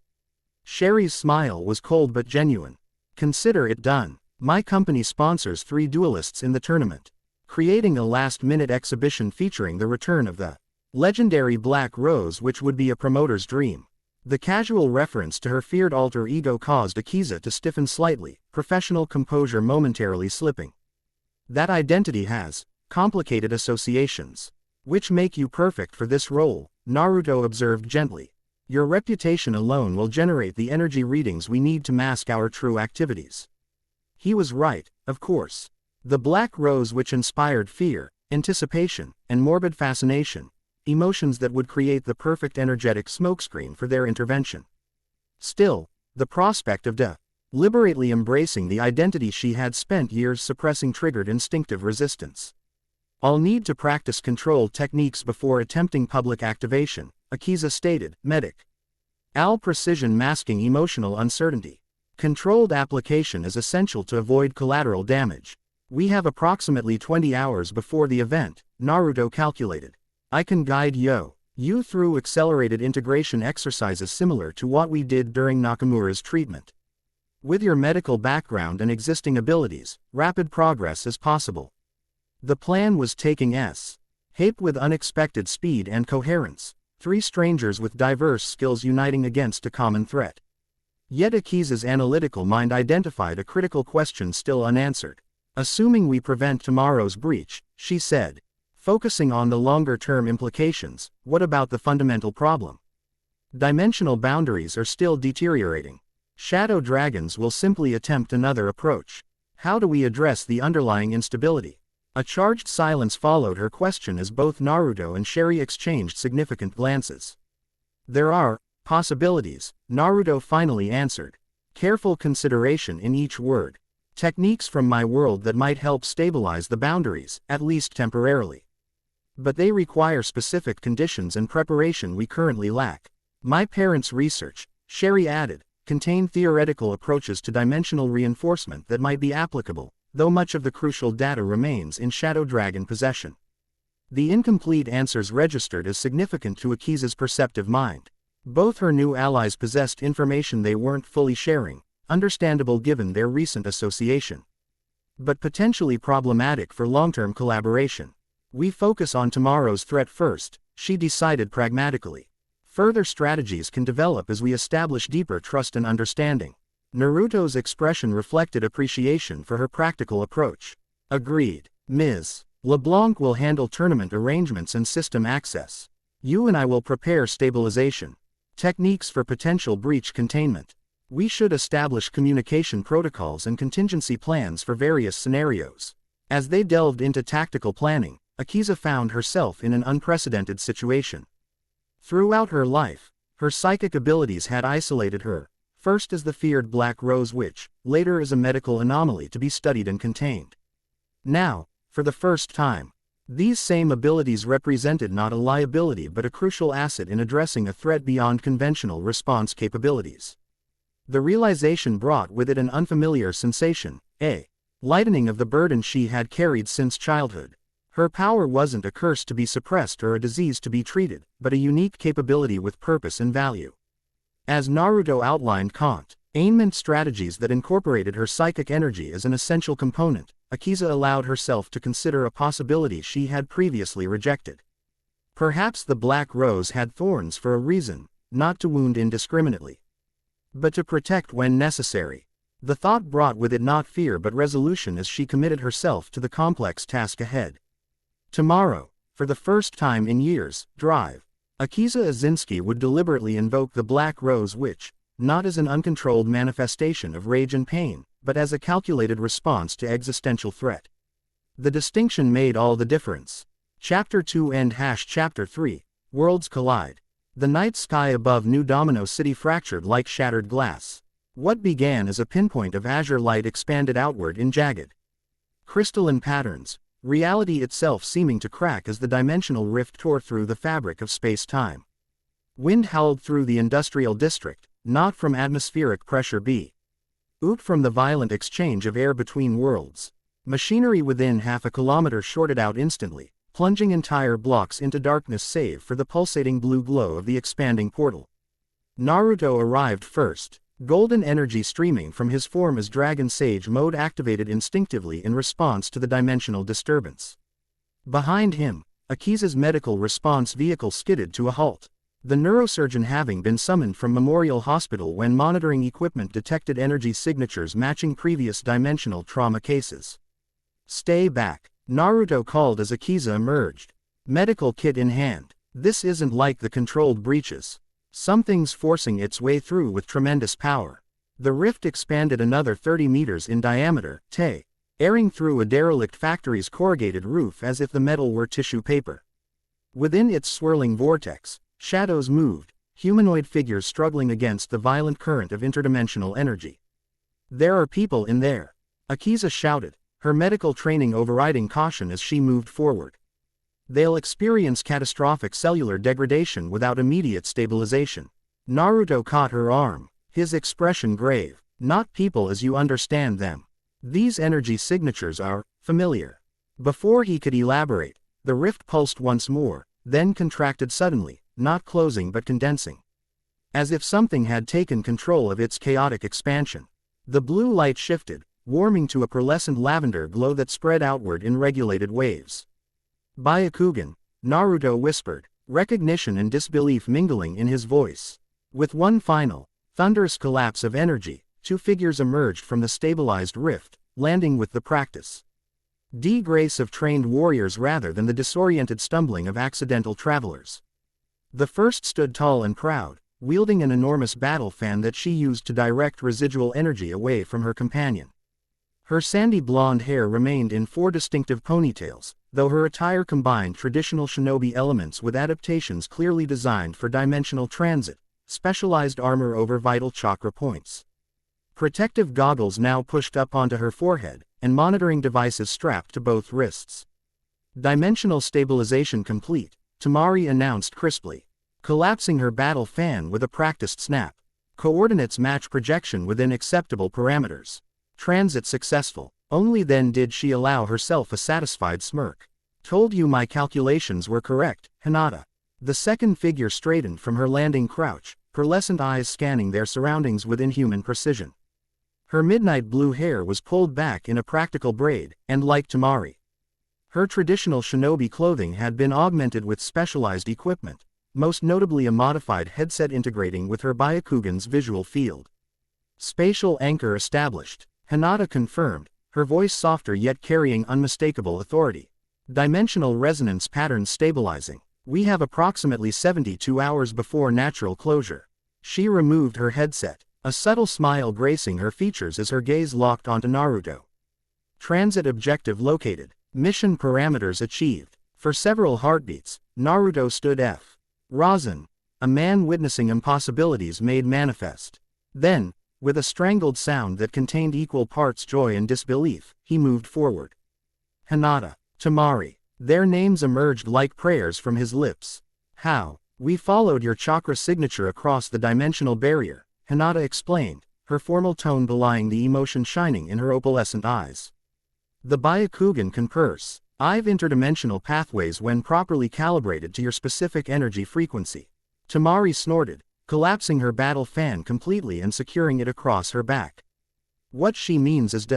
Sherry's smile was cold but genuine. Consider it done. My company sponsors 3 duelists in the tournament, creating a last-minute exhibition featuring the return of the legendary Black Rose, which would be a promoter's dream. The casual reference to her feared alter ego caused Akiza to stiffen slightly, professional composure momentarily slipping. That identity has complicated associations, which make you perfect for this role, Naruto observed gently. Your reputation alone will generate the energy readings we need to mask our true activities. He was right, of course. The Black Rose, which inspired fear, anticipation, and morbid fascination, emotions that would create the perfect energetic smokescreen for their intervention. Still, the prospect of deliberately embracing the identity she had spent years suppressing triggered instinctive resistance. I'll need to practice control techniques before attempting public activation, Akiza stated, medic. Al precision masking emotional uncertainty. Controlled application is essential to avoid collateral damage. We have approximately 20 hours before the event, Naruto calculated. I can guide you through accelerated integration exercises similar to what we did during Nakamura's treatment. With your medical background and existing abilities, rapid progress is possible. The plan was taking shape with unexpected speed and coherence, 3 strangers with diverse skills uniting against a common threat. Yet Akiza's analytical mind identified a critical question still unanswered. Assuming we prevent tomorrow's breach, she said, focusing on the longer-term implications, what about the fundamental problem? Dimensional boundaries are still deteriorating. Shadow dragons will simply attempt another approach. How do we address the underlying instability? A charged silence followed her question as both Naruto and Sherry exchanged significant glances. There are possibilities, Naruto finally answered. Careful consideration in each word. Techniques from my world that might help stabilize the boundaries, at least temporarily. But they require specific conditions and preparation we currently lack. My parents' research, Sherry added, contained theoretical approaches to dimensional reinforcement that might be applicable, though much of the crucial data remains in Shadow Dragon possession. The incomplete answers registered as significant to Akiza's perceptive mind. Both her new allies possessed information they weren't fully sharing, understandable given their recent association, but potentially problematic for long-term collaboration. We focus on tomorrow's threat first, she decided pragmatically. Further strategies can develop as we establish deeper trust and understanding. Naruto's expression reflected appreciation for her practical approach. Agreed. Ms. LeBlanc will handle tournament arrangements and system access. You and I will prepare stabilization techniques for potential breach containment. We should establish communication protocols and contingency plans for various scenarios. As they delved into tactical planning, Akiza found herself in an unprecedented situation. Throughout her life, her psychic abilities had isolated her, first as the feared Black Rose Witch, later as a medical anomaly to be studied and contained. Now, for the first time, these same abilities represented not a liability but a crucial asset in addressing a threat beyond conventional response capabilities. The realization brought with it an unfamiliar sensation, a lightening of the burden she had carried since childhood. Her power wasn't a curse to be suppressed or a disease to be treated, but a unique capability with purpose and value. As Naruto outlined containment strategies that incorporated her psychic energy as an essential component, Akiza allowed herself to consider a possibility she had previously rejected. Perhaps the Black Rose had thorns for a reason, not to wound indiscriminately, but to protect when necessary. The thought brought with it not fear but resolution as she committed herself to the complex task ahead. Tomorrow, for the first time in years, Akiza Izinski would deliberately invoke the Black Rose Witch, not as an uncontrolled manifestation of rage and pain, but as a calculated response to existential threat. The distinction made all the difference. Chapter 2 and Chapter 3, Worlds Collide. The night sky above New Domino City fractured like shattered glass. What began as a pinpoint of azure light expanded outward in jagged, crystalline patterns, reality itself seeming to crack as the dimensional rift tore through the fabric of space-time. Wind howled through the industrial district, not from atmospheric pressure but from the violent exchange of air between worlds. Machinery within half a kilometer shorted out instantly, plunging entire blocks into darkness save for the pulsating blue glow of the expanding portal. Naruto arrived first, golden energy streaming from his form as Dragon Sage mode activated instinctively in response to the dimensional disturbance. Behind him, Akiza's medical response vehicle skidded to a halt. The neurosurgeon having been summoned from Memorial Hospital when monitoring equipment detected energy signatures matching previous dimensional trauma cases. "Stay back," Naruto called as Akiza emerged. Medical kit in hand. This isn't like the controlled breaches. Something's forcing its way through with tremendous power. The rift expanded another 30 meters in diameter, airing through a derelict factory's corrugated roof as if the metal were tissue paper. Within its swirling vortex, shadows moved, humanoid figures struggling against the violent current of interdimensional energy. "There are people in there," Akiza shouted, her medical training overriding caution as she moved forward. "They'll experience catastrophic cellular degradation without immediate stabilization." Naruto caught her arm, his expression grave. "Not people as you understand them. These energy signatures are familiar." Before he could elaborate, the rift pulsed once more, then contracted suddenly, not closing but condensing. As if something had taken control of its chaotic expansion. The blue light shifted, warming to a pearlescent lavender glow that spread outward in regulated waves. "Byakugan," Naruto whispered, recognition and disbelief mingling in his voice. With one final, thunderous collapse of energy, two figures emerged from the stabilized rift, landing with the practice. Grace of trained warriors rather than the disoriented stumbling of accidental travelers. The first stood tall and proud, wielding an enormous battle fan that she used to direct residual energy away from her companion. Her sandy blonde hair remained in 4 distinctive ponytails, though her attire combined traditional shinobi elements with adaptations clearly designed for dimensional transit, specialized armor over vital chakra points. Protective goggles now pushed up onto her forehead, and monitoring devices strapped to both wrists. "Dimensional stabilization complete," Tamari announced crisply, collapsing her battle fan with a practiced snap. "Coordinates match projection within acceptable parameters. Transit successful." Only then did she allow herself a satisfied smirk. "Told you my calculations were correct, Hinata." The second figure straightened from her landing crouch, pearlescent eyes scanning their surroundings with inhuman precision. Her midnight blue hair was pulled back in a practical braid, and like Tamari, her traditional shinobi clothing had been augmented with specialized equipment, most notably a modified headset integrating with her Byakugan's visual field. "Spatial anchor established," Hinata confirmed, her voice softer yet carrying unmistakable authority. "Dimensional resonance patterns stabilizing. We have approximately 72 hours before natural closure." She removed her headset, a subtle smile gracing her features as her gaze locked onto Naruto. "Transit objective located. Mission parameters achieved." For several heartbeats, Naruto stood frozen, a man witnessing impossibilities made manifest. Then, with a strangled sound that contained equal parts joy and disbelief, he moved forward. "Hinata, Tamari." Their names emerged like prayers from his lips. "How? We followed your chakra signature across the dimensional barrier," Hinata explained, her formal tone belying the emotion shining in her opalescent eyes. "The Byakugan concurs. I've interdimensional pathways when properly calibrated to your specific energy frequency." Tamari snorted, collapsing her battle fan completely and securing it across her back. "What she means is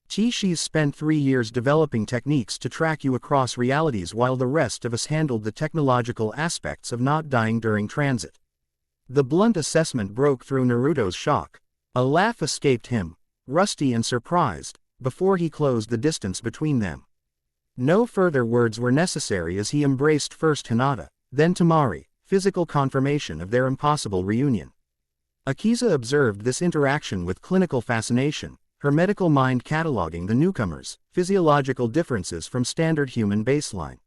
she's spent 3 years developing techniques to track you across realities while the rest of us handled the technological aspects of not dying during transit." The blunt assessment broke through Naruto's shock. A laugh escaped him, rusty and surprised, before he closed the distance between them. No further words were necessary as he embraced first Hinata, then Tamari, physical confirmation of their impossible reunion. Akiza observed this interaction with clinical fascination, her medical mind cataloging the newcomers' physiological differences from standard human baseline.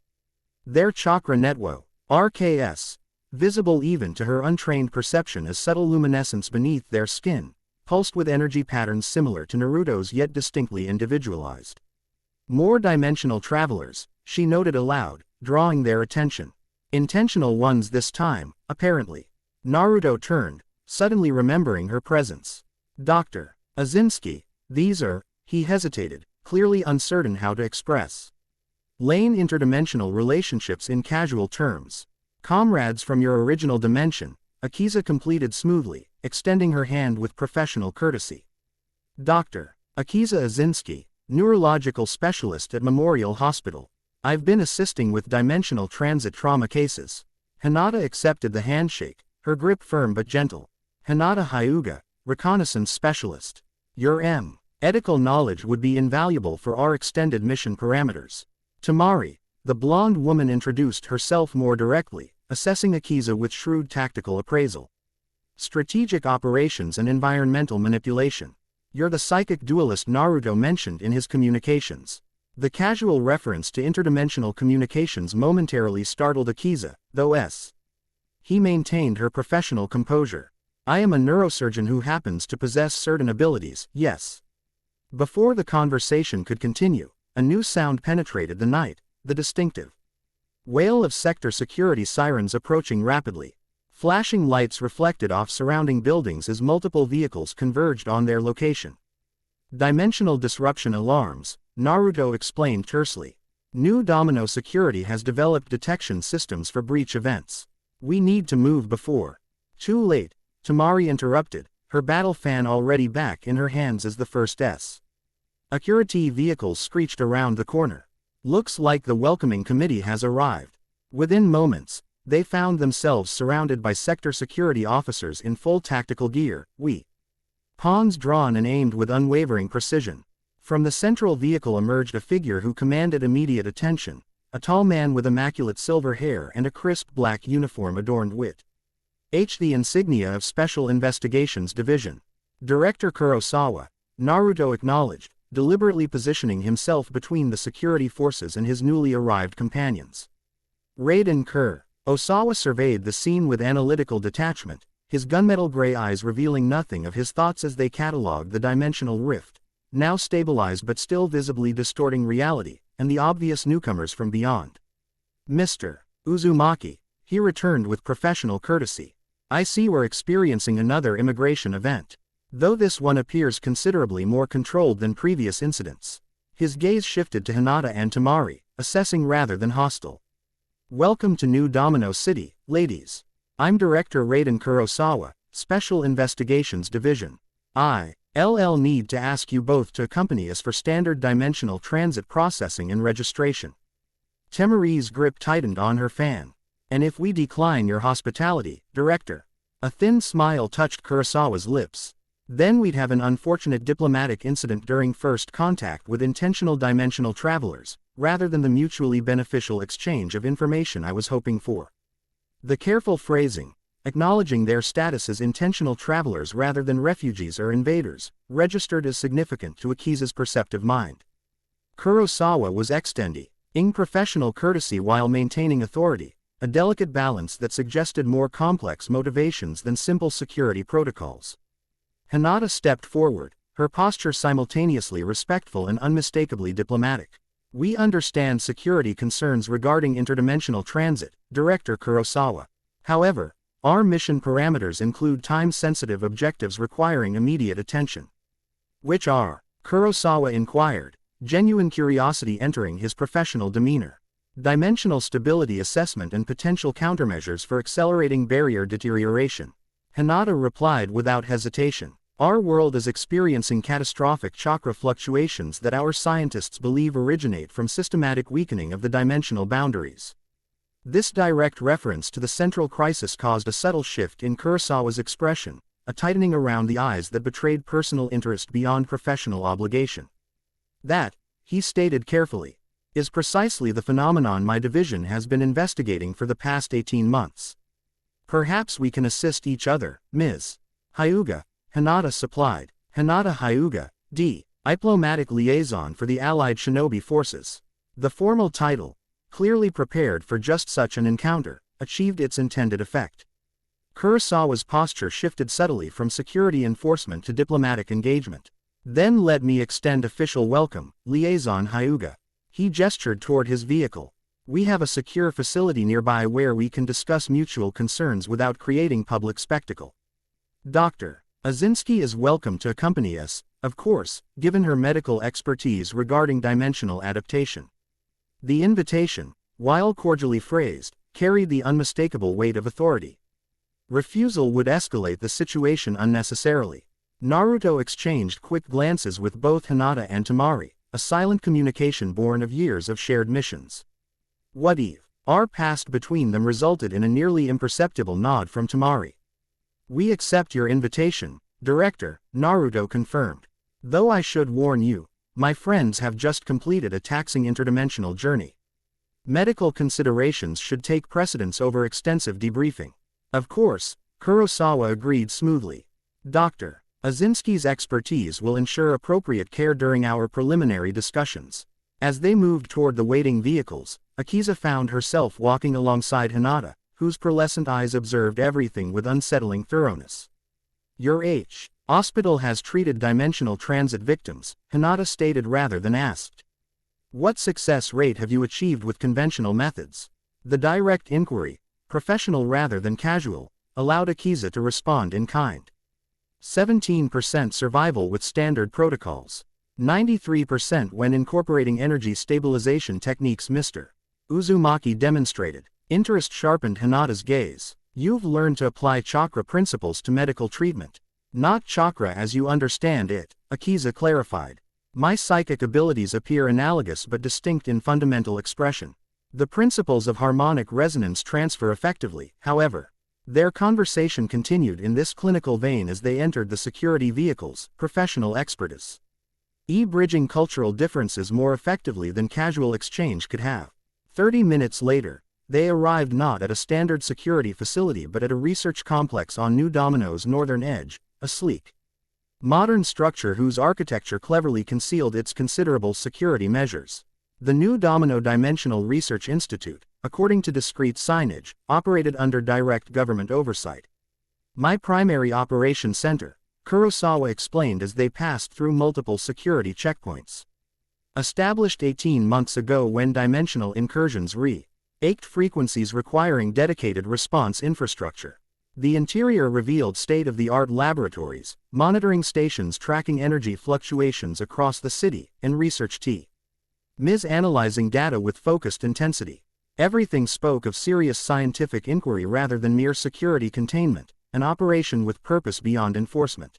Their chakra network, RKS, visible even to her untrained perception as subtle luminescence beneath their skin, pulsed with energy patterns similar to Naruto's yet distinctly individualized. "More dimensional travelers," she noted aloud, drawing their attention. "Intentional ones this time, apparently." Naruto turned, suddenly remembering her presence. "Dr. Izinski, these are," he hesitated, clearly uncertain how to express. "Lane interdimensional relationships in casual terms. Comrades from your original dimension," Akiza completed smoothly, extending her hand with professional courtesy. Dr. Akiza Izinski, neurological specialist at Memorial Hospital. I've been assisting with dimensional transit trauma cases. Hinata accepted the handshake, her grip firm but gentle. Hinata Hyuga, reconnaissance specialist. Your medical knowledge would be invaluable for our extended mission parameters. Tamari, the blonde woman, introduced herself more directly, assessing Akiza with shrewd tactical appraisal. Strategic operations and environmental manipulation. You're the psychic duelist Naruto mentioned in his communications. The casual reference to interdimensional communications momentarily startled Akiza, though he maintained her professional composure. I am a neurosurgeon who happens to possess certain abilities, yes. Before the conversation could continue, a new sound penetrated the night, the distinctive wail of sector security sirens approaching rapidly. Flashing lights reflected off surrounding buildings as multiple vehicles converged on their location. Dimensional disruption alarms, Naruto explained tersely. New Domino Security has developed detection systems for breach events. We need to move before. Too late, Tamari interrupted, her battle fan already back in her hands as the first Security vehicles screeched around the corner. Looks like the welcoming committee has arrived. Within moments, they found themselves surrounded by sector security officers in full tactical gear, pawns drawn and aimed with unwavering precision. From the central vehicle emerged a figure who commanded immediate attention, a tall man with immaculate silver hair and a crisp black uniform adorned with the insignia of Special Investigations Division. Director Kurosawa, Naruto acknowledged, deliberately positioning himself between the security forces and his newly arrived companions. Raiden Osawa surveyed the scene with analytical detachment, his gunmetal gray eyes revealing nothing of his thoughts as they catalogued the dimensional rift, now stabilized but still visibly distorting reality, and the obvious newcomers from beyond. Mr. Uzumaki, he returned with professional courtesy. I see we're experiencing another immigration event. Though this one appears considerably more controlled than previous incidents. His gaze shifted to Hinata and Tamari, assessing rather than hostile. Welcome to New Domino City, ladies. I'm Director Raiden Kurosawa, Special Investigations Division. I'll need to ask you both to accompany us for standard dimensional transit processing and registration. Tamari's grip tightened on her fan. And if we decline your hospitality, Director? A thin smile touched Kurosawa's lips. Then we'd have an unfortunate diplomatic incident during first contact with intentional dimensional travelers, rather than the mutually beneficial exchange of information I was hoping for. The careful phrasing, acknowledging their status as intentional travelers rather than refugees or invaders, registered as significant to Akiza's perceptive mind. Kurosawa was extending professional courtesy while maintaining authority, a delicate balance that suggested more complex motivations than simple security protocols. Hinata stepped forward, her posture simultaneously respectful and unmistakably diplomatic. We understand security concerns regarding interdimensional transit, Director Kurosawa. However, our mission parameters include time-sensitive objectives requiring immediate attention. Which are? Kurosawa inquired, genuine curiosity entering his professional demeanor. Dimensional stability assessment and potential countermeasures for accelerating barrier deterioration. Hinata replied without hesitation. Our world is experiencing catastrophic chakra fluctuations that our scientists believe originate from systematic weakening of the dimensional boundaries. This direct reference to the central crisis caused a subtle shift in Kurosawa's expression, a tightening around the eyes that betrayed personal interest beyond professional obligation. That, he stated carefully, is precisely the phenomenon my division has been investigating for the past 18 months. Perhaps we can assist each other, Ms. Hyuga, Hinata supplied. Hinata Hyuga, Diplomatic Liaison for the Allied Shinobi Forces. The formal title, clearly prepared for just such an encounter, achieved its intended effect. Kurosawa's posture shifted subtly from security enforcement to diplomatic engagement. Then let me extend official welcome, Liaison Hyuga. He gestured toward his vehicle. We have a secure facility nearby where we can discuss mutual concerns without creating public spectacle. Dr. Izinski is welcome to accompany us, of course, given her medical expertise regarding dimensional adaptation. The invitation, while cordially phrased, carried the unmistakable weight of authority. Refusal would escalate the situation unnecessarily. Naruto exchanged quick glances with both Hinata and Temari, a silent communication born of years of shared missions. What if our past between them resulted in a nearly imperceptible nod from Temari? We accept your invitation, Director, Naruto confirmed. Though I should warn you, my friends have just completed a taxing interdimensional journey. Medical considerations should take precedence over extensive debriefing. Of course, Kurosawa agreed smoothly. Dr. Izinski's expertise will ensure appropriate care during our preliminary discussions. As they moved toward the waiting vehicles, Akiza found herself walking alongside Hinata, whose pearlescent eyes observed everything with unsettling thoroughness. Your hospital has treated dimensional transit victims, Hinata stated rather than asked. What success rate have you achieved with conventional methods? The direct inquiry, professional rather than casual, allowed Akiza to respond in kind. 17% survival with standard protocols. 93% when incorporating energy stabilization techniques. Mr. Uzumaki demonstrated. Interest sharpened Hinata's gaze. You've learned to apply chakra principles to medical treatment. Not chakra as you understand it, Akiza clarified. My psychic abilities appear analogous but distinct in fundamental expression. The principles of harmonic resonance transfer effectively, however. Their conversation continued in this clinical vein as they entered the security vehicles, professional expertise. Bridging cultural differences more effectively than casual exchange could have. 30 minutes later, they arrived not at a standard security facility but at a research complex on New Domino's northern edge, a sleek, modern structure whose architecture cleverly concealed its considerable security measures. The New Domino Dimensional Research Institute, according to discreet signage, operated under direct government oversight. My primary operation center, Kurosawa explained as they passed through multiple security checkpoints. Established 18 months ago when dimensional incursions ached frequencies requiring dedicated response infrastructure. The interior revealed state-of-the-art laboratories, monitoring stations tracking energy fluctuations across the city, and research teams analyzing data with focused intensity. Everything spoke of serious scientific inquiry rather than mere security containment, an operation with purpose beyond enforcement.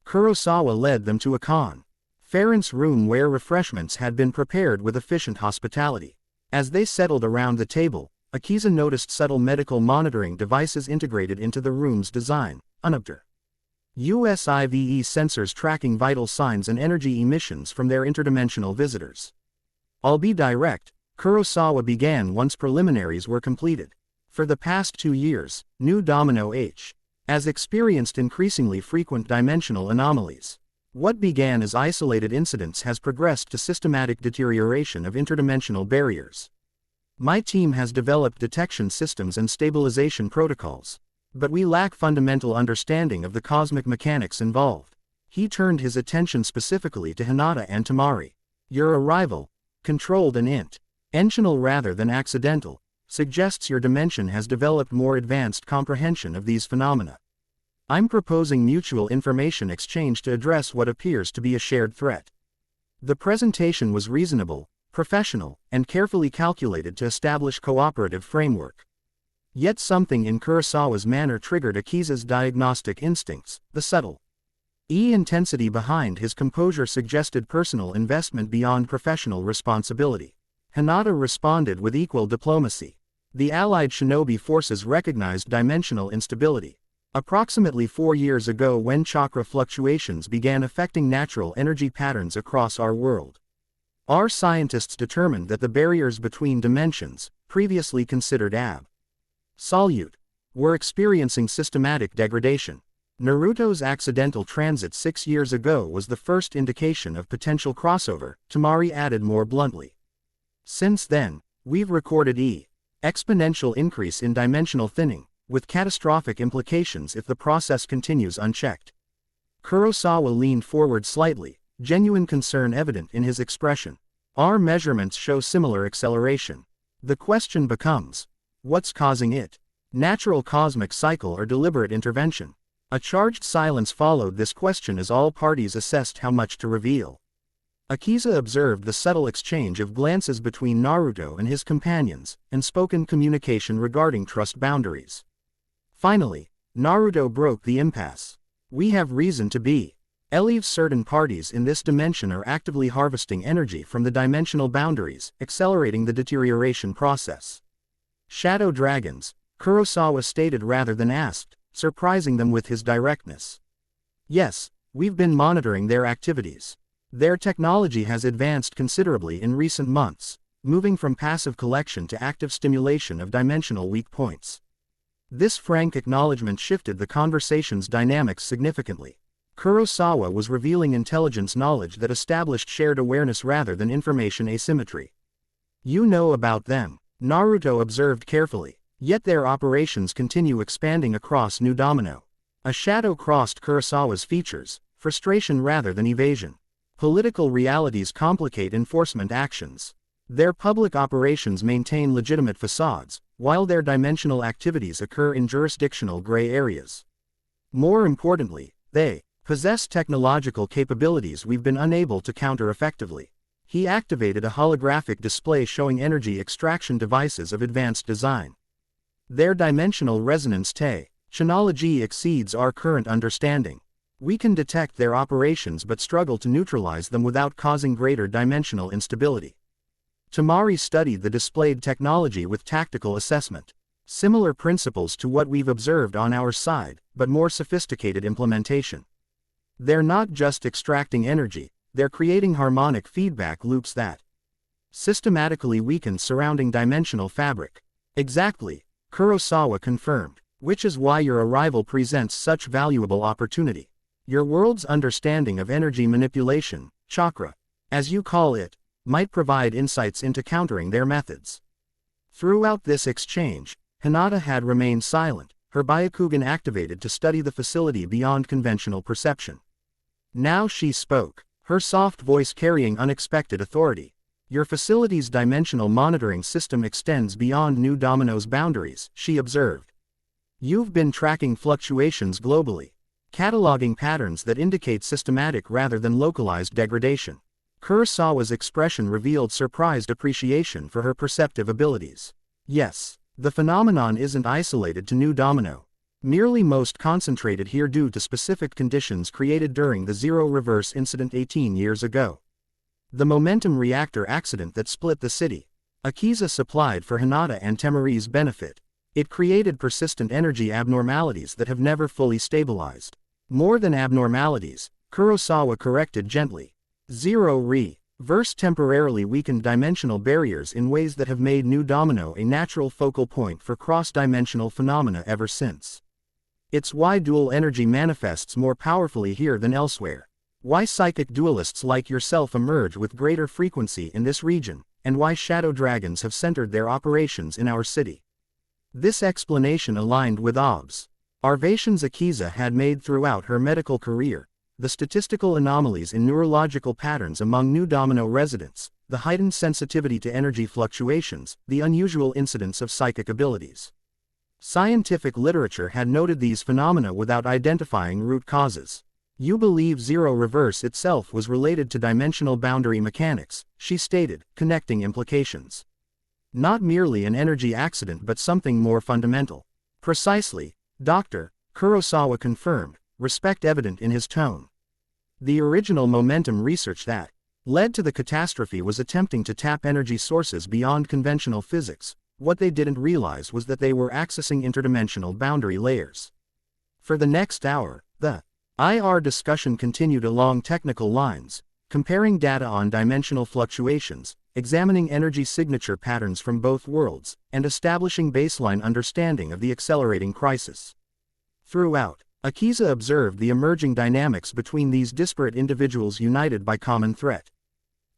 Kurosawa led them to a conference room where refreshments had been prepared with efficient hospitality. As they settled around the table, Akiza noticed subtle medical monitoring devices integrated into the room's design, USIVE sensors tracking vital signs and energy emissions from their interdimensional visitors. I'll be direct, Kurosawa began once preliminaries were completed. For the past 2 years, New Domino has experienced increasingly frequent dimensional anomalies. What began as isolated incidents has progressed to systematic deterioration of interdimensional barriers. My team has developed detection systems and stabilization protocols. But we lack fundamental understanding of the cosmic mechanics involved. He turned his attention specifically to Hinata and Temari. Your arrival, controlled and intentional rather than accidental, suggests your dimension has developed more advanced comprehension of these phenomena. I'm proposing mutual information exchange to address what appears to be a shared threat. The presentation was reasonable, professional, and carefully calculated to establish cooperative framework. Yet something in Kurosawa's manner triggered Akiza's diagnostic instincts. The subtle intensity behind his composure suggested personal investment beyond professional responsibility. Hinata responded with equal diplomacy. The Allied shinobi forces recognized dimensional instability. Approximately 4 years ago when chakra fluctuations began affecting natural energy patterns across our world. Our scientists determined that the barriers between dimensions, previously considered absolute, were experiencing systematic degradation. Naruto's accidental transit 6 years ago was the first indication of potential crossover, Temari added more bluntly. Since then, we've recorded exponential increase in dimensional thinning, with catastrophic implications if the process continues unchecked. Kurosawa leaned forward slightly, genuine concern evident in his expression. Our measurements show similar acceleration. The question becomes, what's causing it? Natural cosmic cycle or deliberate intervention? A charged silence followed this question as all parties assessed how much to reveal. Akiza observed the subtle exchange of glances between Naruto and his companions, and spoken communication regarding trust boundaries. Finally, Naruto broke the impasse. We have reason to be. Believe certain parties in this dimension are actively harvesting energy from the dimensional boundaries, accelerating the deterioration process. Shadow dragons, Kurosawa stated rather than asked, surprising them with his directness. Yes, we've been monitoring their activities. Their technology has advanced considerably in recent months, moving from passive collection to active stimulation of dimensional weak points. This frank acknowledgement shifted the conversation's dynamics significantly. Kurosawa was revealing intelligence knowledge that established shared awareness rather than information asymmetry. You know about them, Naruto observed carefully, yet their operations continue expanding across New Domino. A shadow crossed Kurosawa's features, frustration rather than evasion. Political realities complicate enforcement actions. Their public operations maintain legitimate facades, while their dimensional activities occur in jurisdictional gray areas. More importantly, they possess technological capabilities we've been unable to counter effectively. He activated a holographic display showing energy extraction devices of advanced design. Their dimensional resonance technology exceeds our current understanding. We can detect their operations but struggle to neutralize them without causing greater dimensional instability. Tamari studied the displayed technology with tactical assessment. Similar principles to what we've observed on our side, but more sophisticated implementation. They're not just extracting energy, they're creating harmonic feedback loops that systematically weaken surrounding dimensional fabric. Exactly, Kurosawa confirmed, which is why your arrival presents such valuable opportunity. Your world's understanding of energy manipulation, chakra, as you call it, might provide insights into countering their methods. Throughout this exchange, Hinata had remained silent, her Byakugan activated to study the facility beyond conventional perception. Now she spoke, her soft voice carrying unexpected authority. Your facility's dimensional monitoring system extends beyond New Domino's boundaries, she observed. You've been tracking fluctuations globally, cataloging patterns that indicate systematic rather than localized degradation. Kurosawa's expression revealed surprised appreciation for her perceptive abilities. Yes, the phenomenon isn't isolated to New Domino, merely most concentrated here due to specific conditions created during the Zero Reverse incident 18 years ago. The momentum reactor accident that split the city. Akiza supplied for Hinata and Temari's benefit. It created persistent energy abnormalities that have never fully stabilized. More than abnormalities, Kurosawa corrected gently. Zero Reverse temporarily weakened dimensional barriers in ways that have made New Domino a natural focal point for cross-dimensional phenomena ever since. It's why dual energy manifests more powerfully here than elsewhere. Why psychic duelists like yourself emerge with greater frequency in this region, and why shadow dragons have centered their operations in our city. This explanation aligned with observations Akiza had made throughout her medical career. The statistical anomalies in neurological patterns among New Domino residents, the heightened sensitivity to energy fluctuations, the unusual incidence of psychic abilities. Scientific literature had noted these phenomena without identifying root causes. You believe Zero Reverse itself was related to dimensional boundary mechanics, she stated, connecting implications. Not merely an energy accident but something more fundamental. Precisely, Dr. Kurosawa confirmed, respect evident in his tone. The original momentum research that led to the catastrophe was attempting to tap energy sources beyond conventional physics. What they didn't realize was that they were accessing interdimensional boundary layers. For the next hour, the IR discussion continued along technical lines, comparing data on dimensional fluctuations, examining energy signature patterns from both worlds, and establishing baseline understanding of the accelerating crisis. Throughout, Akiza observed the emerging dynamics between these disparate individuals united by common threat.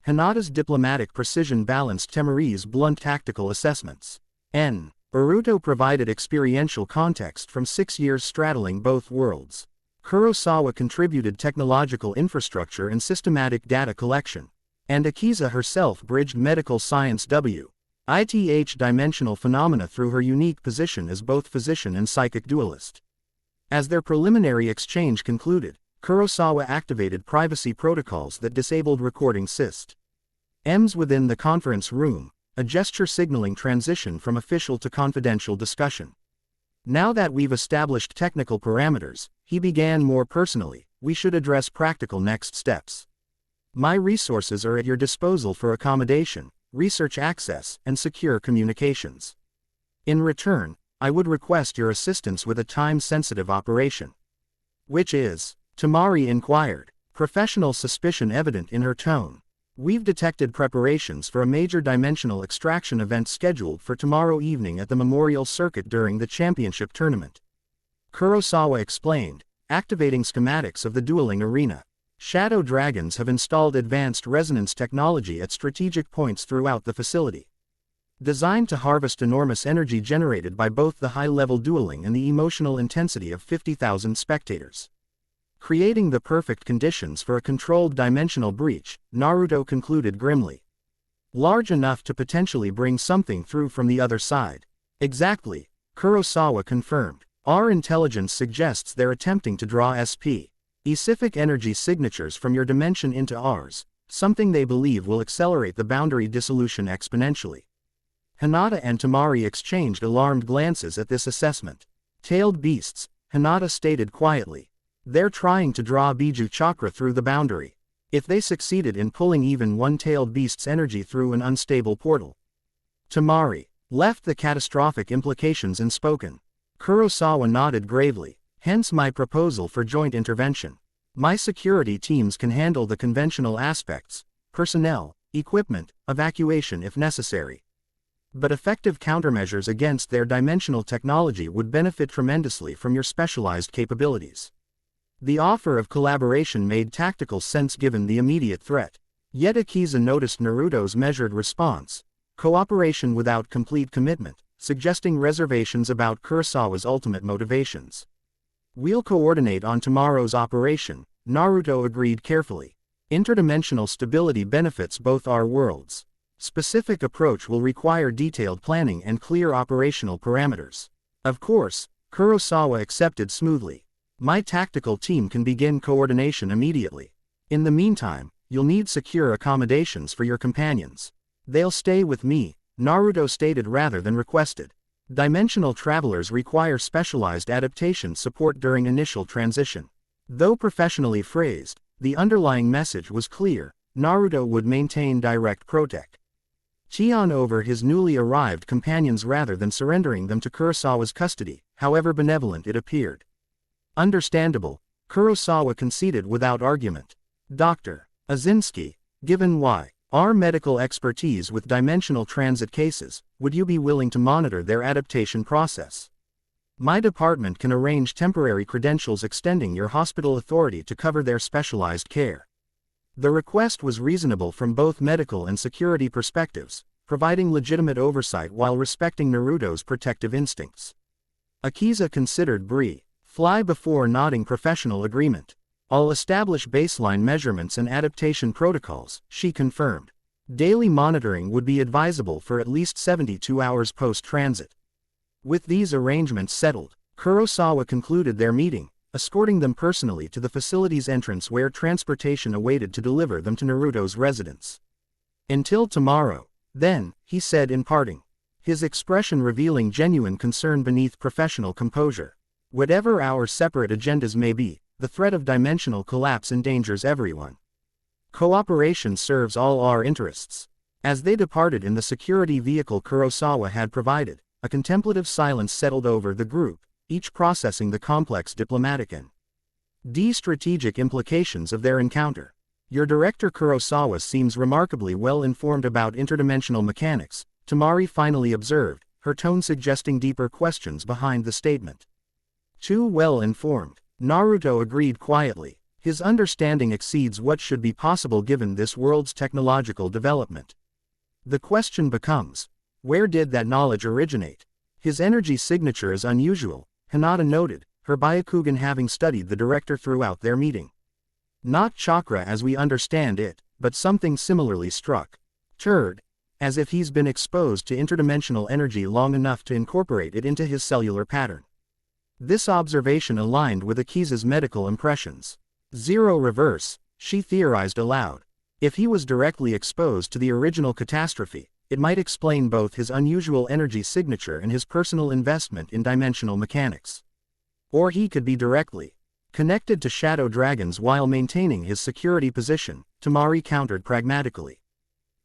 Hinata's diplomatic precision balanced Temari's blunt tactical assessments. Naruto provided experiential context from 6 years straddling both worlds. Kurosawa contributed technological infrastructure and systematic data collection. And Akiza herself bridged medical science with dimensional phenomena through her unique position as both physician and psychic duelist. As their preliminary exchange concluded, Kurosawa activated privacy protocols that disabled recording systems within the conference room, a gesture signaling transition from official to confidential discussion. Now that we've established technical parameters, he began more personally, we should address practical next steps. My resources are at your disposal for accommodation, research access, and secure communications. In return, I would request your assistance with a time-sensitive operation. Which is? Tamari inquired, professional suspicion evident in her tone. We've detected preparations for a major dimensional extraction event scheduled for tomorrow evening at the Memorial Circuit during the championship tournament. Kurosawa explained, activating schematics of the dueling arena. Shadow Dragons have installed advanced resonance technology at strategic points throughout the facility. Designed to harvest enormous energy generated by both the high-level dueling and the emotional intensity of 50,000 spectators. Creating the perfect conditions for a controlled dimensional breach, Naruto concluded grimly. Large enough to potentially bring something through from the other side. Exactly, Kurosawa confirmed. Our intelligence suggests they're attempting to draw specific energy signatures from your dimension into ours, something they believe will accelerate the boundary dissolution exponentially. Hinata and Tamari exchanged alarmed glances at this assessment. Tailed beasts, Hinata stated quietly. They're trying to draw Biju chakra through the boundary. If they succeeded in pulling even one tailed beast's energy through an unstable portal. Tamari left the catastrophic implications unspoken. Kurosawa nodded gravely, hence my proposal for joint intervention. My security teams can handle the conventional aspects, personnel, equipment, evacuation if necessary. But effective countermeasures against their dimensional technology would benefit tremendously from your specialized capabilities. The offer of collaboration made tactical sense given the immediate threat. Yet Akiza noticed Naruto's measured response, cooperation without complete commitment, suggesting reservations about Kurosawa's ultimate motivations. We'll coordinate on tomorrow's operation, Naruto agreed carefully. Interdimensional stability benefits both our worlds. Specific approach will require detailed planning and clear operational parameters. Of course, Kurosawa accepted smoothly. My tactical team can begin coordination immediately. In the meantime, you'll need secure accommodations for your companions. They'll stay with me, Naruto stated rather than requested. Dimensional travelers require specialized adaptation support during initial transition. Though professionally phrased, the underlying message was clear: Naruto would maintain direct protection over his newly arrived companions rather than surrendering them to Kurosawa's custody, however benevolent it appeared. Understandable, Kurosawa conceded without argument. Dr. Izinski, given our medical expertise with dimensional transit cases, would you be willing to monitor their adaptation process? My department can arrange temporary credentials extending your hospital authority to cover their specialized care. The request was reasonable from both medical and security perspectives, providing legitimate oversight while respecting Naruto's protective instincts. Akiza considered fly before nodding professional agreement. I'll establish baseline measurements and adaptation protocols, she confirmed. Daily monitoring would be advisable for at least 72 hours post-transit. With these arrangements settled, Kurosawa concluded their meeting, escorting them personally to the facility's entrance where transportation awaited to deliver them to Naruto's residence. Until tomorrow, then, he said in parting, his expression revealing genuine concern beneath professional composure. Whatever our separate agendas may be, the threat of dimensional collapse endangers everyone. Cooperation serves all our interests. As they departed in the security vehicle Kurosawa had provided, a contemplative silence settled over the group, each processing the complex diplomatic and strategic implications of their encounter. Your director Kurosawa seems remarkably well informed about interdimensional mechanics, Tamari finally observed, her tone suggesting deeper questions behind the statement. Too well informed, Naruto agreed quietly. His understanding exceeds what should be possible given this world's technological development. The question becomes, where did that knowledge originate? His energy signature is unusual, Hinata noted, her Byakugan having studied the director throughout their meeting. Not chakra as we understand it, but something similarly struck. As if he's been exposed to interdimensional energy long enough to incorporate it into his cellular pattern. This observation aligned with Akiza's medical impressions. Zero reverse, she theorized aloud. If he was directly exposed to the original catastrophe, it might explain both his unusual energy signature and his personal investment in dimensional mechanics. Or he could be directly connected to shadow dragons while maintaining his security position, Tamari countered pragmatically.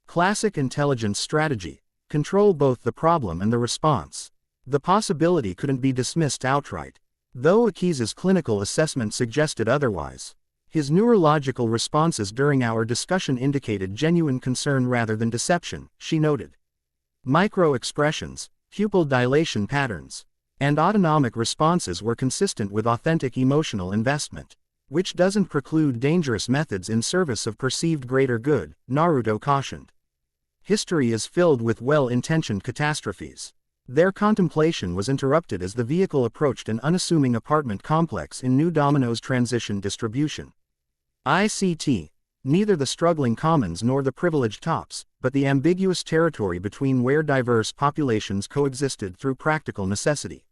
Classic intelligence strategy: control both the problem and the response. The possibility couldn't be dismissed outright, though Akiza's clinical assessment suggested otherwise. His neurological responses during our discussion indicated genuine concern rather than deception, she noted. Micro-expressions, pupil dilation patterns, and autonomic responses were consistent with authentic emotional investment, which doesn't preclude dangerous methods in service of perceived greater good, Naruto cautioned. History is filled with well-intentioned catastrophes. Their contemplation was interrupted as the vehicle approached an unassuming apartment complex in New Domino's transition distribution. ICT, neither the struggling commons nor the privileged tops, but the ambiguous territory between where diverse populations coexisted through practical necessity.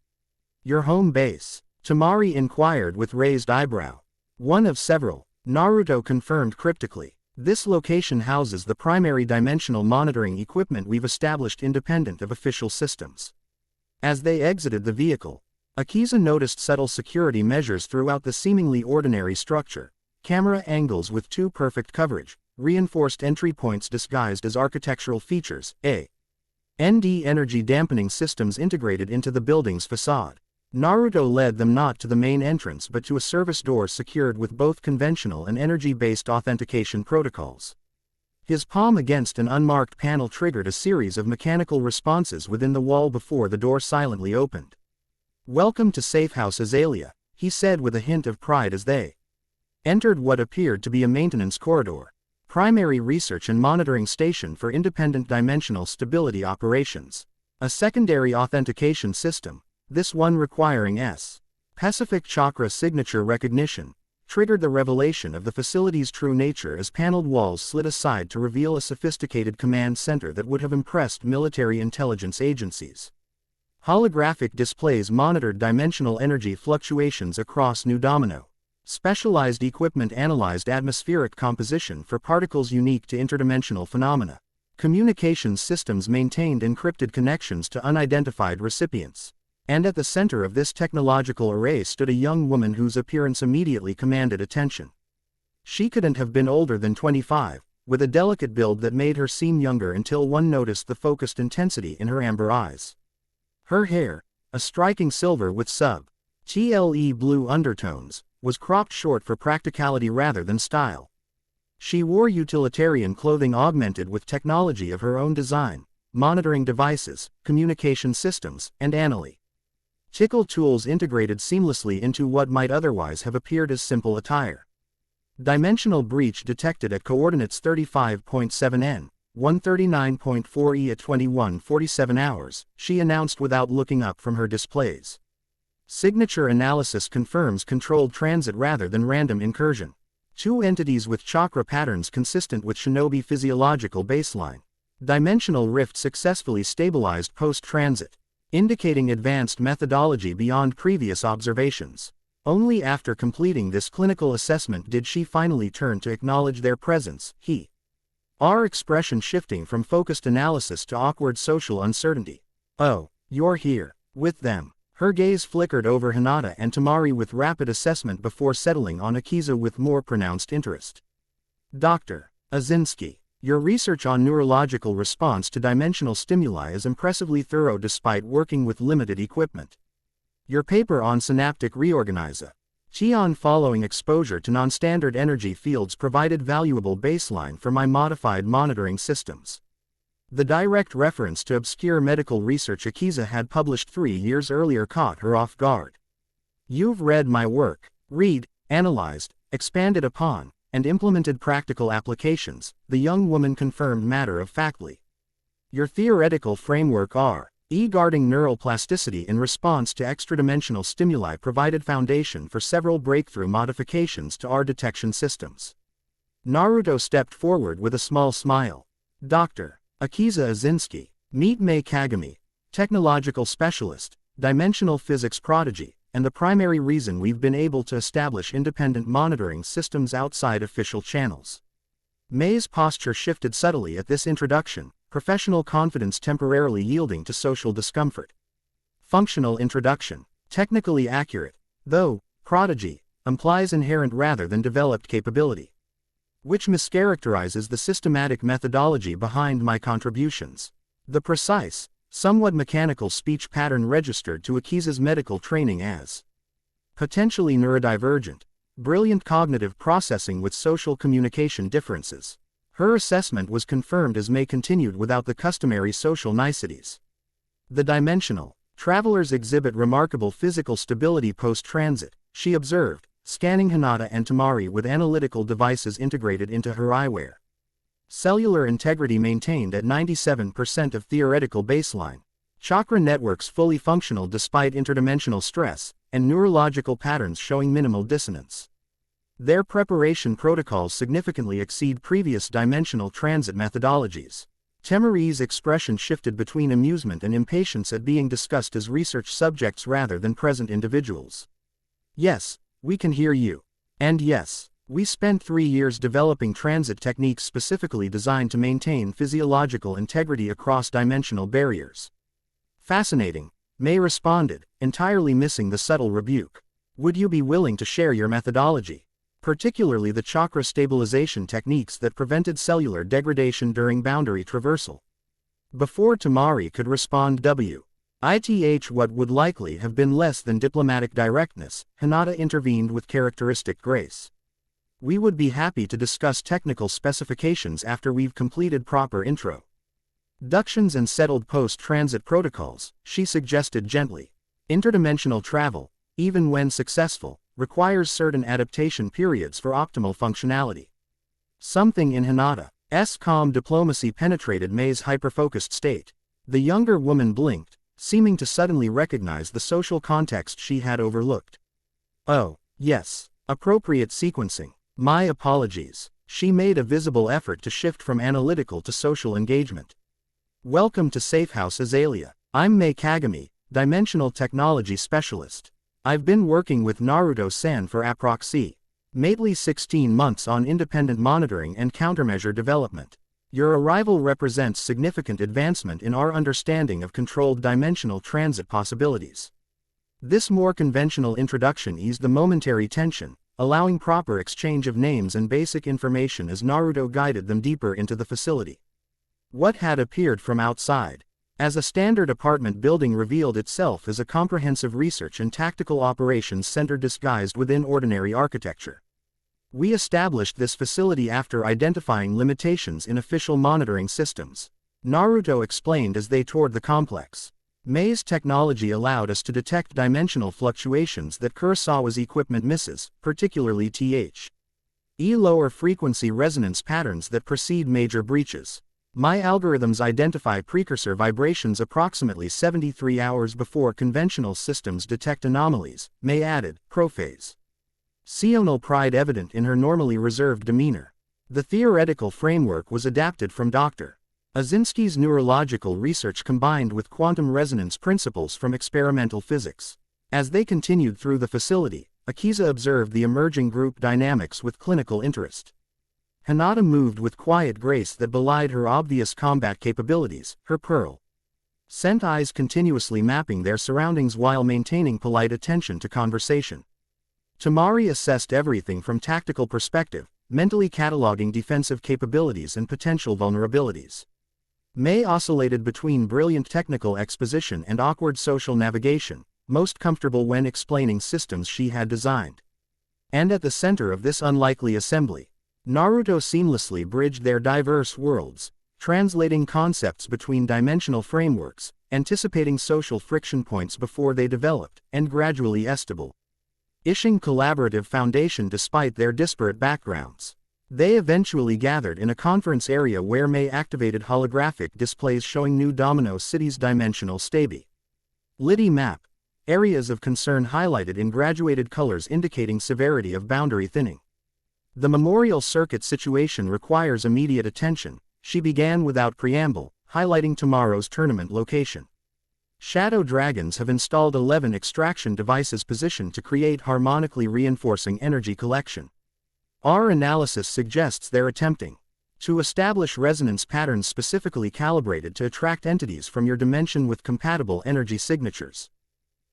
Your home base? Tamari inquired with raised eyebrow. One of several, Naruto confirmed cryptically. This location houses the primary dimensional monitoring equipment we've established independent of official systems. As they exited the vehicle, Akiza noticed subtle security measures throughout the seemingly ordinary structure: camera angles with too perfect coverage, reinforced entry points disguised as architectural features, ND energy dampening systems integrated into the building's facade. Naruto led them not to the main entrance but to a service door secured with both conventional and energy-based authentication protocols. His palm against an unmarked panel triggered a series of mechanical responses within the wall before the door silently opened. "Welcome to Safehouse Azalea," he said with a hint of pride as they entered what appeared to be a maintenance corridor, primary research and monitoring station for independent dimensional stability operations. A secondary authentication system, this one requiring Pacific Chakra signature recognition, triggered the revelation of the facility's true nature as paneled walls slid aside to reveal a sophisticated command center that would have impressed military intelligence agencies. Holographic displays monitored dimensional energy fluctuations across New Domino. Specialized equipment analyzed atmospheric composition for particles unique to interdimensional phenomena. Communications systems maintained encrypted connections to unidentified recipients. And at the center of this technological array stood a young woman whose appearance immediately commanded attention. She couldn't have been older than 25, with a delicate build that made her seem younger until one noticed the focused intensity in her amber eyes. Her hair, a striking silver with sub-TLE blue undertones, was cropped short for practicality rather than style. She wore utilitarian clothing augmented with technology of her own design, monitoring devices, communication systems, and analytical tools integrated seamlessly into what might otherwise have appeared as simple attire. Dimensional breach detected at coordinates 35.7 N, 139.4 E at 21:47 hours, she announced without looking up from her displays. Signature analysis confirms controlled transit rather than random incursion. Two entities with chakra patterns consistent with shinobi physiological baseline. Dimensional rift successfully stabilized post-transit, indicating advanced methodology beyond previous observations. Only after completing this clinical assessment did she finally turn to acknowledge their presence, her expression shifting from focused analysis to awkward social uncertainty. "Oh, you're here, with them." Her gaze flickered over Hinata and Tamari with rapid assessment before settling on Akiza with more pronounced interest. "Dr. Izinski, your research on neurological response to dimensional stimuli is impressively thorough despite working with limited equipment. Your paper on synaptic reorganiza following exposure to non-standard energy fields provided valuable baseline for my modified monitoring systems." The direct reference to obscure medical research Akiza had published 3 years earlier caught her off guard. "You've read my work, analyzed, expanded upon, and implemented practical applications," the young woman confirmed matter-of-factly. "Your theoretical framework guarding neural plasticity in response to extradimensional stimuli provided foundation for several breakthrough modifications to our detection systems." Naruto stepped forward with a small smile. "Dr. Akiza Izinski, meet Mei Kagami, technological specialist, dimensional physics prodigy, and the primary reason we've been able to establish independent monitoring systems outside official channels." Mei's posture shifted subtly at this introduction, professional confidence temporarily yielding to social discomfort. Functional introduction. Technically accurate, though, prodigy, implies inherent rather than developed capability, which mischaracterizes the systematic methodology behind my contributions. The precise, somewhat mechanical speech pattern registered to Akiza's medical training as potentially neurodivergent, brilliant cognitive processing with social communication differences. Her assessment was confirmed as May continued without the customary social niceties. The dimensional travelers exhibit remarkable physical stability post-transit, she observed, scanning Hinata and Tamari with analytical devices integrated into her eyewear. Cellular integrity maintained at 97% of theoretical baseline. Chakra networks fully functional despite interdimensional stress, and neurological patterns showing minimal dissonance. Their preparation protocols significantly exceed previous dimensional transit methodologies. Tamari's expression shifted between amusement and impatience at being discussed as research subjects rather than present individuals. Yes, we can hear you. And yes, we spent 3 years developing transit techniques specifically designed to maintain physiological integrity across dimensional barriers. Fascinating, May responded, entirely missing the subtle rebuke. Would you be willing to share your methodology? Particularly the chakra stabilization techniques that prevented cellular degradation during boundary traversal. Before Tamari could respond what would likely have been less than diplomatic directness, Hinata intervened with characteristic grace. We would be happy to discuss technical specifications after we've completed proper introductions and settled post-transit protocols, she suggested gently. Interdimensional travel, even when successful, requires certain adaptation periods for optimal functionality. Something in Hinata's calm diplomacy penetrated May's hyperfocused state. The younger woman blinked, seeming to suddenly recognize the social context she had overlooked. Oh, yes, appropriate sequencing. My apologies. She made a visible effort to shift from analytical to social engagement. Welcome to Safehouse Azalea. I'm May Kagami, Dimensional Technology Specialist. I've been working with Naruto-san for approximately 16 months on independent monitoring and countermeasure development. Your arrival represents significant advancement in our understanding of controlled dimensional transit possibilities. This more conventional introduction eased the momentary tension, allowing proper exchange of names and basic information as Naruto guided them deeper into the facility. What had appeared from outside as a standard apartment building revealed itself as a comprehensive research and tactical operations center disguised within ordinary architecture. We established this facility after identifying limitations in official monitoring systems, Naruto explained as they toured the complex. May's technology allowed us to detect dimensional fluctuations that Kurosawa's equipment misses, particularly lower frequency resonance patterns that precede major breaches. My algorithms identify precursor vibrations approximately 73 hours before conventional systems detect anomalies, May added, prophase. Sional pride evident in her normally reserved demeanor. The theoretical framework was adapted from Dr. Izinski's neurological research combined with quantum resonance principles from experimental physics. As they continued through the facility, Akiza observed the emerging group dynamics with clinical interest. Hinata moved with quiet grace that belied her obvious combat capabilities, her pearl-scent eyes continuously mapping their surroundings while maintaining polite attention to conversation. Tamari assessed everything from tactical perspective, mentally cataloging defensive capabilities and potential vulnerabilities. May oscillated between brilliant technical exposition and awkward social navigation, most comfortable when explaining systems she had designed. And at the center of this unlikely assembly, Naruto seamlessly bridged their diverse worlds, translating concepts between dimensional frameworks, anticipating social friction points before they developed, and gradually establishing collaborative foundation despite their disparate backgrounds. They eventually gathered in a conference area where May activated holographic displays showing new Domino City's dimensional stability map, areas of concern highlighted in graduated colors indicating severity of boundary thinning. The memorial circuit situation requires immediate attention, she began without preamble, highlighting tomorrow's tournament location. Shadow Dragons have installed 11 extraction devices positioned to create harmonically reinforcing energy collection. Our analysis suggests they're attempting to establish resonance patterns specifically calibrated to attract entities from your dimension with compatible energy signatures.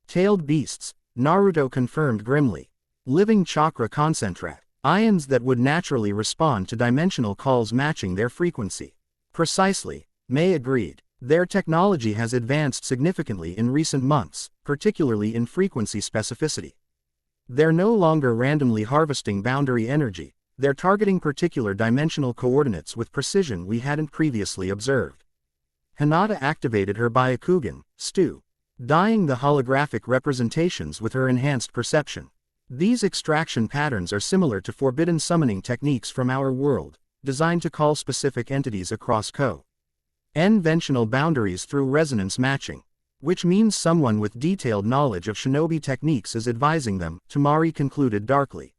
Tailed beasts, Naruto confirmed grimly. Living chakra concentrate, ions that would naturally respond to dimensional calls matching their frequency. Precisely, May agreed. Their technology has advanced significantly in recent months, particularly in frequency specificity. They're no longer randomly harvesting boundary energy, they're targeting particular dimensional coordinates with precision we hadn't previously observed. Hinata activated her Byakugan, dyeing the holographic representations with her enhanced perception. These extraction patterns are similar to forbidden summoning techniques from our world, designed to call specific entities across conventional boundaries through resonance matching. Which means someone with detailed knowledge of shinobi techniques is advising them, Tamari concluded darkly.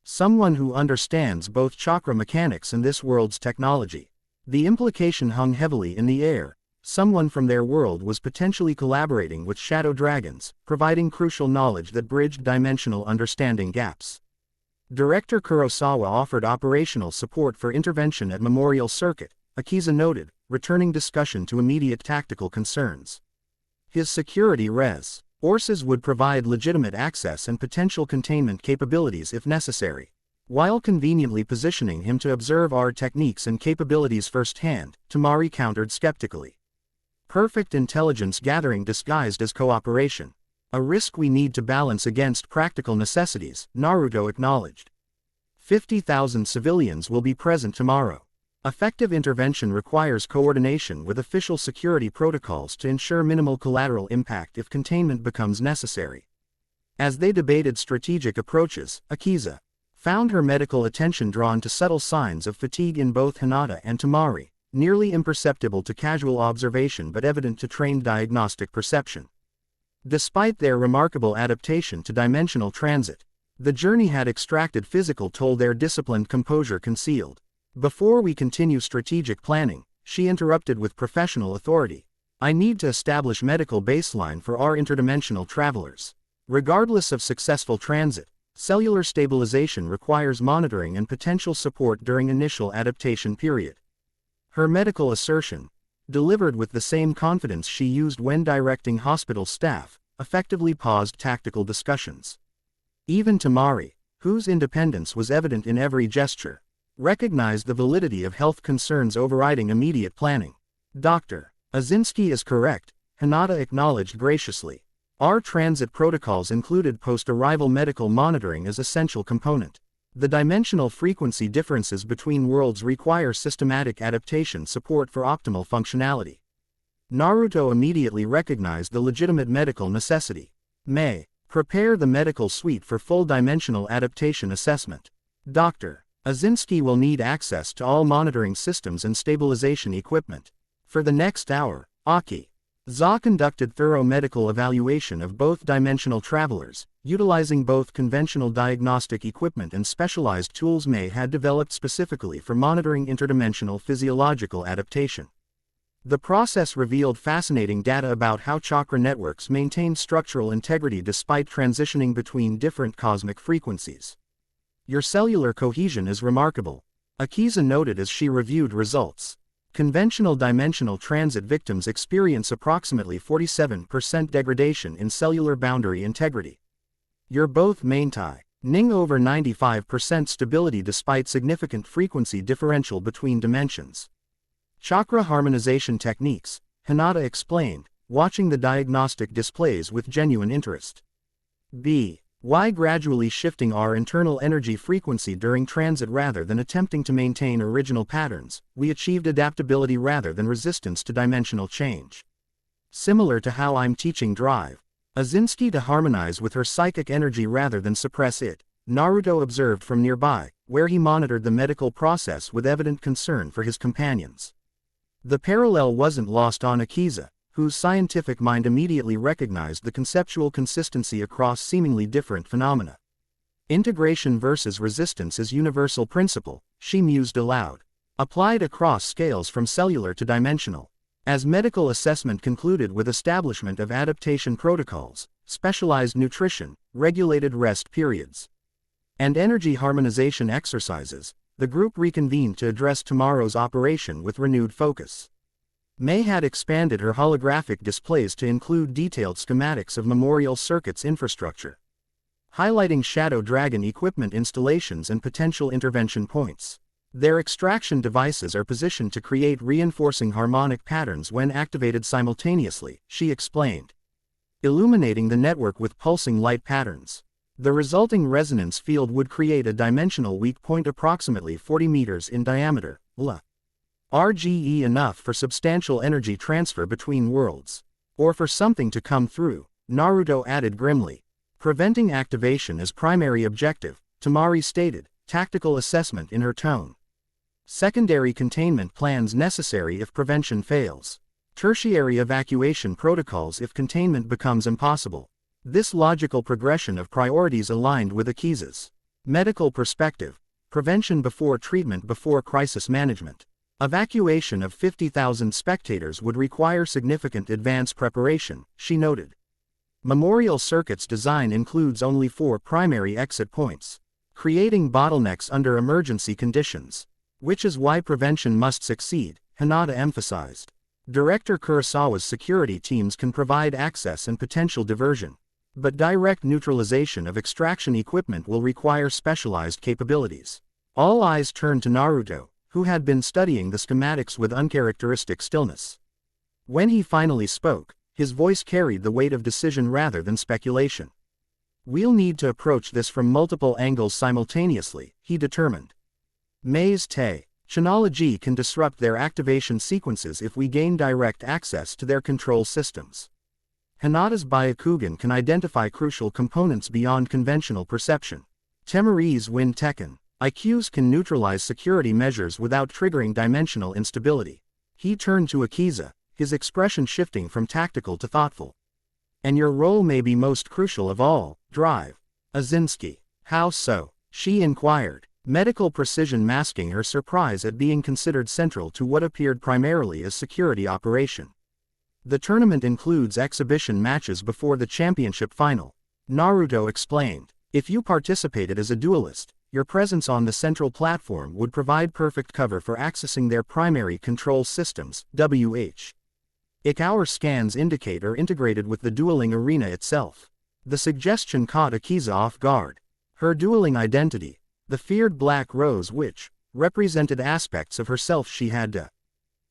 Someone who understands both chakra mechanics and this world's technology. The implication hung heavily in the air. Someone from their world was potentially collaborating with shadow dragons, providing crucial knowledge that bridged dimensional understanding gaps. Director Kurosawa offered operational support for intervention at Memorial Circuit, Akiza noted, returning discussion to immediate tactical concerns. His security forces would provide legitimate access and potential containment capabilities if necessary, while conveniently positioning him to observe our techniques and capabilities firsthand, Tamari countered skeptically. Perfect intelligence gathering disguised as cooperation. A risk we need to balance against practical necessities, Naruto acknowledged. 50,000 civilians will be present tomorrow. Effective intervention requires coordination with official security protocols to ensure minimal collateral impact if containment becomes necessary. As they debated strategic approaches, Akiza found her medical attention drawn to subtle signs of fatigue in both Hinata and Tamari, nearly imperceptible to casual observation but evident to trained diagnostic perception. Despite their remarkable adaptation to dimensional transit, the journey had extracted physical toll their disciplined composure concealed. Before we continue strategic planning, she interrupted with professional authority. I need to establish medical baseline for our interdimensional travelers. Regardless of successful transit, cellular stabilization requires monitoring and potential support during initial adaptation period. Her medical assertion, delivered with the same confidence she used when directing hospital staff, effectively paused tactical discussions. Even Tamari, whose independence was evident in every gesture, recognized the validity of health concerns overriding immediate planning. Dr. Izinski is correct, Hinata acknowledged graciously. Our transit protocols included post-arrival medical monitoring as essential component. The dimensional frequency differences between worlds require systematic adaptation support for optimal functionality. Naruto immediately recognized the legitimate medical necessity. May prepare the medical suite for full dimensional adaptation assessment. Dr. Izinski will need access to all monitoring systems and stabilization equipment. For the next hour, Akiza conducted thorough medical evaluation of both dimensional travelers, utilizing both conventional diagnostic equipment and specialized tools May had developed specifically for monitoring interdimensional physiological adaptation. The process revealed fascinating data about how chakra networks maintain structural integrity despite transitioning between different cosmic frequencies. Your cellular cohesion is remarkable, Akiza noted as she reviewed results. Conventional dimensional transit victims experience approximately 47% degradation in cellular boundary integrity. You're both maintaining over 95% stability despite significant frequency differential between dimensions. Chakra harmonization techniques, Hinata explained, watching the diagnostic displays with genuine interest. Why gradually shifting our internal energy frequency during transit rather than attempting to maintain original patterns, we achieved adaptability rather than resistance to dimensional change. Similar to how I'm teaching Drive Izinski to harmonize with her psychic energy rather than suppress it, Naruto observed from nearby, where he monitored the medical process with evident concern for his companions. The parallel wasn't lost on Akiza, whose scientific mind immediately recognized the conceptual consistency across seemingly different phenomena. Integration versus resistance is universal principle, she mused aloud. Applied across scales from cellular to dimensional. As medical assessment concluded with establishment of adaptation protocols, specialized nutrition, regulated rest periods, and energy harmonization exercises, the group reconvened to address tomorrow's operation with renewed focus. May had expanded her holographic displays to include detailed schematics of Memorial Circuit's infrastructure, highlighting Shadow Dragon equipment installations and potential intervention points. Their extraction devices are positioned to create reinforcing harmonic patterns when activated simultaneously, she explained, illuminating the network with pulsing light patterns. The resulting resonance field would create a dimensional weak point approximately 40 meters in diameter, RGE enough for substantial energy transfer between worlds. Or for something to come through, Naruto added grimly. Preventing activation as primary objective, Tamari stated, tactical assessment in her tone. Secondary containment plans necessary if prevention fails. Tertiary evacuation protocols if containment becomes impossible. This logical progression of priorities aligned with Akiza's medical perspective, prevention before treatment before crisis management. Evacuation of 50,000 spectators would require significant advance preparation, she noted. Memorial Circuit's design includes only 4 primary exit points, creating bottlenecks under emergency conditions, which is why prevention must succeed, Hinata emphasized. Director Kurosawa's security teams can provide access and potential diversion, but direct neutralization of extraction equipment will require specialized capabilities. All eyes turned to Naruto, who had been studying the schematics with uncharacteristic stillness. When he finally spoke, his voice carried the weight of decision rather than speculation. We'll need to approach this from multiple angles simultaneously, he determined. May's technology can disrupt their activation sequences if we gain direct access to their control systems. Hinata's Byakugan can identify crucial components beyond conventional perception. Temari's Wind Tekken IQs can neutralize security measures without triggering dimensional instability. He turned to Akiza, his expression shifting from tactical to thoughtful. And your role may be most crucial of all, Drive. Izinski. How so? She inquired, medical precision masking her surprise at being considered central to what appeared primarily as security operation. The tournament includes exhibition matches before the championship final. Naruto explained, if you participated as a duelist, your presence on the central platform would provide perfect cover for accessing their primary control systems, Our scans indicate are integrated with the dueling arena itself. The suggestion caught Akiza off guard. Her dueling identity, the feared Black Rose which represented aspects of herself she had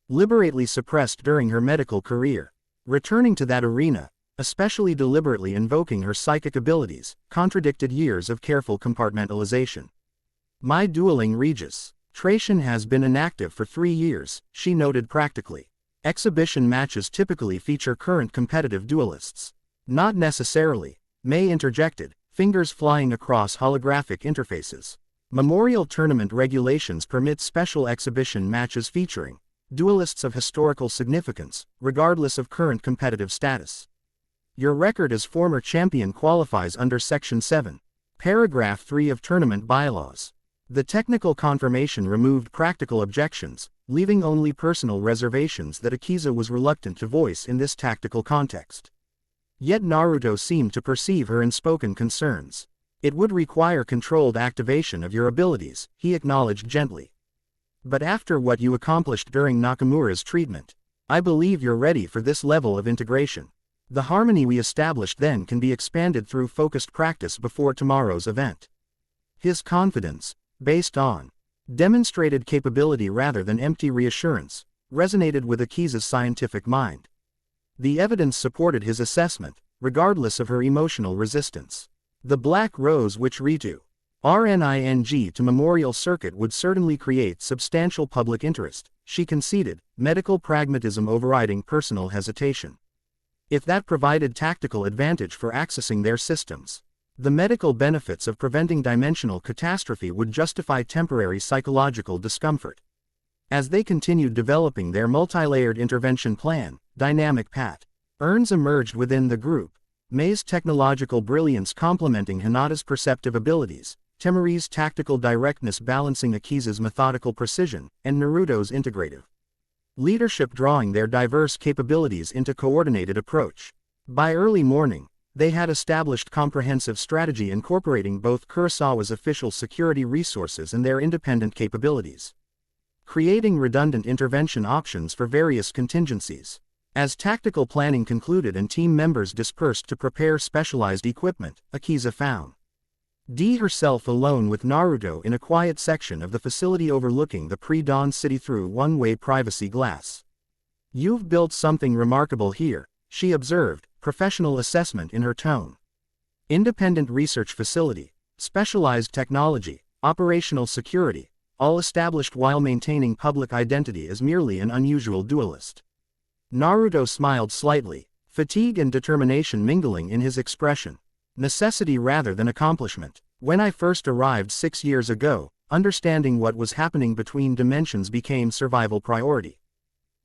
deliberately suppressed during her medical career. Returning to that arena, especially deliberately invoking her psychic abilities, contradicted years of careful compartmentalization. My dueling registration has been inactive for 3 years, she noted practically. Exhibition matches typically feature current competitive duelists. Not necessarily, May interjected, fingers flying across holographic interfaces. Memorial tournament regulations permit special exhibition matches featuring duelists of historical significance, regardless of current competitive status. Your record as former champion qualifies under Section 7, Paragraph 3 of tournament bylaws. The technical confirmation removed practical objections, leaving only personal reservations that Akiza was reluctant to voice in this tactical context. Yet Naruto seemed to perceive her unspoken concerns. It would require controlled activation of your abilities, he acknowledged gently. But after what you accomplished during Nakamura's treatment, I believe you're ready for this level of integration. The harmony we established then can be expanded through focused practice before tomorrow's event. His confidence, based on demonstrated capability rather than empty reassurance, resonated with Akiza's scientific mind. The evidence supported his assessment, regardless of her emotional resistance. The Black Rose which RNING to Memorial Circuit would certainly create substantial public interest, she conceded, medical pragmatism overriding personal hesitation. If that provided tactical advantage for accessing their systems, the medical benefits of preventing dimensional catastrophe would justify temporary psychological discomfort. As they continued developing their multi-layered intervention plan, dynamic patterns emerged within the group, May's technological brilliance complementing Hinata's perceptive abilities, Temari's tactical directness balancing Akiza's methodical precision, and Naruto's integrative leadership drawing their diverse capabilities into coordinated approach. By early morning, They had established comprehensive strategy incorporating both Kurosawa's official security resources and their independent capabilities, creating redundant intervention options for various contingencies. As tactical planning concluded and team members dispersed to prepare specialized equipment, Akiza found D herself alone with Naruto in a quiet section of the facility overlooking the pre-dawn city through one-way privacy glass. "You've built something remarkable here," she observed, professional assessment in her tone. "Independent research facility, specialized technology, operational security, all established while maintaining public identity as merely an unusual duelist." Naruto smiled slightly, fatigue and determination mingling in his expression. "Necessity rather than accomplishment. When I first arrived 6 years ago, understanding what was happening between dimensions became survival priority.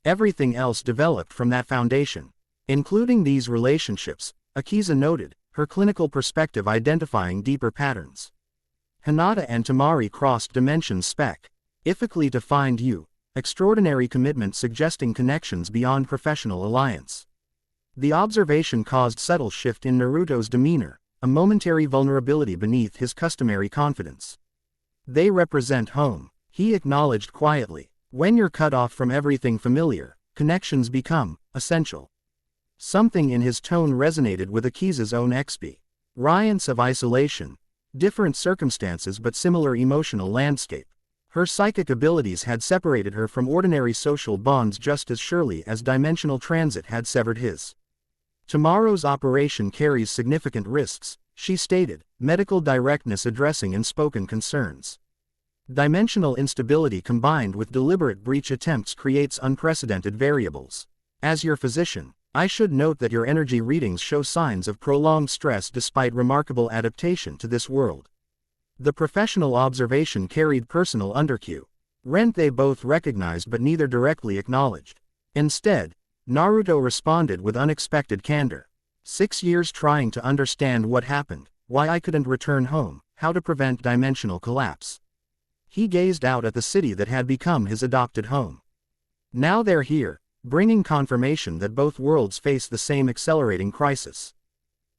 Everything else developed from that foundation, including these relationships," Akiza noted, her clinical perspective identifying deeper patterns. "Hinata and Tamari crossed dimensions specifically to find you. Extraordinary commitment suggesting connections beyond professional alliance." The observation caused subtle shift in Naruto's demeanor, a momentary vulnerability beneath his customary confidence. "They represent home," he acknowledged quietly. "When you're cut off from everything familiar, connections become essential." Something in his tone resonated with Akiza's own experience of isolation. Different circumstances but similar emotional landscape. Her psychic abilities had separated her from ordinary social bonds just as surely as dimensional transit had severed his. "Tomorrow's operation carries significant risks," she stated, medical directness addressing unspoken concerns. "Dimensional instability combined with deliberate breach attempts creates unprecedented variables. As your physician, I should note that your energy readings show signs of prolonged stress despite remarkable adaptation to this world." The professional observation carried personal undercue. They both recognized but neither directly acknowledged. Instead, Naruto responded with unexpected candor. 6 years trying to understand what happened, why I couldn't return home, how to prevent dimensional collapse." He gazed out at the city that had become his adopted home. "Now they're here, bringing confirmation that both worlds face the same accelerating crisis.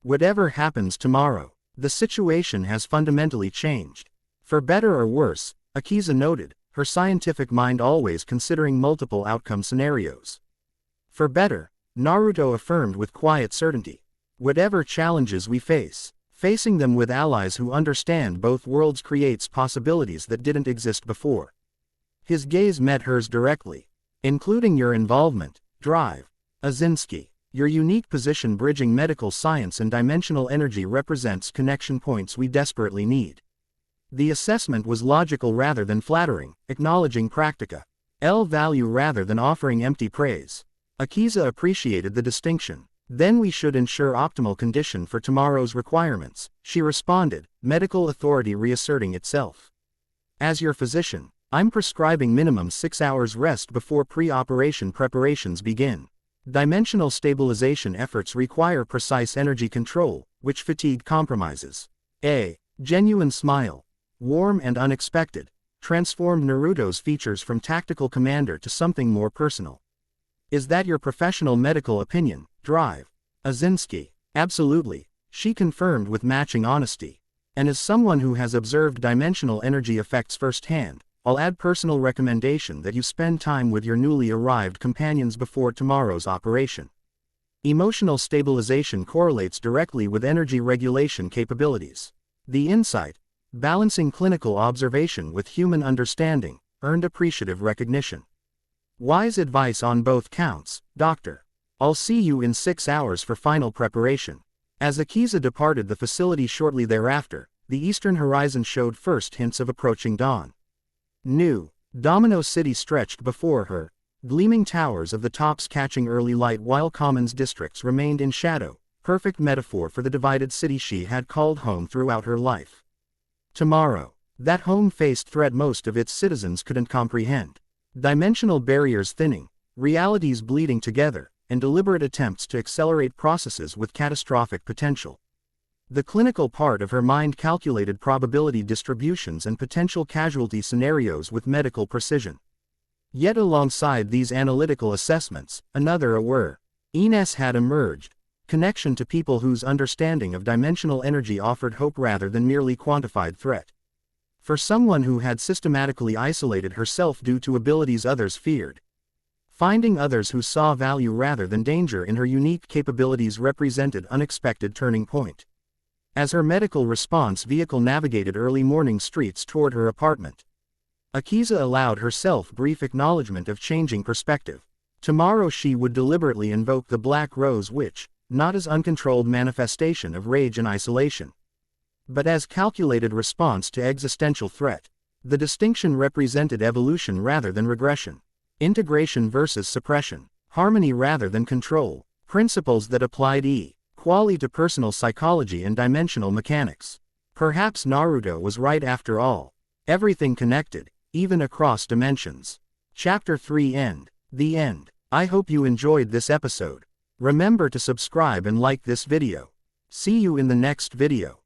Whatever happens tomorrow, the situation has fundamentally changed. For better or worse," Akiza noted, her scientific mind always considering multiple outcome scenarios. "For better," Naruto affirmed with quiet certainty. "Whatever challenges we face, facing them with allies who understand both worlds creates possibilities that didn't exist before." His gaze met hers directly. "Including your involvement, drive. Izinski, your unique position bridging medical science and dimensional energy represents connection points we desperately need." The assessment was logical rather than flattering, acknowledging practical value rather than offering empty praise. Akiza appreciated the distinction. "Then we should ensure optimal condition for tomorrow's requirements," she responded, medical authority reasserting itself. "As your physician, I'm prescribing minimum 6 hours rest before pre-operation preparations begin. Dimensional stabilization efforts require precise energy control, which fatigue compromises." A genuine smile, warm and unexpected, transformed Naruto's features from tactical commander to something more personal. "Is that your professional medical opinion, drive?" Izinski. "Absolutely," she confirmed with matching honesty. "And as someone who has observed dimensional energy effects firsthand, I'll add personal recommendation that you spend time with your newly arrived companions before tomorrow's operation. Emotional stabilization correlates directly with energy regulation capabilities." The insight, balancing clinical observation with human understanding, earned appreciative recognition. "Wise advice on both counts, doctor. I'll see you in 6 hours for final preparation." As Akiza departed the facility shortly thereafter, the eastern horizon showed first hints of approaching dawn. New Domino City stretched before her, gleaming towers of the tops catching early light while commons districts remained in shadow, perfect metaphor for the divided city she had called home throughout her life. Tomorrow, that home-faced threat most of its citizens couldn't comprehend. Dimensional barriers thinning, realities bleeding together, and deliberate attempts to accelerate processes with catastrophic potential. The clinical part of her mind calculated probability distributions and potential casualty scenarios with medical precision. Yet alongside these analytical assessments, another awareness had emerged. connection to people whose understanding of dimensional energy offered hope rather than merely quantified threat. For someone who had systematically isolated herself due to abilities others feared, finding others who saw value rather than danger in her unique capabilities represented an unexpected turning point. As her medical response vehicle navigated early morning streets toward her apartment, Akiza allowed herself brief acknowledgement of changing perspective. Tomorrow she would deliberately invoke the Black Rose Witch, not as uncontrolled manifestation of rage and isolation, but as calculated response to existential threat. The distinction represented evolution rather than regression, integration versus suppression, harmony rather than control, principles that applied equally to personal psychology and dimensional mechanics. Perhaps Naruto was right after all. Everything connected, even across dimensions. Chapter 3 End. The End. I hope you enjoyed this episode. Remember to subscribe and like this video. See you in the next video.